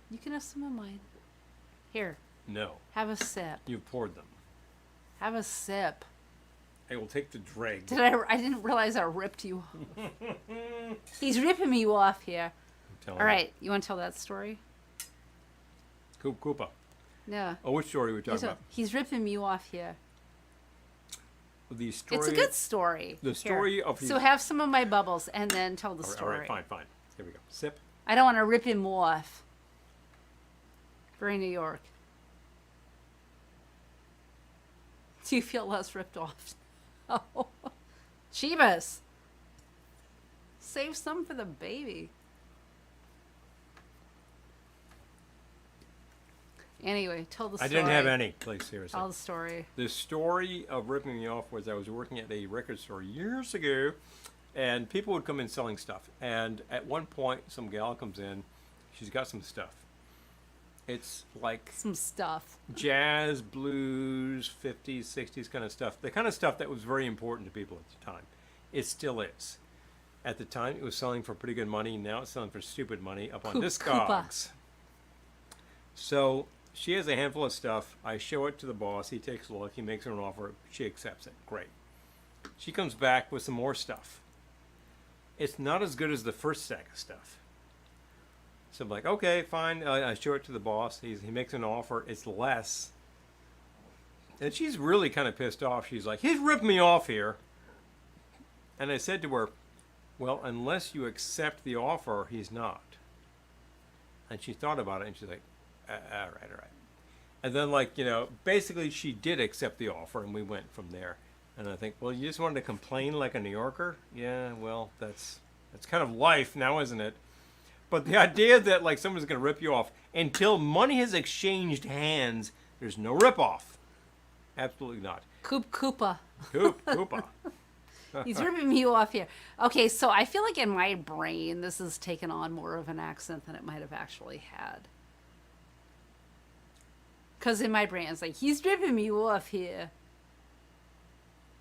You can have some of mine. Here, No, have a sip. you've poured them. Have a sip. I will take the drag. I didn't realize I ripped you off. He's ripping me off here. All right, you want to tell that story? Coop Koopa. No. Oh, which story are we talking about? He's ripping me off here. The story. It's a good story. The story of his. So have some of my bubbles and then tell the All story. right, fine. Here we go. Sip. I don't want to rip him off. Very New York. Do you feel less ripped off? Oh, Chivas. Save some for the baby. Anyway, tell the story. I didn't have any. Like, seriously. Tell the story. The story of ripping me off was I was working at a record store years ago, and people would come in selling stuff. And at one point, some gal comes in. She's got some stuff. It's like Some stuff. jazz, blues, 50s, 60s kind of stuff. The kind of stuff that was very important to people at the time. It still is. At the time, it was selling for pretty good money. Now it's selling for stupid money up on Discogs. So she has a handful of stuff. I show it to the boss. He takes a look. He makes her an offer. She accepts it. Great. She comes back with some more stuff. It's not as good as the first stack of stuff. So I'm like, okay, fine. I show it to the boss. He makes an offer. It's less. And she's really kind of pissed off. She's like, he's ripped me off here. And I said to her, well, unless you accept the offer, he's not. And she thought about it, and she's like, all right. And then, like, basically she did accept the offer, and we went from there. And I think, well, you just wanted to complain like a New Yorker? Yeah, well, that's kind of life now, isn't it? But the idea that, like, someone's going to rip you off until money has exchanged hands, there's no rip-off. Absolutely not. Coop Koopa. Koopa. He's ripping me off here. Okay, so I feel like in my brain, this has taken on more of an accent than it might have actually had. Because in my brain, it's like, he's ripping me off here.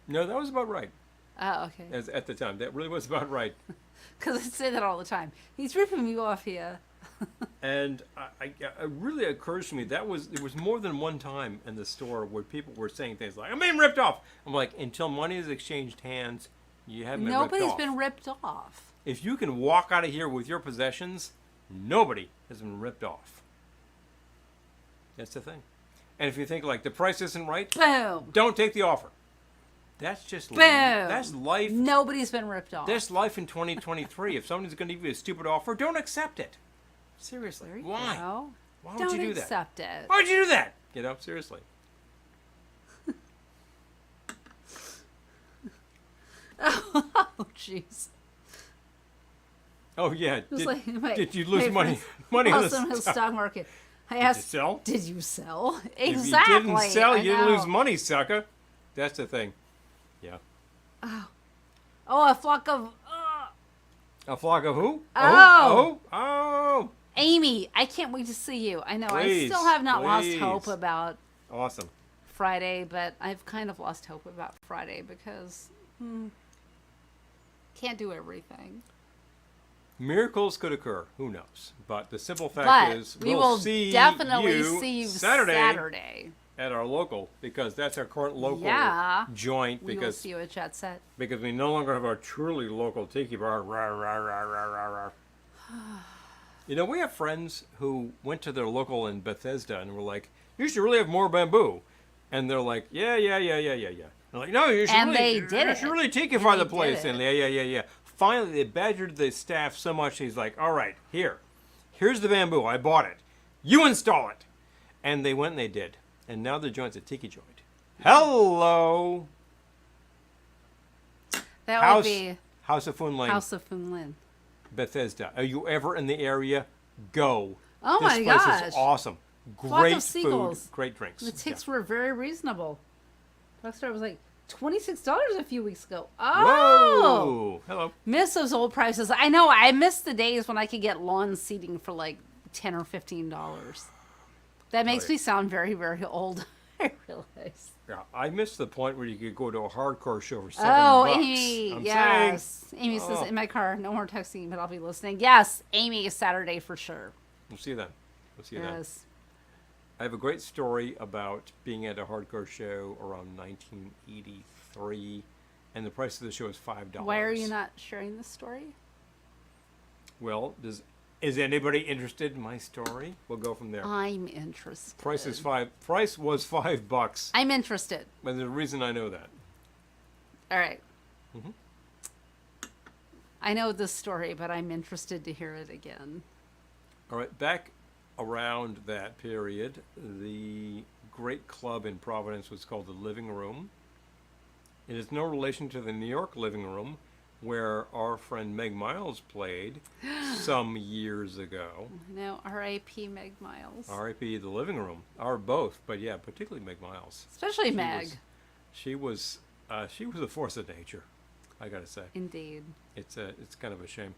No, that was about right. Oh, okay. At the time, that really was about right. Because I say that all the time. He's ripping me off here. And it really occurs to me there was more than one time in the store where people were saying things like, I'm being ripped off. I'm like, until money has exchanged hands, you haven't been ripped off. Nobody's been ripped off. If you can walk out of here with your possessions, nobody has been ripped off. That's the thing. And if you think, like, the price isn't right, Boom. don't take the offer. That's just Boom. That's life. Nobody's been ripped off. That's life in 2023. If somebody's going to give you a stupid offer, don't accept it. Seriously. There you Why? go. Why would Don't you do that? accept it. Why would you do that? Seriously. Oh, jeez. Oh, yeah. It's like Did you lose money? friends Money on lost on the the stock? stock market. I asked, sell? did you sell? If Exactly. you didn't sell, I you didn't know. lose money, sucker. That's the thing. Yeah. Oh. Oh, a flock of. A flock of who? Oh. Oh. Amy, I can't wait to see you. I know Please, I still have not lost please. hope about Awesome. Friday, but I've kind of lost hope about Friday because can't do everything. Miracles could occur. Who knows? But the simple fact But is, we we'll will see definitely you see you Saturday at our local, because that's our current local Yeah. joint. We will Because see you at Jet Set. because we no longer have our truly local tiki bar. Rah, rah, rah, rah, rah, rah. You know, we have friends who went to their local in Bethesda and were like, "You should really have more bamboo," and they're like, "Yeah." They're like, "No, you should And really, they you did should it. really tikify And the they place." did And it. yeah. Finally, they badgered the staff so much. He's like, "All right, here's the bamboo. I bought it. You install it." And they went and they did. And now the joint's a tiki joint. Hello, That House would be House of Fun Lane, House of Fun Lin. Bethesda. Are you ever in the area? Go. Oh this my place gosh. is awesome. Flock Great of seagulls. food, great drinks. The ticks Yeah. were very reasonable. Drugstore was like $26 a few weeks ago. Whoa! Oh! Hello. Miss those old prices. I know. I miss the days when I could get lawn seating for like $10 or $15. That makes Right. me sound very, very old. I realize. Yeah, I missed the point where you could go to a hardcore show for $7. Oh, Amy. I'm Yes. saying, Amy says Oh. in my car, no more texting, but I'll be listening. Yes, Amy, is Saturday for sure. we'll see you then. We'll see you then. Yes. I have a great story about being at a hardcore show around 1983, and the price of the show is $5. Why are you not sharing this story? Well, is anybody interested in my story? We'll go from there. I'm interested. Price was $5. I'm interested. And there's a reason I know that. All right. Mhm. I know this story, but I'm interested to hear it again. All right, back around that period, the great club in Providence was called the Living Room. It is no relation to the New York Living Room, where our friend Meg Miles played some years ago. No, R.I.P. Meg Miles. R.I.P. the Living Room, or both, but yeah, particularly Meg Miles. Especially She Meg. She was a force of nature, I gotta say. Indeed. It's kind of a shame,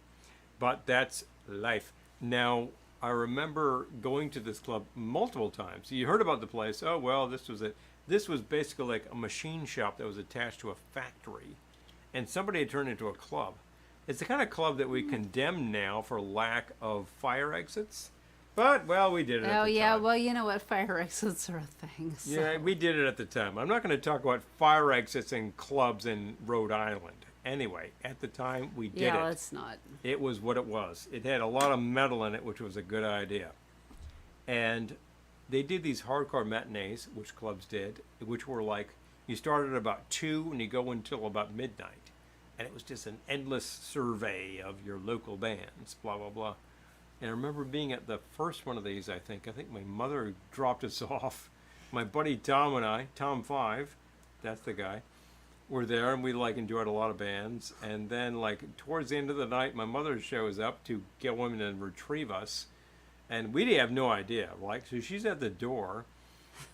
but that's life. Now, I remember going to this club multiple times. You heard about the place. Oh, well, this was it. This was basically like a machine shop that was attached to a factory, and somebody had turned it into a club. It's the kind of club that we condemn now for lack of fire exits. But, well, we did it at Oh, the yeah. time. Well, you know what? Fire exits are a thing. So. Yeah, we did it at the time. I'm not going to talk about fire exits in clubs in Rhode Island. Anyway, at the time, we did Yeah, it. let's not. It was what it was. It had a lot of metal in it, which was a good idea. And they did these hardcore matinees, which clubs did, which were like, you started at about 2 and you go until about midnight. And it was just an endless survey of your local bands, blah, blah, blah. And I remember being at the first one of these, I think my mother dropped us off. My buddy Tom and I, Tom 5, that's the guy, were there, and we enjoyed a lot of bands. And then towards the end of the night, my mother shows up to get women and retrieve us, and we have no idea. So she's at the door,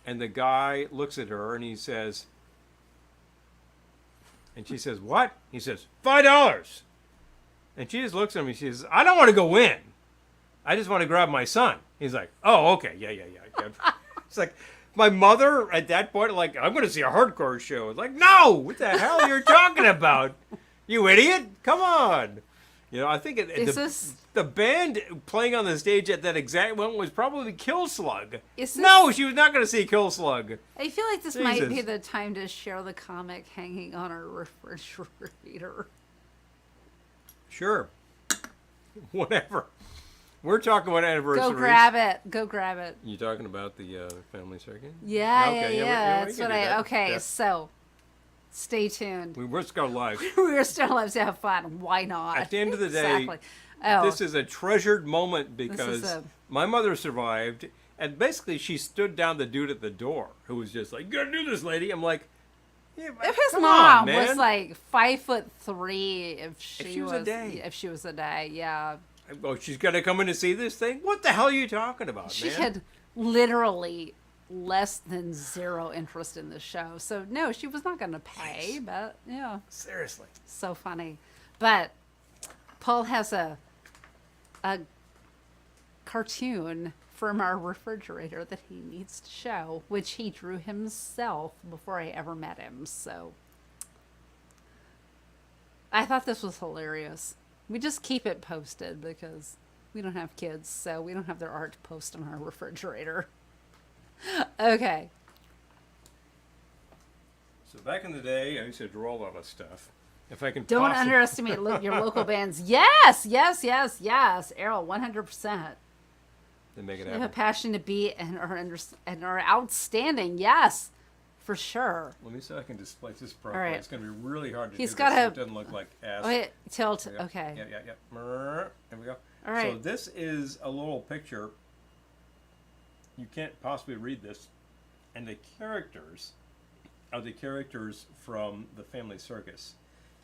and the guy looks at her and he says, and she says, "What?" He says, $5. And she just looks at him and she says, "I don't want to go in. I just want to grab my son." He's like, "Oh, okay, yeah." It's like, my mother at that point, I'm going to see a hardcore show. It's like, no, what the hell are you talking about? You idiot! Come on. I think the band playing on the stage at that exact moment was probably Kill Slug. No, she was not going to see Kill Slug. I feel like this might be Jesus. the time to share the comic hanging on our refrigerator. Sure. Whatever. We're talking about anniversaries. Go grab it. Go grab it. You talking about the family circuit? Yeah, Okay, yeah. we That's can what do that. Okay, Yeah. so stay tuned. We risk our lives. We're still alive to have fun. Why not? At the end of the day, exactly. Oh, This is a treasured moment because a- my mother survived, and basically she stood down the dude at the door who was just like, "You gotta do this, lady." I'm like, yeah, if his come mom on, man. was 5'3", if she was a day. if she was a day, yeah, Oh, she's gonna come in to see this thing? What the hell are you talking about, she man? could literally less than zero interest in the show. So no, she was not going to pay, but yeah. Seriously. So funny. But Paul has a cartoon from our refrigerator that he needs to show, which he drew himself before I ever met him. So I thought this was hilarious. We just keep it posted because we don't have kids, so we don't have their art to post on our refrigerator. Okay. So back in the day, I used to draw a lot of stuff. If I can Don't underestimate your local bands. Yes, yes, yes, yes. Errol, 100%. They make it They have a happen. passion to be and are outstanding. Yes, for sure. Let me see if I can display this properly. All right. It's going to be really hard to He's do got this so a- it doesn't look like ass. Wait, tilt. There we go. Okay. Yeah. There we go. All right. So this is a little picture. You can't possibly read this. And the characters are the characters from the Family Circus.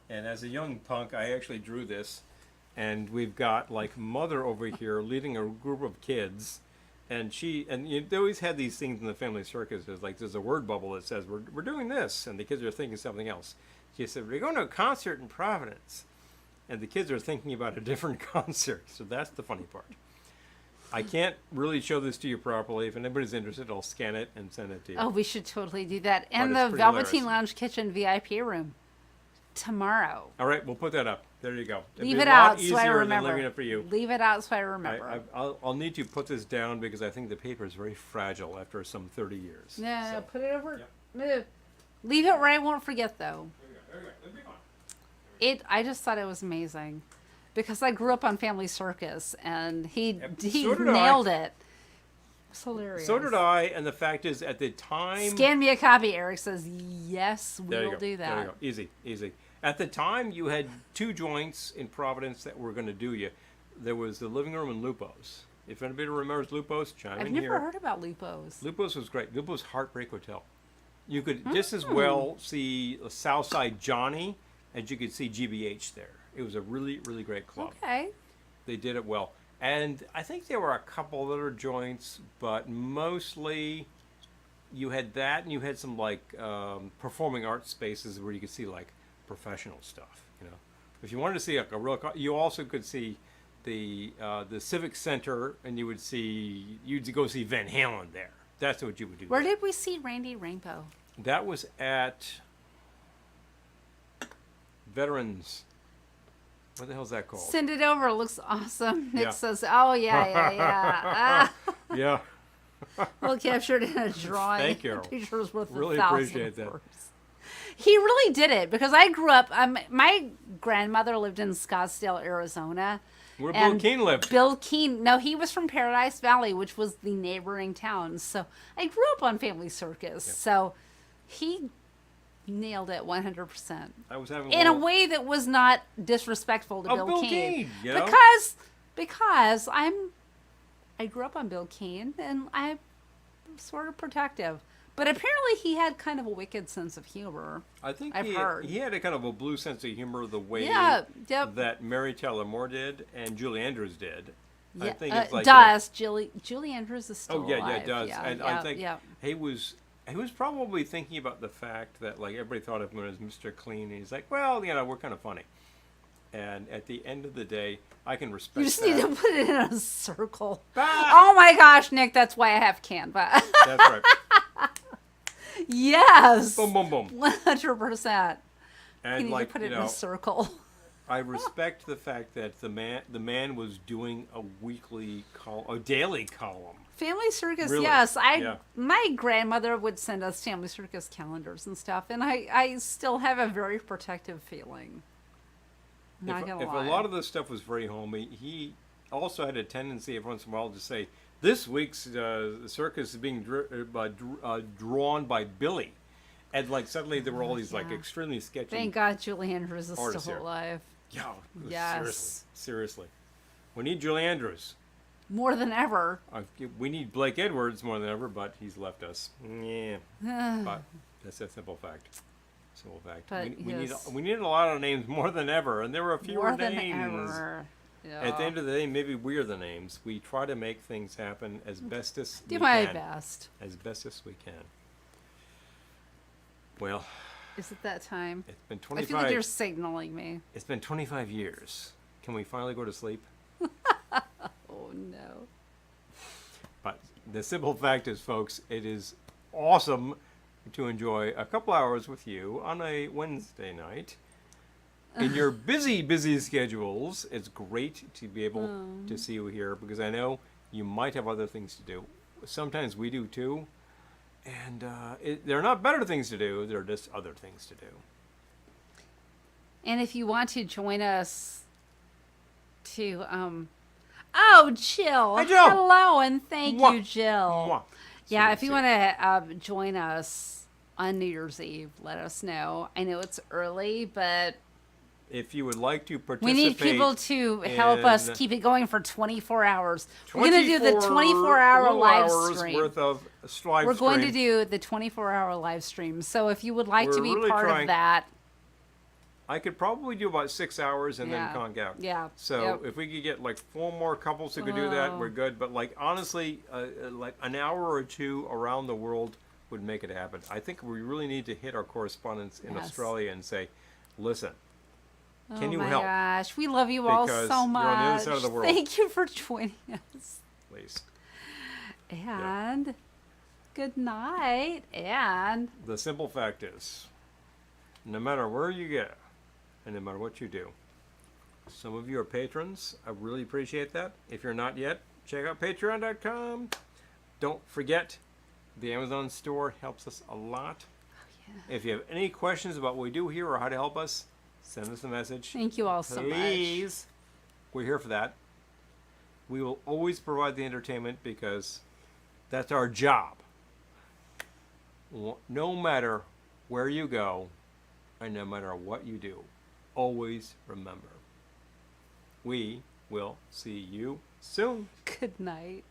And as a young punk, I actually drew this. And we've got like Mother over here leading a group of kids. And they always had these things in the Family Circus. There's a word bubble that says, we're doing this. And the kids are thinking something else. She said, we're going to a concert in Providence. And the kids are thinking about a different concert. So that's the funny part. I can't really show this to you properly. If anybody's interested, I'll scan it and send it to you. Oh, we should totally do that. And it's the pretty Velveteen hilarious. Lounge Kitchen VIP room tomorrow. All right, we'll put that up. There you go. It'll Leave be it a lot out so I easier than remember. leaving it for you. Leave it out so I remember. I'll need to put this down because I think the paper is very fragile after some 30 years. No, So, put it over. yeah. Move. Leave it where I won't forget, though. There you go. It'll be fine. I just thought it was amazing because I grew up on Family Circus and he so did I. nailed it. It's hilarious. So did I, and the fact is, at the time... Scan me a copy, Eric says. Yes, There you we'll go. do that. There you go. Easy, easy. At the time, you had two joints in Providence that were going to do you. There was the Living Room and Lupo's. If anybody remembers Lupo's, chime I've in never here. heard about Lupo's. Lupo's was great. Lupo's Heartbreak Hotel. You could just as well see Southside Johnny as you could see GBH there. It was a really, really great club. Okay. They did it well. And I think there were a couple other joints, but mostly you had that and you had some like performing arts spaces where you could see like professional stuff, you know. If you wanted to see like a real, you also could see the Civic Center, and you'd go see Van Halen there. That's what you would do. Where did we see Randy Rainbow? That was at Veterans. What the hell's that called? Send it over. It looks awesome. Nick Yeah. says, oh, yeah. Yeah. We'll capture it in a drawing. Thank you. Pictures worth Really 1,000 appreciate that. words. He really did it because I grew up. My grandmother lived in Scottsdale, Arizona. Where Bill and Keane lived. Bill Keane. No, he was from Paradise Valley, which was the neighboring town. So I grew up on Family Circus. Yeah. So he nailed it 100%. I was having In a way that was not disrespectful to Oh, Bill Bill Keane. Keane, you know? Because I grew up on Bill Keane and I'm sort of protective. But apparently he had kind of a wicked sense of humor. I think I've heard. he had a kind of a blue sense of humor the way Yeah, yep. that Mary Tyler Moore did and Julie Andrews did. I Yeah, think it's like Julie Andrews is still oh yeah, alive. it does. Yeah, and yeah, I think yeah. he was probably thinking about the fact that like everybody thought of him as Mr. Clean, and he's like, well, you know, we're kind of funny. And at the end of the day, I can respect You just that. need to put it in a circle. Ah! Oh my gosh, Nick, that's why I have Canva. That's right. Yes. Boom, boom, boom. 100%. You And need like to put you it in know, a circle. I respect the fact that the man was doing a daily column. Family Circus, Really? yes. Yeah. My grandmother would send us Family Circus calendars and stuff, and I still have a very protective feeling. Not gonna If lie. a lot of this stuff was very homey, he also had a tendency every once in a while to say, "This week's circus is being drawn by Billy," and like suddenly there were all these like Yeah. extremely sketchy. Thank God Julie Andrews is artists still here. alive. Yeah, Yes. seriously, we need Julie Andrews. More than ever. We need Blake Edwards more than ever, but he's left us. Yeah, but that's a simple fact. Simple fact. But we yes. need a lot of names more than ever, and there were fewer More than names. ever. At the end of the day, maybe we're the names. We try to make things happen as best as we Do my can. best. As best as we can. Well, Is it that time? it's been I feel 25. like you're signaling me. It's been 25 years. Can we finally go to sleep? Oh no. But the simple fact is, folks, it is awesome to enjoy a couple hours with you on a Wednesday night. In your busy schedules, it's great to be able to see you here because I know you might have other things to do. Sometimes we do too. And they're not better things to do, they're just other things to do. And if you want to join us to oh, Jill. Hey, Jill. Hello, and thank Mwah. you, Jill. Mwah. Yeah, Sweet, if you sweet. want to join us on New Year's Eve, let us know. I know it's early, but If you would like to we participate, need people to help us in keep it going for 24 hours. We're going to do the 24-hour little live hours stream. worth of live We're going to stream. do the 24-hour live stream. So if you would like to We're be really part trying. of that, I could probably do about 6 hours and Yeah. then conk out. Yeah. So Yep. if we could get like 4 more couples who could do that, we're good. But like honestly, like an hour or two around the world would make it happen. I think we really need to hit our correspondents in Yes. Australia and say, listen, can oh you my help, gosh, we love you all Because so you're much. on the other side of the world. Thank you for joining us. please? And good night. And The simple fact is, no matter where you go, and no matter what you do, some of you are patrons. I really appreciate that. If you're not yet, check out patreon.com. Don't forget, the Amazon store helps us a lot. If you have any questions about what we do here or how to help us, send us a message. thank you all so much. Please. We're here for that. We will always provide the entertainment because that's our job. No matter where you go and no matter what you do, always remember, we will see you soon. Good night.